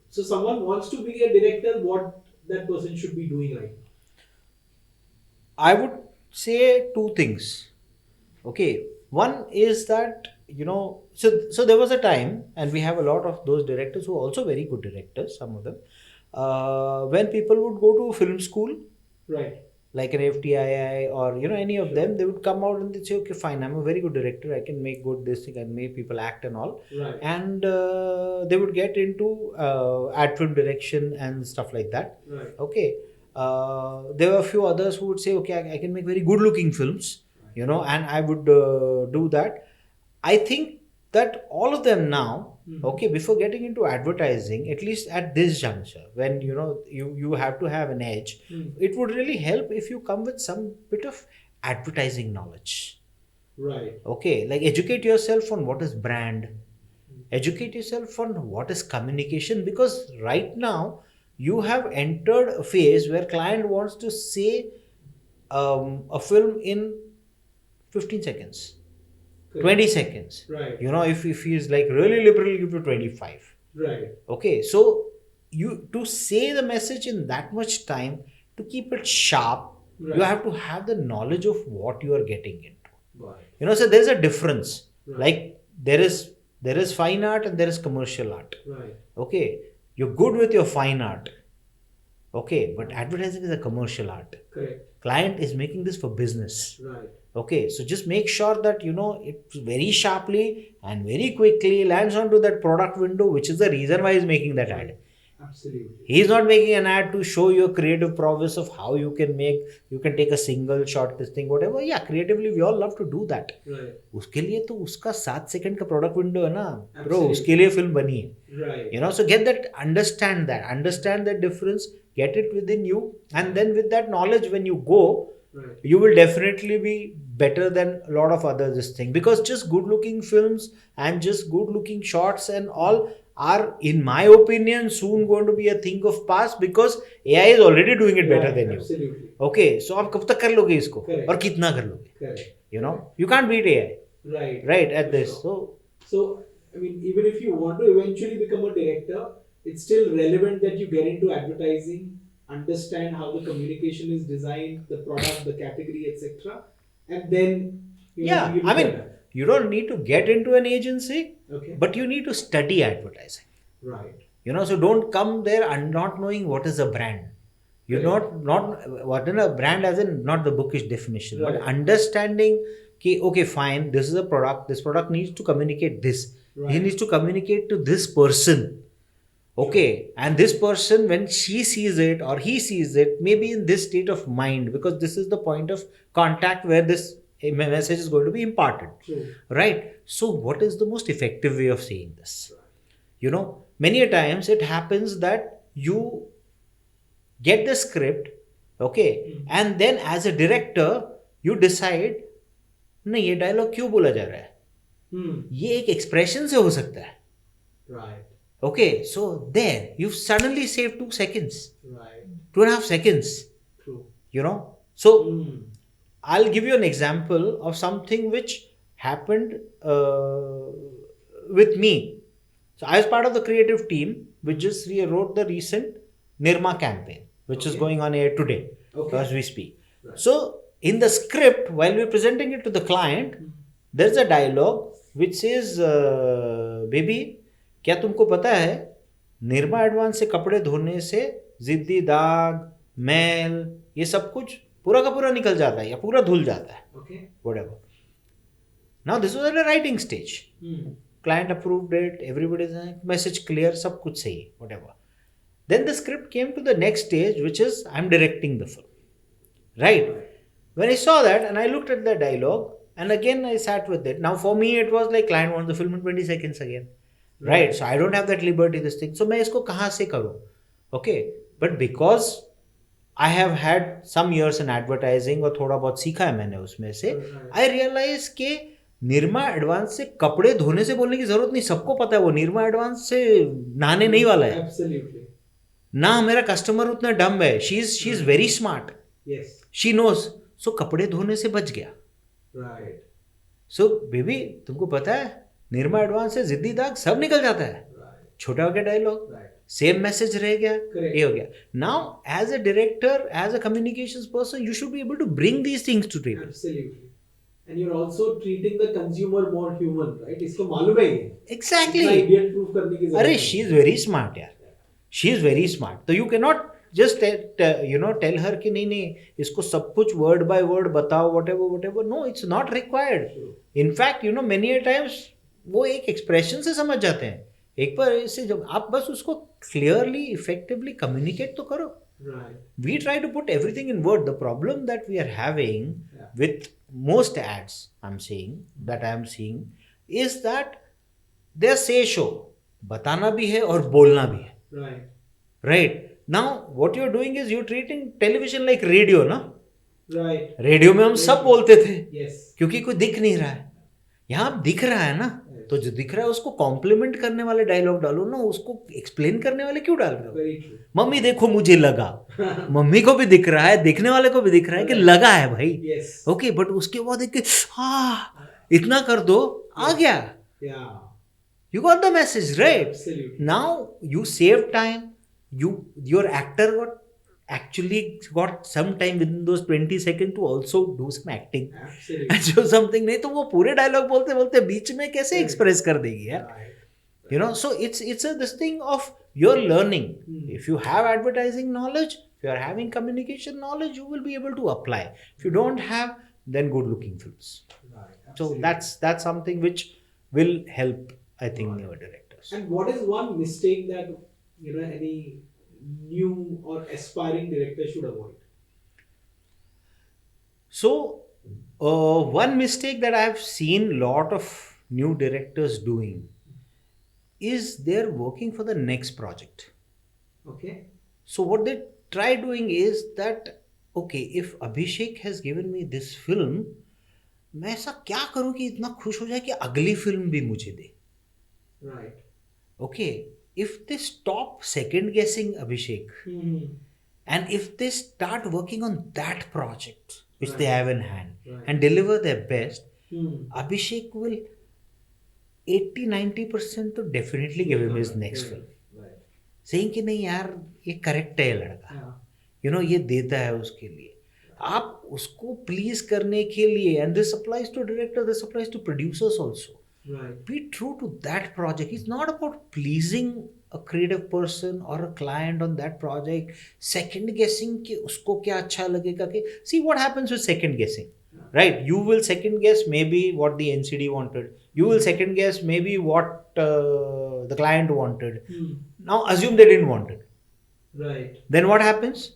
So someone wants to be a director, what that person should be doing right now? I would say two things. Okay. One is that, so there was a time, and we have a lot of those directors who are also very good directors, some of them, when people would go to film school, Right. like an FTII or any of Sure. them, they would come out and they'd say, okay, fine, I'm a very good director, I can make good this thing, I can make people act and all. Right. And they would get into ad film direction and stuff like that. Right. Okay. There were a few others who would say, okay, I can make very good looking films, and I would do that. I think that all of them now, okay, before getting into advertising, at least at this juncture, when you have to have an edge, it would really help if you come with some bit of advertising knowledge. Right. Okay, like educate yourself on what is brand, educate yourself on what is communication, because right now you have entered a phase where client wants to say a film in 15 seconds. Correct. 20 seconds. Right. If he's like really liberal, give you 25. Right. Okay, so you to say the message in that much time, to keep it sharp, Right. you have to have the knowledge of what you are getting into. Right. So there's a difference. Right. Like there is fine art and there is commercial art. Right. Okay, you're good with your fine art. Okay, but advertising is a commercial art. Correct. Client is making this for business. Right. Okay, so just make sure that it very sharply and very quickly lands onto that product window, which is the reason why he's making that ad. Absolutely. He's not making an ad to show your creative prowess of how you can take a single shot, this thing, whatever. Yeah, creatively we all love to do that. Right. उसके लिए तो उसका 7 second का product window है ना bro, Absolutely. उसके लिए film बनी है. Right. So get that, understand that difference, get it within you, and then with that knowledge, when you go, Right. you will definitely be better than a lot of other this thing, because just good looking films and just good looking shots and all are, in my opinion, soon going to be a thing of past, because AI is already doing it better Right. than you. Absolutely. Okay, so आप कब तक कर लोगे इसको Correct. और कितना कर लोगे? Correct. You can't beat AI, Right. right, at For this. sure. So, I mean, even if you want to eventually become a director, it's still relevant that you get into advertising, understand how the communication is designed, the product, the category, etc., and then Yeah, you I mean, better. you don't need to get into an agency, Okay. but you need to study advertising. Right. So don't come there and not knowing what is a brand. You're not what in a brand, as in not the bookish definition, but Right. understanding ki, okay, fine, this is a product, this product needs to communicate this. He Right. needs to communicate to this person. Okay, and this person, when she sees it or he sees it, maybe in this state of mind, because this is the point of contact where this message is going to be imparted. True. Right? So what is the most effective way of saying this? Many a times it happens that you get the script, okay, and then as a director you decide, नहीं ये dialogue क्यों बोला जा रहा है, ये एक expression से हो सकता है. Right. Okay, so there you've suddenly saved 2 seconds, Right. 2.5 seconds. True. So Mm. I'll give you an example of something which happened with me. So I was part of the creative team which just wrote the recent Nirma campaign, which is Okay. going on air today Okay. as we speak. Right. So in the script, while we're presenting it to the client, there's a dialogue which says, baby, क्या तुमको पता है Nirma advance से कपड़े धोने से जिद्दी दाग, मैल, ये सब कुछ पूरा का पूरा निकल जाता है या पूरा धुल जाता है. Okay. Whatever. Now this was at a writing stage. Client approved it, everybody's message clear, सब कुछ सही, whatever. Then the script came to the next stage, which is I'm directing the film. Right? When I saw that and I looked at the dialogue, and again I sat with it. Now for me it was like client wants the film in 20 seconds again. Right? So I don't have that liberty, this thing. So मैं इसको कहाँ से करूँ? Okay. But because I have had some years in advertising और थोड़ा बहुत सीखा है मैंने उसमें से, I realize कि निरमा एडवांस से कपड़े धोने से बोलने की जरूरत नहीं, सबको पता है वो निरमा एडवांस से नहाने नहीं वाला है. Absolutely. ना मेरा कस्टमर उतना डम है, she is very smart, Yes. She knows. So कपड़े धोने से बच गया. Right. सो बेबी तुमको पता है निरमा एडवांस से जिद्दी दाग सब निकल जाता है. Right. छोटा हो गया डायलॉग, Right. सेम मैसेज रह गया, Correct. ये हो गया. Now as a director, as a communications person, you should be able to bring these things to table. Absolutely. and you're also treating the consumer more human, right? इसको मालूम है ये. Exactly. इतना idiot proof करने की जरूरत अरे नहीं. she is very smart यार. She is very smart. So you cannot just tell her कि नहीं नहीं इसको सब कुछ word by word बताओ whatever. No, it's not required. True. In fact, many a times वो एक expression से समझ जाते हैं. एक बार इससे जब आप बस उसको clearly, effectively communicate तो करो. Right. We try to put everything in word. The problem that we are having with most ads, I am seeing, is that they say show. बताना भी है और बोलना भी है. Right. Right. Now, what you're doing is you're treating television like radio, ना? Right. Radio में हम सब बोलते थे. Yes. क्योंकि कोई दिख नहीं रहा है. यहाँ दिख रहा है ना, तो जो दिख रहा है उसको कॉम्प्लीमेंट करने वाले डायलॉग डालो ना, उसको एक्सप्लेन करने वाले क्यों डाल रहे हो? मम्मी देखो मुझे लगा. मम्मी को भी दिख रहा है, देखने वाले को भी दिख रहा है कि लगा है भाई. ओके, बट उसके बाद एक इतना कर दो, आ गया. You got the message, right? Absolutely. Now you save time. Your actor got some time within those 20 seconds to also do some acting. Absolutely. And show something. नहीं तो वो पूरे डायलॉग बोलते बोलते बीच में कैसे एक्सप्रेस कर देगी यार? So it's this thing of your learning. If you have advertising knowledge, if you are having communication knowledge, you will be able to apply. If you don't have, then good looking films. Right. So that's something which will help, I think, newer directors. And what is one mistake that any new or aspiring director should avoid? So one mistake that I have seen lot of new directors doing is they're working for the next project. Okay. So what they try doing is that, okay, if Abhishek has given me this film, मैं ऐसा क्या करूं कि इतना खुश हो जाए कि अगली फिल्म भी मुझे दे. Right. Okay, if they stop second guessing Abhishek and if they start working on that project which they have in hand and deliver their best, Abhishek will 80-90% to definitely give him his next film. Right. Saying कि नहीं यार ये correct है लड़का, ये देता है उसके लिए. आप उसको प्लीज करने के लिए, and this applies to director, this applies to producers also. Right. Be true to that project. It's not about pleasing a creative person or a client on that project. Second guessing कि उसको क्या अच्छा लगेगा कि, see what happens with second guessing, right? You will second guess maybe what the NCD wanted. You will second guess maybe what the client wanted. Now assume they didn't want it. Right. Then what happens?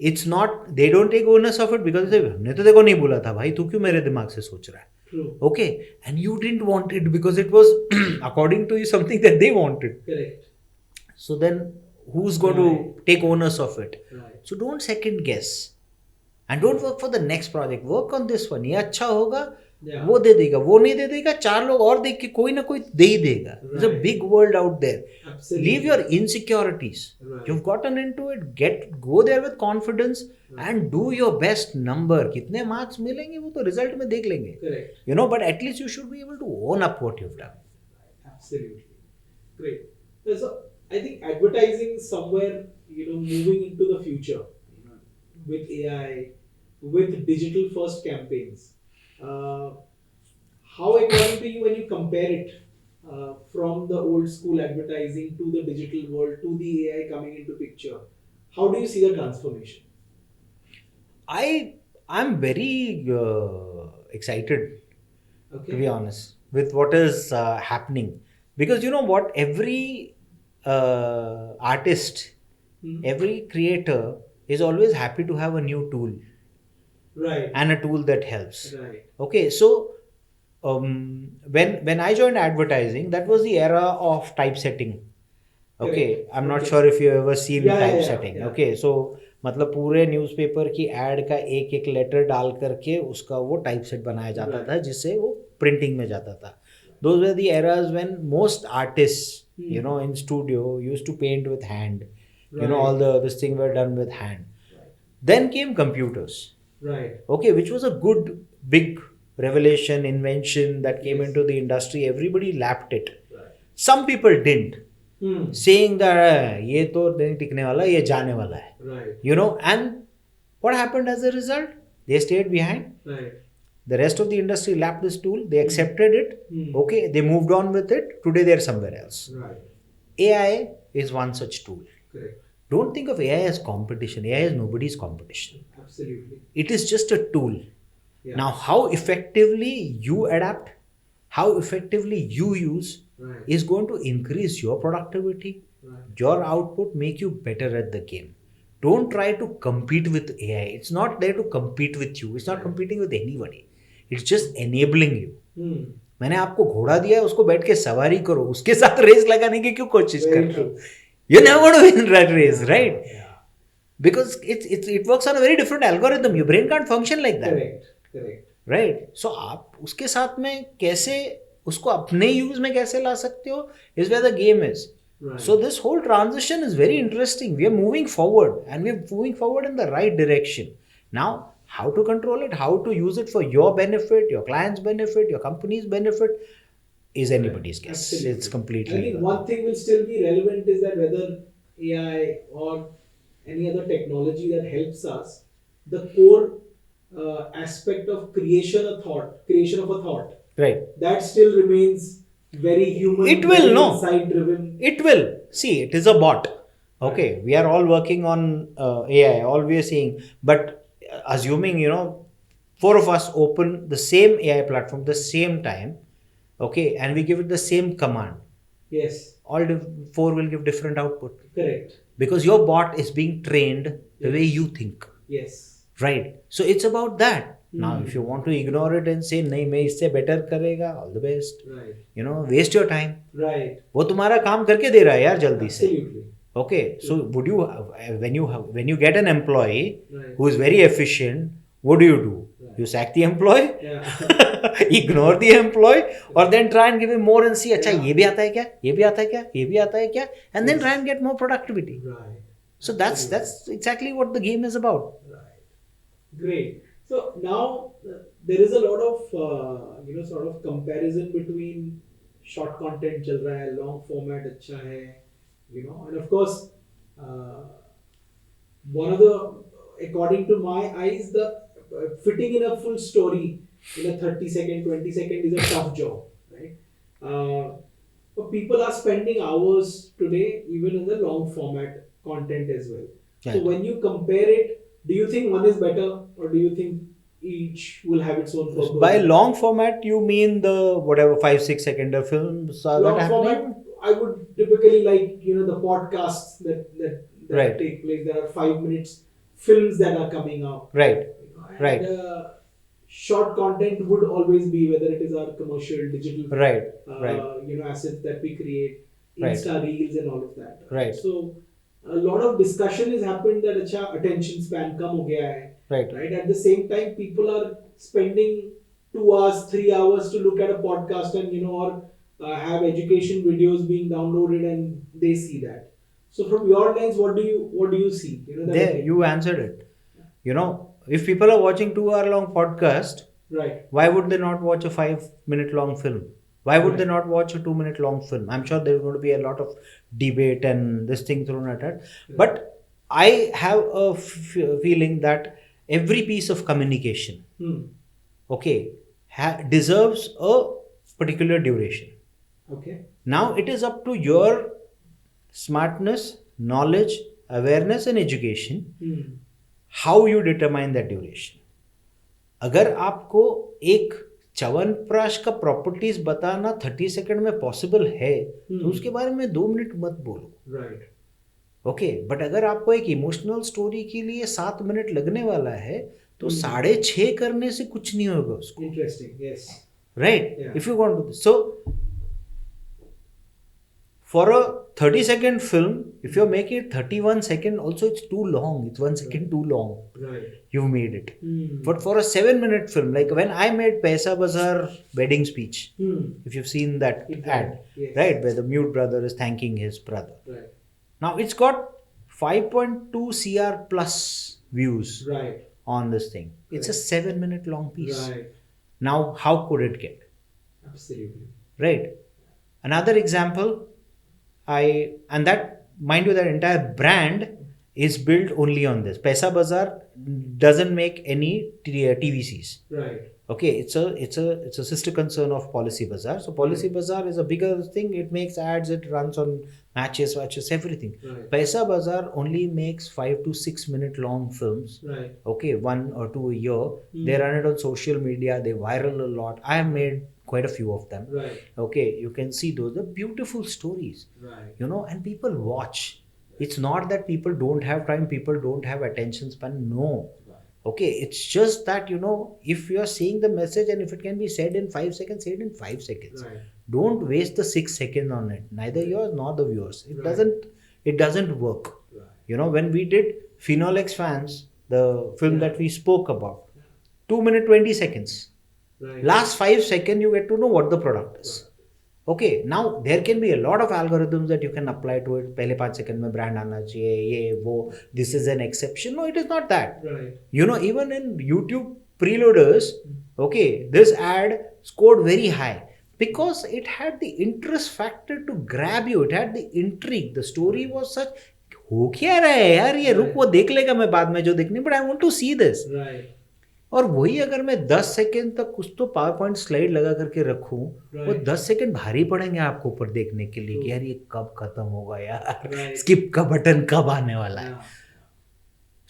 It's not, they don't take onus of it because हमने तो देखो नहीं बोला था भाई, तू क्यों मेरे दिमाग से सोच रहा है? True. Okay, and you didn't want it because it was according to you something that they wanted. Correct. So then who's going to take onus of it? Right. So don't second guess and don't work for the next project. Work on this one. ये अच्छा होगा, वो दे देगा, वो नहीं दे देगा, चार लोग और देख के कोई ना कोई दे ही देगा. There's a big world out there. Absolutely. Leave your insecurities. Right. You've gotten into it. Go there with confidence and do your best number. कितने marks मिलेंगे वो तो result में देख लेंगे. Correct. But at least you should be able to own up what you've done. Absolutely. Great. So I think advertising somewhere, moving into the future with AI, with digital first campaigns. How according to you, when you compare it from the old school advertising to the digital world to the AI coming into picture, how do you see the transformation? I'm very excited, to be honest, with what is happening, because what, every artist, every creator is always happy to have a new tool. Right. And a tool that helps. Right. Okay, so when I joined advertising, that was the era of typesetting. Okay, I'm not sure if you ever seen typesetting. Yeah. Okay, so मतलब पूरे newspaper की add का एक एक letter डाल करके उसका वो टाइपसेट बनाया जाता था जिससे वो प्रिंटिंग में जाता था. Those were the eras when most artists, in studio used to paint with hand. All this thing were done with hand. Right. Then came computers. Right. Okay, which was a good, big revelation, invention that came into the industry. Everybody lapped it. Right. Some people didn't, saying that ये तो नहीं टिकने वाला, ये जाने वाला है. Right. And what happened as a result? They stayed behind. Right. The rest of the industry lapped this tool. They accepted it. Hmm. Okay, they moved on with it. Today they're somewhere else. Right. AI is one such tool. Correct. Don't think of AI as competition. AI is nobody's competition. Absolutely. It is just a tool. Yeah. Now, how effectively you adapt, how effectively you use Right. is going to increase your productivity, Right. your output, make you better at the game. Don't try to compete with AI. It's not there to compete with you. It's not competing with anybody. It's just enabling you. Hmm. मैंने आपको घोड़ा दिया है, उसको बैठ के सवारी करो, उसके साथ रेस लगाने की क्यों कोशिश कर Very रहे हो? true. You're never going to win that race, right? Yeah. Because it works on a very different algorithm. Your brain can't function like that. Correct. Correct. Right so आप उसके साथ में कैसे उसको अपने यूज में कैसे ला सकते हो is where the game is Right. so this whole transition is very interesting. We are moving forward and we are moving forward in the right direction. Now how to control it, how to use it for your benefit, your client's benefit, your company's benefit is anybody's guess. Absolutely. It's completely I think one thing will still be relevant is that whether AI or any other technology that helps us, the core aspect of creation of a thought, right. that still remains very human. It will, very no. insight driven. It will. See, it is a bot. Okay, we are all working on AI, all we are seeing. But assuming, four of us open the same AI platform at the same time, okay, and we give it the same command, Yes. all four will give different output. Correct. Because your bot is being trained the way you think. Yes. Right. So it's about that. Now, if you want to ignore it and say, नहीं मैं इससे better करेगा, all the best. Right. Waste your time. Right. वो तुम्हारा काम करके दे रहा है यार जल्दी से. Absolutely. Okay, so would you when you get an employee Right. who is very efficient, what do? Right. You sack the employee, Yeah. ignore the employee, or then try and give him more and see, अच्छा Yeah. ये भी आता है क्या, ये भी आता है क्या, ये भी आता है क्या, and then Yes. try and get more productivity. Right. So that's exactly what the game is about. Right. Great. So now there is a lot of sort of comparison between short content चल रहा है, long format अच्छा है, and of course one of the, according to my eyes, the fitting in a full story in a 30-second, 20-second is a tough job, right? But people are spending hours today even in the long format content as well. Right. So when you compare it, do you think one is better, or do you think each will have its own purpose? By long format, you mean the whatever 5-6 second films are long that format, happening? I would typically like the podcasts that Right. take place. There are 5 minutes films that are coming out. Right. And, Right. Short content would always be, whether it is our commercial digital Right. Right. assets that we create, Right. Insta reels and all of that. Right. So a lot of discussion has happened that अच्छा attention span कम हो गया है. Right. Right. At the same time, people are spending 2 hours, 3 hours to look at a podcast and or have education videos being downloaded, and they see that. So from your lens, what do you see? There, you answered it. If people are watching 2 hour long podcast, Right. why would they not watch a 5 minute long film? Why would they not watch a 2 minute long film? I'm sure there's going to be a lot of debate and this thing thrown at it. But I have a feeling that every piece of communication, okay, deserves a particular duration. Okay. Now it is up to your smartness, knowledge, awareness and education how you determine that duration. अगर आपको एक च्यवनप्राश का properties बताना 30 second में possible है तो उसके बारे में 2 मिनट मत बोलो. Right. ओके, बट अगर आपको एक इमोशनल स्टोरी के लिए 7 मिनट लगने वाला है तो 6.5 करने से कुछ नहीं होगा उसको. Interesting. Yes. Right? Yeah. If you want to. So, for a 30-second film, if you're making it 31 second, also it's too long. It's 1 second too long. Right. You've made it. But for a 7-minute film, like when I made Paisa Bazaar wedding speech, if you've seen that ad, Yes. right, where the mute brother is thanking his brother. Right. Now it's got 5.2 CR plus views Right. on this thing. It's a 7-minute long piece. Right. Now, how could it get? Absolutely. Right. Another example, and that, mind you, that entire brand is built only on this. Paisa Bazaar doesn't make any TVCs. Right. Okay, it's a sister concern of Policy Bazaar. So Policy Bazaar is a bigger thing. It makes ads. It runs on matches, everything. Right. Paisa Bazaar only makes 5 to 6 minute long films. Right. Okay, 1 or 2 a year. They run it on social media. They viral a lot. I have made quite a few of them. Right. Okay, you can see those. They're beautiful stories. Right. And people watch. It's not that people don't have time. People don't have attention span. No. Okay, it's just that if you are saying the message and if it can be said in 5 seconds, say it in 5 seconds. Right. Don't waste the 6 seconds on it. Neither yours nor the viewers. It Right. doesn't work. Right. When we did Fenolex Fans, the film Yeah. that we spoke about, 2 minute 20 seconds. Right. Last 5 seconds you get to know what the product is. Okay, now there can be a lot of algorithms that you can apply to it. पहले 5 second में brand आना चाहिए, ये वो. This is an exception. No, it is not that. Right. Even in YouTube preloaders, okay, this ad scored very high because it had the interest factor to grab you. It had the intrigue. The story was such. हो क्या रहा है यार ये, रुक वो देख लेगा मैं बाद में जो देखने, but I want to see this. Right. और वही अगर मैं 10 सेकंड तक कुछ तो पावर पॉइंट स्लाइड लगा करके रखूं, वो 10 सेकंड भारी पड़ेंगे आपको ऊपर देखने के लिए कि यार ये कब खत्म होगा यार, स्किप का बटन कब आने वाला है.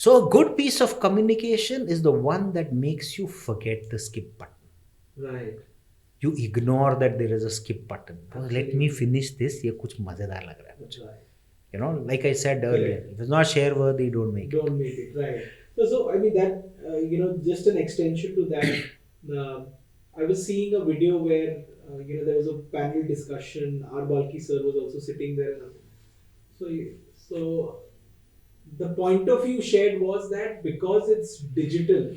So a good piece of communication is the one that makes you forget the skip button. Right. You ignore that there is a skip button. Let me finish this, ये कुछ मजेदार लग रहा है मुझे. Like I said earlier, if it's not share worthy, don't make it. Right. So I mean that just an extension to that. I was seeing a video where there was a panel discussion. R. Balki sir was also sitting there. So the point of view shared was that because it's digital,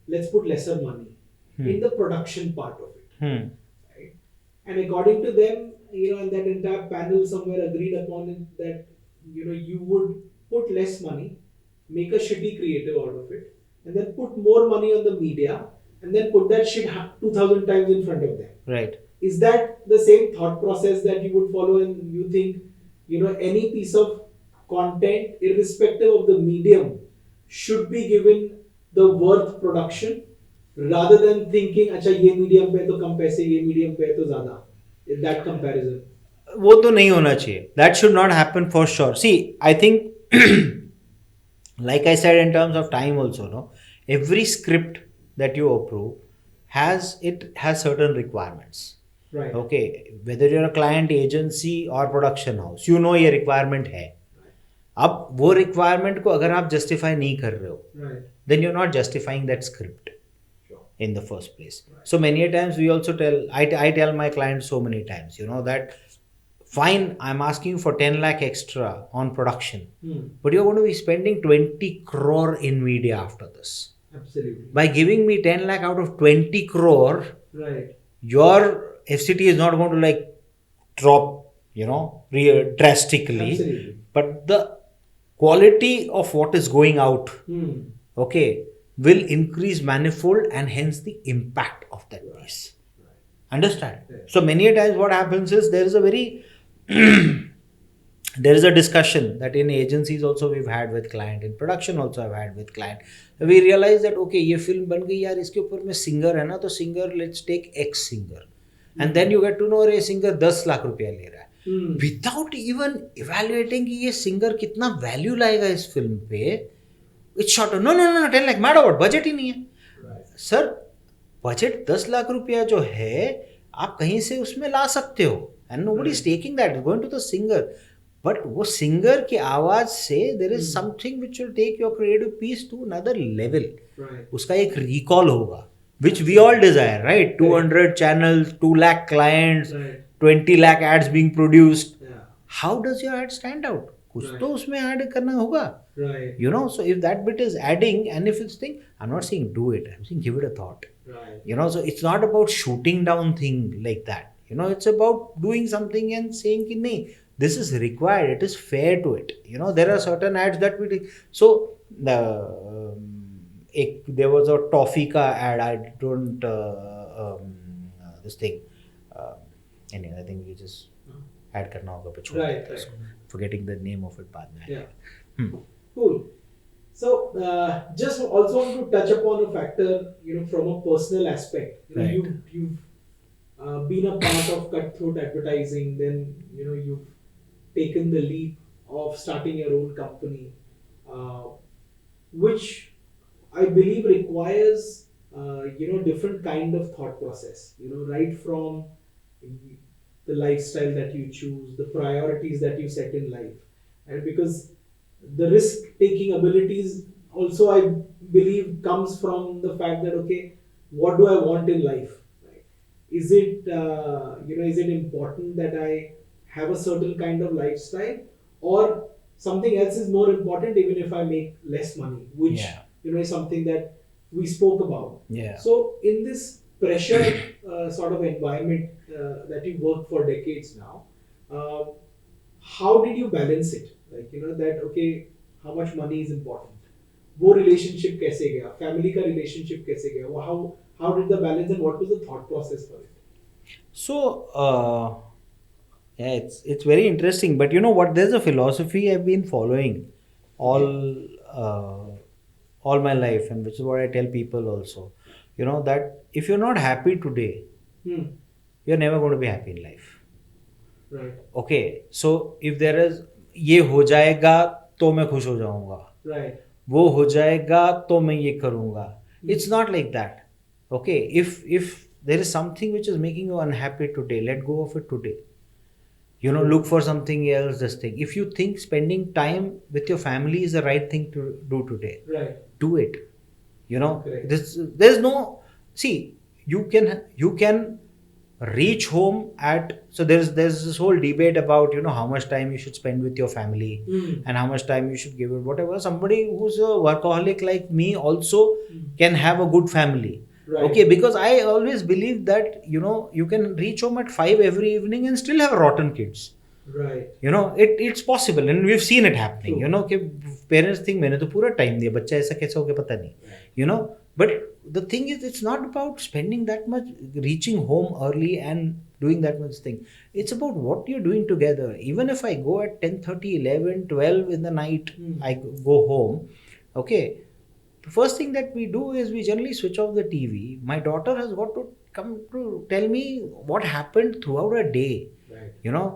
let's put lesser money in the production part of it. Right? And according to them, and that entire panel somewhere agreed upon it that you would put less money, make a shitty creative out of it, and then put more money on the media, and then put that shit 2000 times in front of them. Right. Is that the same thought process that you would follow, and you think any piece of content, irrespective of the medium, should be given the worth production rather than thinking अच्छा ये medium पे तो कम पैसे, ये medium पे तो ज़्यादा, that comparison? वो तो नहीं होना चाहिए. That should not happen for sure. See, I think like I said in terms of time also, every script that you approve has certain requirements. Right. Okay, whether you're a client agency or production house, ये requirement है. अब वो requirement को अगर आप justify नहीं कर रहे हो, Right. then you're not justifying that script in the first place. So many times we also I tell my clients so many times, that fine, I'm asking for 10 lakh extra on production, but you're going to be spending 20 crore in media after this. Absolutely. By giving me 10 lakh out of 20 crore, Right. your FCT is not going to drop, drastically. Absolutely. But the quality of what is going out, okay, will increase manifold and hence the impact of that piece. Understand? Right. So many a times what happens is there is a very there is a discussion that in agencies also we've had with client, in production also I've had with client. We realize that okay, ये film बन गई यार, इसके ऊपर में singer है ना, तो singer, let's take X singer, and then you get to know अरे singer 10 लाख रुपया ले रहा है, without even evaluating कि ये singer कितना value लाएगा इस film पे. It's short. No, 10 lakh mad about, budget ही नहीं है. Sir, budget 10 लाख रुपया जो है आप कहीं से उसमें ला सकते हो, and nobody is taking that, it's going to the singer. But वो singer की आवाज से there is something which will take your creative piece to another level. Right. उसका एक recall होगा, which we all desire, right? 200 channels, 2 lakh clients, Right. 20 lakh ads being produced. Yeah. How does your ad stand out? कुछ Right. तो उसमें add करना होगा. Right. So if that bit is adding, and if it's thing, I'm not saying do it, I'm saying give it a thought. Right. So it's not about shooting down thing like that. It's about doing something and saying ki nahi, this is required, it is fair to it. There are certain ads that we do. So there was a toffee ka ad, I don't this thing anyway, I think we just add karna hoga, Right. forgetting the name of it बाद में. Yeah. Cool. So, just also want to touch upon a factor, from a personal aspect. Right. You've been a part of cutthroat advertising, then you've taken the leap of starting your own company, uh, which I believe requires different kind of thought process. Right from the lifestyle that you choose, the priorities that you set in life, and because the risk taking abilities also I believe comes from the fact that, okay, what do I want in life, right? Is it is it important that I have a certain kind of lifestyle, or something else is more important even if I make less money, which Yeah. is something that we spoke about. Yeah. So in this pressure sort of environment that you work for decades now, uh, how did you balance it? Like, that, okay, how much money is important? वो relationship कैसे गया? Family का relationship कैसे गया? How did the balance, and what was the thought process for it? So, yeah, it's very interesting. But you know what? There's a philosophy I've been following all uh, all my life, and which is what I tell people also. That if you're not happy today, Hmm. you're never going to be happy in life. Right. Okay, so if there is ये हो जाएगा तो मैं खुश हो जाऊंगा, Right. वो हो जाएगा तो मैं ये करूंगा. It's not like that. Okay, if there is something which is making you unhappy today, let go of it today. Look for something else. This thing. If you think spending time with your family is the right thing to do today, Right. do it. Correct. There's no, see, you can reach home at, so there's this whole debate about how much time you should spend with your family, and how much time you should give it, whatever. Somebody who's a workaholic like me also can have a good family. Right. Okay, because I always believe that you can reach home at 5 every evening and still have rotten kids. Right. It's possible, and we've seen it happening. True. कि parents think मैंने तो पूरा time दिया, बच्चा ऐसा कैसा हो गया पता नहीं. But the thing is, it's not about spending that much, reaching home early and doing that much thing. It's about what you're doing together. Even if I go at 10:30, 11, 12 in the night, I go home. Okay, the first thing that we do is we generally switch off the TV. My daughter has got to come to tell me what happened throughout a day. Right.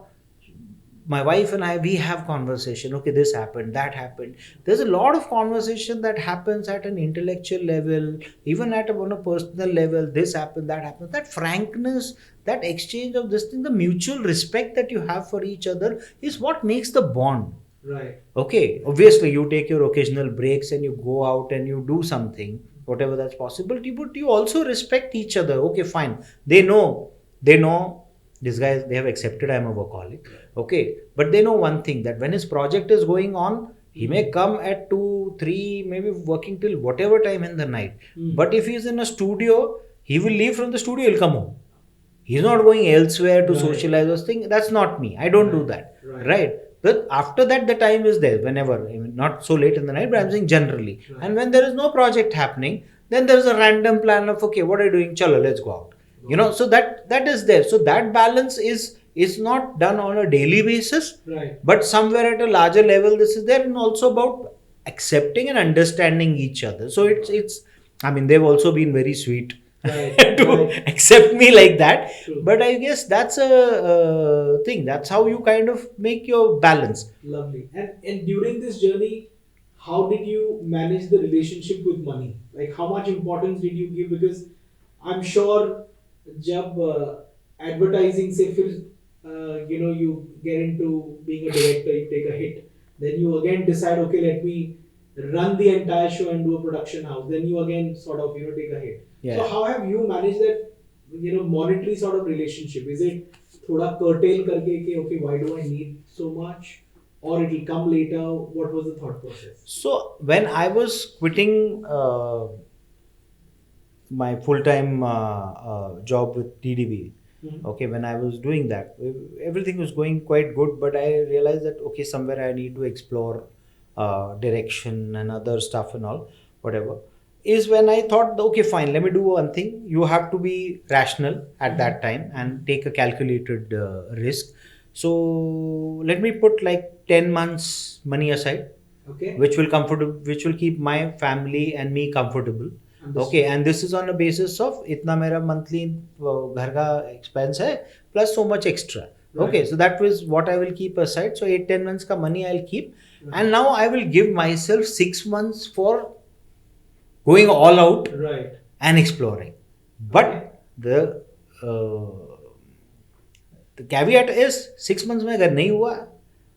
My wife and I, we have conversation. Okay, this happened, that happened. There's a lot of conversation that happens at an intellectual level, even on a personal level. This happened, that happened. That frankness, that exchange of this thing, the mutual respect that you have for each other is what makes the bond. Right. Okay, obviously you take your occasional breaks and you go out and you do something, whatever that's possible. But you also respect each other. Okay, fine. They know these guys, they have accepted I'm a workaholic. Okay, but they know one thing, that when his project is going on, he may come at 2, 3, maybe working till whatever time in the night. But if he's in a studio, he will leave from the studio, he'll come home. He's not going elsewhere to Right. socialize those things. That's not me. I don't do that. Right. But after that, the time is there whenever, not so late in the night, but I'm saying generally. Right. And when there is no project happening, then there is a random plan of, okay, what are you doing? Chalo, let's go out. So that is there. So that balance is not done on a daily basis, Right. but somewhere at a larger level, this is there, and also about accepting and understanding each other. So it's. I mean, they've also been very sweet. Right. To Right. accept me like that. True. But I guess that's a thing. That's how you kind of make your balance. Lovely. And during this journey, how did you manage the relationship with money? Like, how much importance did you give? Because I'm sure जब advertising से फिर you get into being a director, you take a hit, then you again decide, okay, let me run the entire show and do a production house, then you again sort of take a hit. Yeah. So how have you managed that monetary sort of relationship? Is it थोड़ा curtail करके कि okay, why do I need so much, or it will come later? What was the thought process? So when I was quitting my full-time job with TDB, okay, when I was doing that, everything was going quite good, but I realized that, okay, somewhere I need to explore direction and other stuff and all, whatever, is when I thought, okay, fine, let me do one thing. You have to be rational at that time and take a calculated risk. So let me put like 10 months money aside. Okay. which will keep my family and me comfortable. Understood. Okay, and this is on a basis of itna mera monthly घर का expense है plus so much extra. Right. Okay, so that was what I will keep aside. So 8-10 months का money I'll keep, Right. and now I will give myself 6 months for going all out Right. and exploring. But Okay. the caveat is 6 months में अगर नहीं हुआ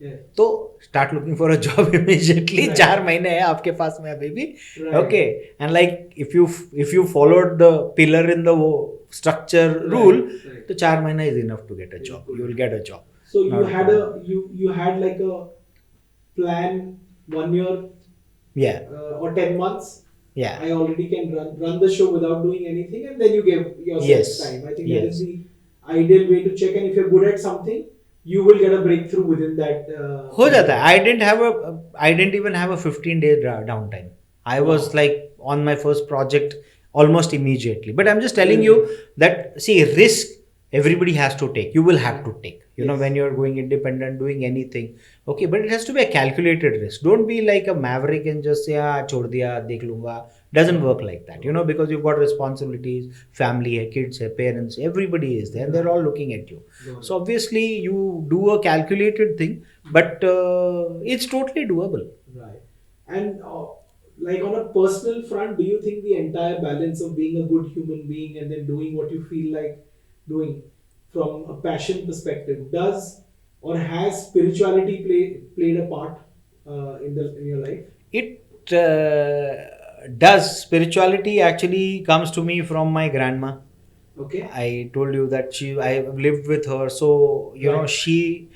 Yeah. तो start looking for a job immediately. Right. 4 महीने है आपके पास में अभी भी. Right. Okay, and like if you followed the pillar in the structure rule, Right. तो 4 महीना is enough to get a job. You will get a job. So you Not a had problem. you had like a plan 1 year Yeah, or 10 months. yeah. I already can run the show without doing anything, and then you give yourself Yes. time. I think that Yes. is the ideal way to check. And if you're good at something, you will get a breakthrough within that. हो जाता है. I didn't even have a 15 day downtime. I was Wow. like on my first project almost immediately. But I'm just telling you that, see, risk everybody has to take. You will have to take. You know, Yes. when you're going independent, doing anything. Okay, but it has to be a calculated risk. Don't be like a maverick and just say, छोड़ दिया, देख लूंगा. Doesn't work like that. You know, because you've got responsibilities, family, hai, kids, hai, parents, everybody is there. They're all looking at you. So obviously you do a calculated thing, but it's totally doable. Right. And like on a personal front, do you think the entire balance of being a good human being and then doing what you feel like doing from a passion perspective does or has spirituality played a part in your life? It does. Spirituality actually comes to me from my grandma. Okay. I told you that I lived with her, so you know, Right. she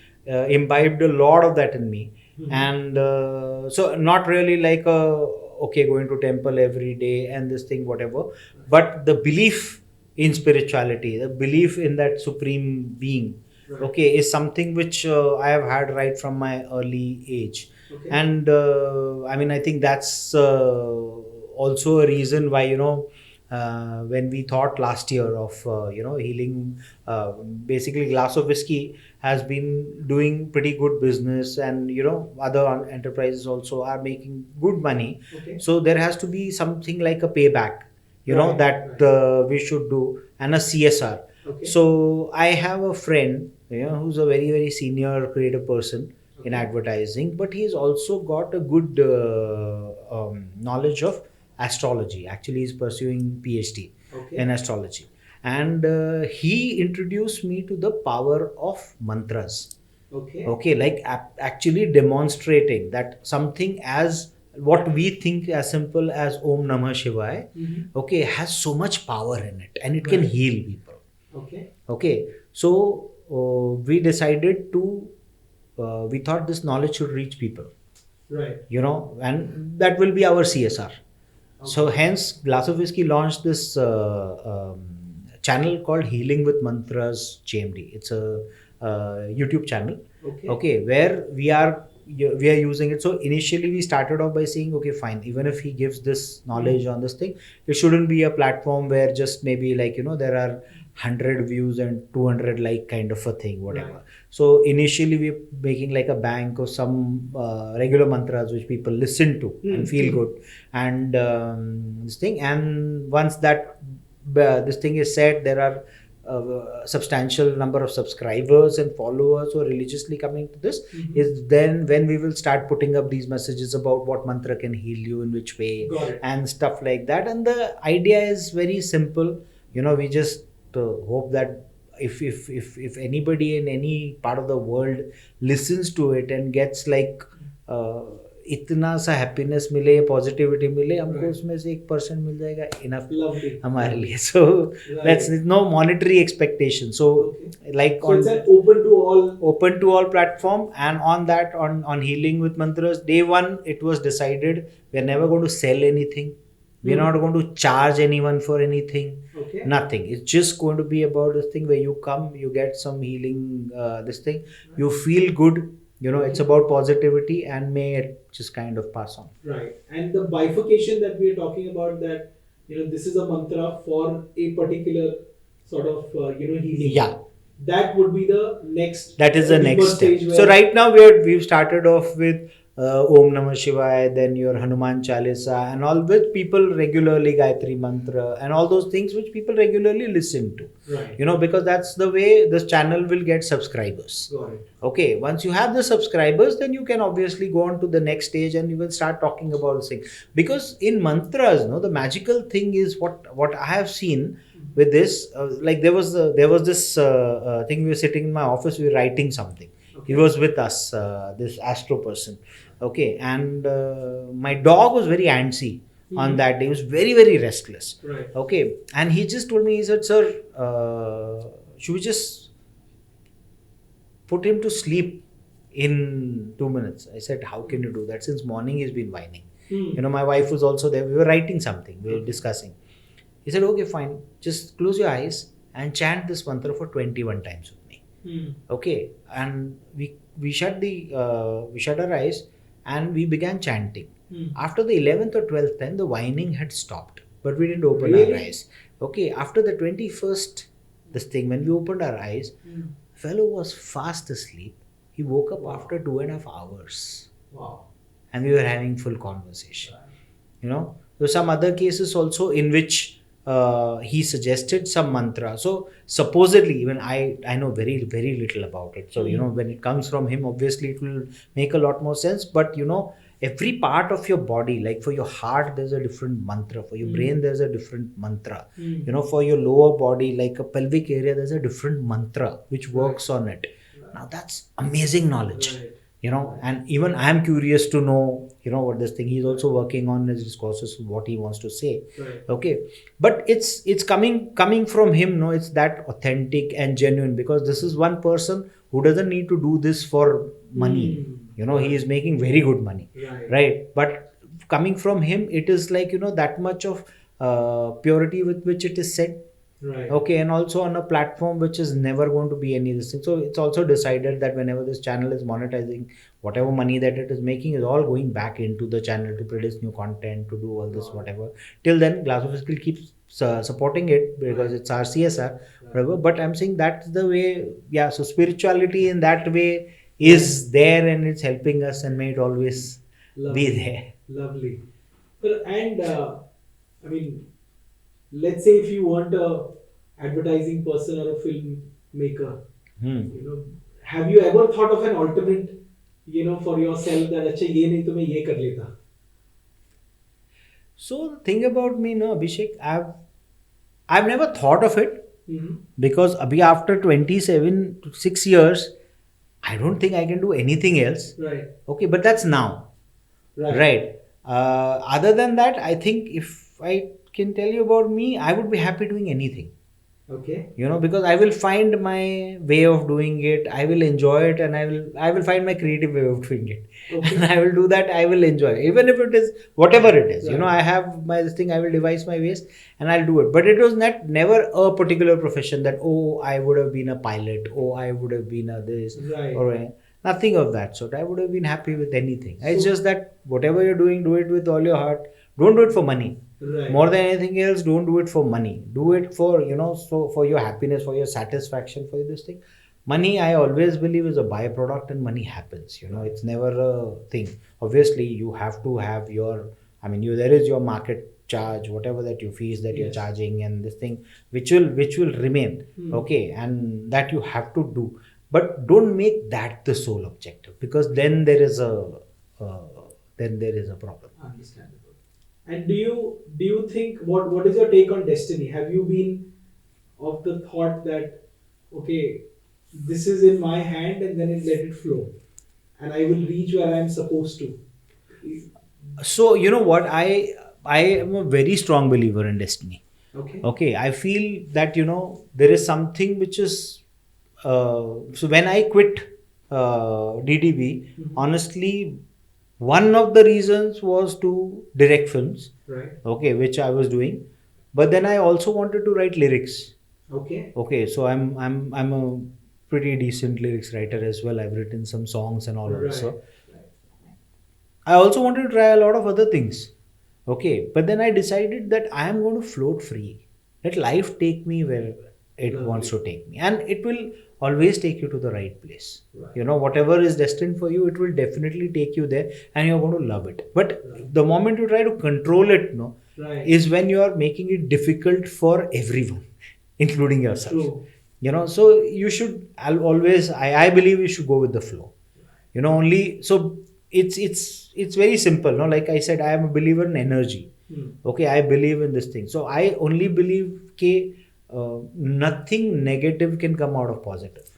imbibed a lot of that in me. Mhm. And so not really like okay, going to temple every day and this thing, whatever, but the belief in spirituality, the belief in that supreme being, Right. okay, is something which I have had right from my early age. Okay. And I mean, I think that's also a reason why, you know, when we thought last year of you know, healing, basically Glass of Whiskey has been doing pretty good business, and you know, other enterprises also are making good money. Okay. So there has to be something like a payback, you know, Right, that right. we should do, and a CSR. Okay. So I have a friend, you know, who's a very very senior creative person in Okay. advertising, but he's also got a good knowledge of astrology. Actually, he's pursuing PhD Okay. in astrology, and he introduced me to the power of mantras. Okay. Okay, like actually demonstrating that something as what we think as simple as Om Namah Shivaya, Mhm. okay, has so much power in it, and it can Right. heal people. Okay. Okay, so we decided to we thought this knowledge should reach people, Right. you know, and that will be our CSR. So hence Glass of Whiskey launched this channel called Healing with Mantras GMD. It's a YouTube channel, Okay. okay, where we are using it. So initially we started off by saying, okay, fine, even if he gives this knowledge on this thing, it shouldn't be a platform where just maybe like, you know, there are 100 views and 200 like kind of a thing, whatever. Right. So initially we're making like a bank of some regular mantras which people listen to and feel good, and this thing. And once that this thing is said, there are substantial number of subscribers and followers who are religiously coming to this. Mhm. Is then when we will start putting up these messages about what mantra can heal you in which way, Got it. and stuff like that. And the idea is very simple, you know, we just hope that if anybody in any part of the world listens to it and gets like इतना सा happiness मिले, positivity मिले, हमको Right. उसमें से 1% मिल जाएगा, enough Lovely. हमारे लिए. So that's no monetary expectation. So Okay. like So on it's an open to all platform, and on that on Healing with Mantras, day one it was decided we're never going to sell anything. We're not going to charge anyone for anything. Okay. Nothing. It's just going to be about this thing where you come, you get some healing, this thing, you feel good. You know, it's about positivity, and may it just kind of pass on. Right. And the bifurcation that we are talking about, that, you know, this is a mantra for a particular sort of, you know, healing. Yeah. That would be the next. That is the deeper next step. stage So where- right now we've started off with Om Namah Shivaya, then your Hanuman Chalisa, and all which people regularly, Gayatri Mantra, and all those things which people regularly listen to. Right. Because that's the way this channel will get subscribers. Got it. Okay, once you have the subscribers, then you can obviously go on to the next stage and you will start talking about things. Because in mantras, the magical thing is what I have seen with this. Like there was this thing. We were sitting in my office, we were writing something. Okay. He was with us, this astro person. Okay, and my dog was very antsy on that day. He was very, very restless. Right. Okay, and he just told me, he said, "Sir, should we just put him to sleep in 2 minutes?" I said, "How can you do that? Since morning he's been whining." My wife was also there. We were writing something. We were discussing. He said, "Okay, fine. Just close your eyes and chant this mantra for 21 times with me." Okay, and we shut our eyes and we began chanting. After the 11th or 12th time, the whining had stopped, but we didn't open our eyes. Okay, after the 21st, this thing, when we opened our eyes, fellow was fast asleep. He woke up after 2.5 hours. Wow. And we were having full conversation. There were some other cases also in which he suggested some mantra. So supposedly, even I know very, very little about it. So, when it comes from him, obviously it will make a lot more sense. But, every part of your body, like for your heart, there's a different mantra. For your brain, there's a different mantra. For your lower body, like a pelvic area, there's a different mantra which works on it. Now, that's amazing knowledge. And even I am curious to know, what this thing, he's also working on his discourses, what he wants to say. Right. Okay. But it's coming from him, it's that authentic and genuine, because this is one person who doesn't need to do this for money. He is making very good money. Right. But coming from him, it is like, that much of purity with which it is said. Right. Okay, and also on a platform which is never going to be any of this thing. So it's also decided that whenever this channel is monetizing, whatever money that it is making is all going back into the channel to produce new content, to do all this, whatever. Till then, Glass of Skill keeps supporting it because it's our CSR, whatever. But I'm saying that's the way, so spirituality in that way is there and it's helping us, and may it always be there. Lovely. Well, and I mean, let's say if you want a advertising person or a filmmaker, have you ever thought of an alternate, for yourself that अच्छा ये नहीं तो मैं ये कर लेता? So the thing about me, Abhishek, I've never thought of it because abhi after 27 to 6 years, I don't think I can do anything else. Right. Okay, but that's now. Right. Other than that, I think if I can tell you about me, I would be happy doing anything. Okay. Because I will find my way of doing it. I will enjoy it, and I will find my creative way of doing it. Okay. And I will do that. I will enjoy it. Even if it is whatever it is. Right. I have this thing. I will devise my ways and I'll do it. But it was never a particular profession that I would have been a pilot. I would have been a this. Right. Or nothing of that sort. I would have been happy with anything. It's just that whatever you're doing, do it with all your heart. Don't do it for money. Right. More than anything else, don't do it for money. Do it for, so for your happiness, for your satisfaction, for this thing. Money, I always believe, is a byproduct, and money happens. It's never a thing. Obviously, you have to have your, there is your market charge, whatever that you fees that you're charging, and this thing, which will remain. Okay. And that you have to do. But don't make that the sole objective, because then there is a problem. Understandable. And do you think, what is your take on destiny? Have you been of the thought that, okay, this is in my hand and then let it flow, and I will reach where I am supposed to? So you know what, I am a very strong believer in destiny. Okay, I feel that there is something which is so when I quit DTB, honestly, one of the reasons was to direct films. Right. Okay, which I was doing, but then I also wanted to write lyrics. Okay. So I'm a pretty decent lyrics writer as well. I've written some songs and all also. I also wanted to try a lot of other things. Okay, but then I decided that I am going to float free. Let life take me wherever. it Lovely. wants to take me, and it will always take you to the right place. Right. You know, whatever is destined for you, it will definitely take you there, and you're going to love it. But Right. the moment you try to control it, no, Right. is when you are making it difficult for everyone, including yourself. True. You know, so you should, I'll always, I believe you should go with the flow. You know, only so it's very simple. No, like I said, I am a believer in energy. Okay, I believe in this thing. So I only believe nothing negative can come out of positive.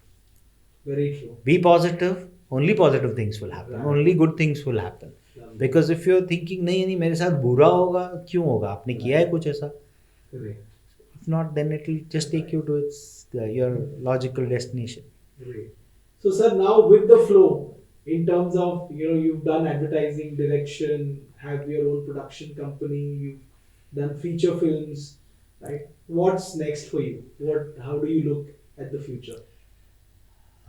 Very true. Be positive. Only positive things will happen. Right. Only good things will happen. Lovely. Because if you're thinking नहीं नहीं मेरे साथ बुरा होगा क्यों होगा आपने किया है कुछ ऐसा. Correct. If not, then it will just take you to your logical destination. Great. So, sir, now with the flow, in terms of, you've done advertising, direction, have your own production company, you've done feature films, right? What's next for you? How do you look at the future?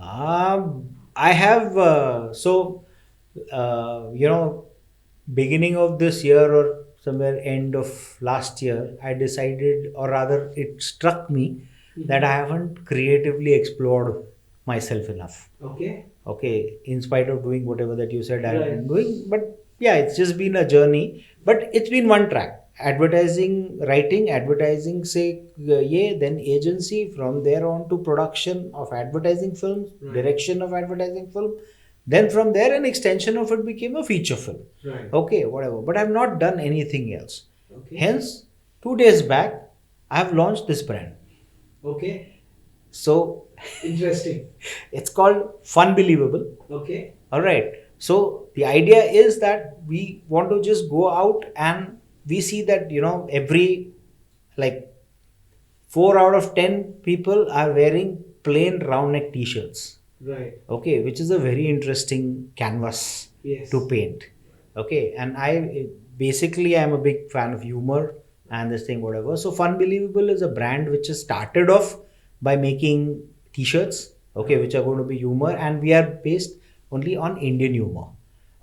I have beginning of this year or somewhere end of last year, I decided, or rather, it struck me that I haven't creatively explored myself enough. Okay, in spite of doing whatever that you said I've been doing, but yeah, it's just been a journey. But it's been one track: advertising, writing, advertising, then agency. From there on to production of advertising films, direction of advertising film. Then from there, an extension of it became a feature film. Right. Okay, whatever. But I've not done anything else. Okay. Hence, 2 days back, I've launched this brand. Okay. So Interesting. it's called Funbelievable. Okay. All right. So the idea is that we want to just go out and we see that, every like 4 out of 10 people are wearing plain round neck t-shirts. Right. Okay, which is a very interesting canvas Yes. to paint. Okay, and I'm a big fan of humor and this thing, whatever. So Funbelievable is a brand which is started off by making t-shirts, okay, which are going to be humor, and we are based only on Indian humor.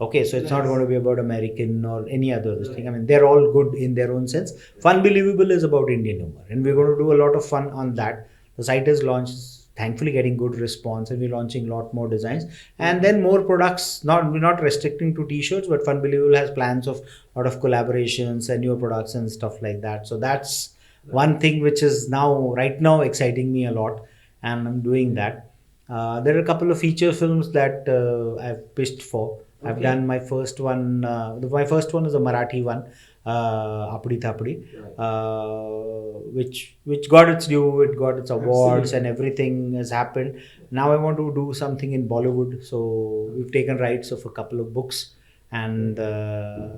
Okay, so it's not Nice. going to be about American or any other this thing. I mean, they're all good in their own sense. Funbelievable is about Indian humor, and we're going to do a lot of fun on that. The site is launched, thankfully getting good response, and we're launching a lot more designs and then more products. We're not restricting to t-shirts, but Funbelievable has plans of a lot of collaborations and new products and stuff like that. So that's one thing which is right now exciting me a lot, and I'm doing that. There are a couple of feature films that I've pitched for. I've done my first one. My first one is a Marathi one, Apdi Thapdi, which got its due. It got its awards. Absolutely. And everything has happened. Now I want to do something in Bollywood. So we've taken rights of a couple of books and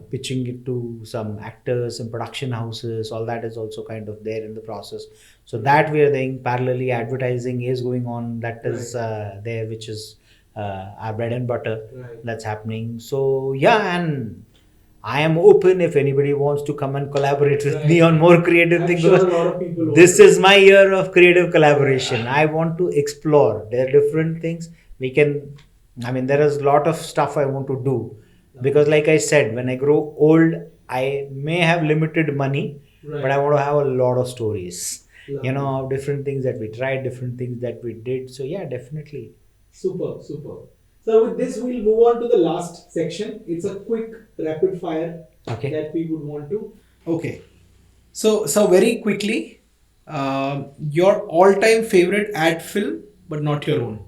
pitching it to some actors and production houses. All that is also kind of there in the process. So that we are doing parallelly. Advertising is going on. That is there, which is our bread and butter. Right. That's happening. So yeah, and I am open if anybody wants to come and collaborate with me on more creative I'm things, sure a because lot of people this want is my year of creative collaboration. I want to explore. There are different things there is a lot of stuff I want to do, because like I said, when I grow old, I may have limited money, but I want to have a lot of stories. Lovely. Of different things that we tried, different things that we did. So yeah, definitely. Super. So with this, we'll move on to the last section. It's a quick rapid fire Okay. that we would want to. Okay. So very quickly, your all-time favorite ad film, but not your own.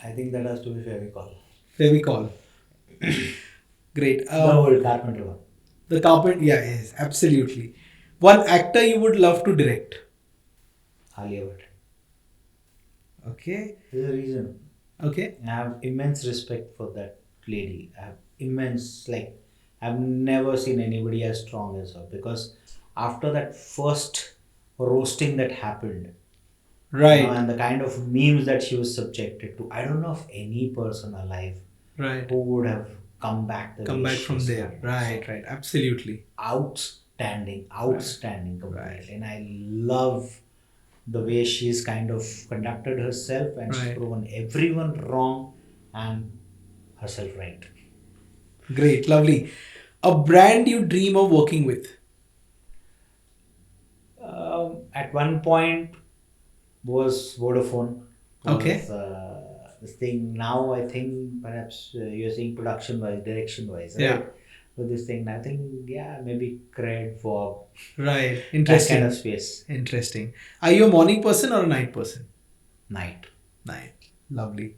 I think that has to be Fevicol. Fevicol. Great. The old Carpenter one. The carpet. Yeah, yes, absolutely. One actor you would love to direct. Alia Bhatt. Okay. There's a reason. Okay. I have immense respect for that lady. I have immense, I've never seen anybody as strong as her, because after that first roasting that happened, Right. and the kind of memes that she was subjected to, I don't know of any person alive Right. who would have come back Come back from there. Right. Absolutely. Outstanding completely. Right. And I love the way she's kind of conducted herself, and she's Right. proven everyone wrong and herself right. Great. Lovely. A brand you dream of working with. At one point was Vodafone. Okay. Was, this thing now I think perhaps you're saying production wise, direction wise, right? Yeah. With this thing, I think maybe cred for Right. that Interesting. kind of space. Interesting. Are you a morning person or a night person? Night. Night. Lovely.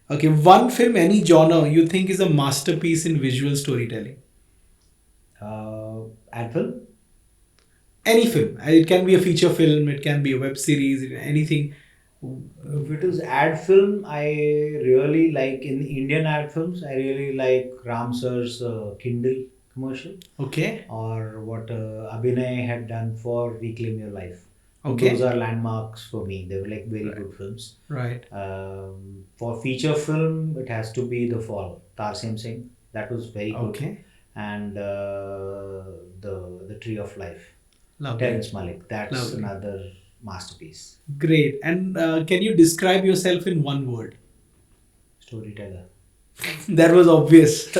Okay, one film, any genre you think is a masterpiece in visual storytelling? Advil? Any film. It can be a feature film, it can be a web series, anything. If it is ad film, I really like in Indian ad films. I really like Ramsar's Kindle commercial, Okay. or what Abhinay had done for Reclaim Your Life. Okay. Those are landmarks for me. They were like very good films. Right. For feature film, it has to be The Fall, Tarsim Singh. That was very good. Okay. And the Tree of Life, Lovely. Terrence Malick. That's Lovely. another masterpiece. Great. And can you describe yourself in one word? Storyteller. That was obvious.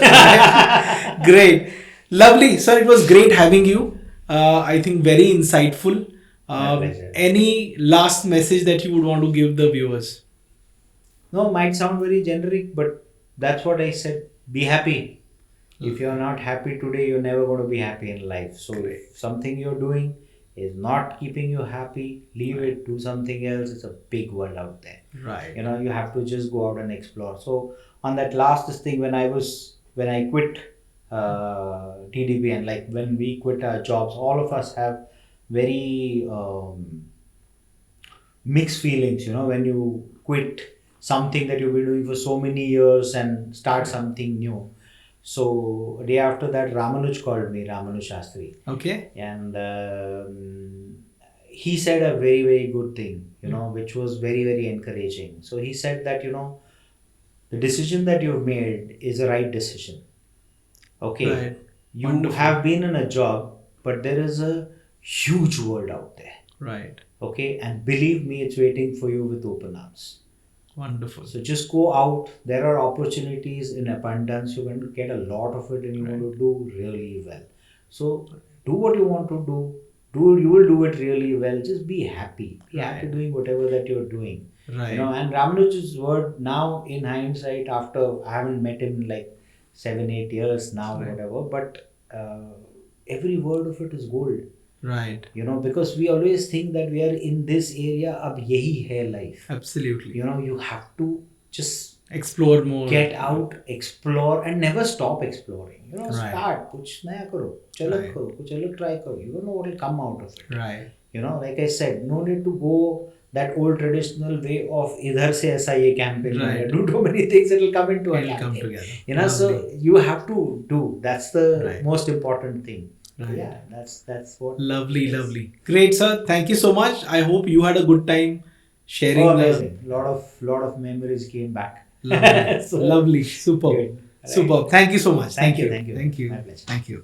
Great. Lovely. Sir, it was great having you. I think very insightful. My pleasure. Any last message that you would want to give the viewers? No, might sound very generic, but that's what I said. Be happy. If you're not happy today, you're never going to be happy in life. So if something you're doing is not keeping you happy, leave it, do something else. It's a big world out there. Right. You have to just go out and explore. So on that last thing, when I quit TDP, and like when we quit our jobs, all of us have very mixed feelings, when you quit something that you've been doing for so many years and start something new. So a day after that, Ramanuj called me, Ramanuj Shastri, Okay. and he said a very, very good thing, which was very, very encouraging. So he said that, the decision that you've made is a right decision. Okay. Right. You Wonderful. have been in a job, but there is a huge world out there. Right. Okay. And believe me, it's waiting for you with open arms. Wonderful. So just go out. There are opportunities in abundance. You're going to get a lot of it and you're going to do really well. So do what you want to do. You will do it really well. Just be happy. Be happy doing whatever that you're doing. Right. And Ramanuj's word now in hindsight, after I haven't met him in like 7-8 years now, whatever, but every word of it is gold. Right. Because we always think that we are in this area, ab yahi hai life. Absolutely. You have to just Explore more. get out, explore, and never stop exploring. Right. Start, kuch naya karo, chalag Right. karo, kuch alag try karo. You don't know what will come out of it. Right. Like I said, no need to go that old traditional way of idhar se aisa ye campaign. Right. Do too many things, it will come into a It'll come campaign. together. So Lovely. you have to do. That's the Right. most important thing. Right. Yeah, that's what. Lovely, it is. lovely. Great, sir. Thank you so much. I hope you had a good time sharing. Oh, amazing. Lot of memories came back. Lovely. So, Lovely. Superb. good. Right. Superb. Thank you so much. Thank you. Thank you. My pleasure. Thank you.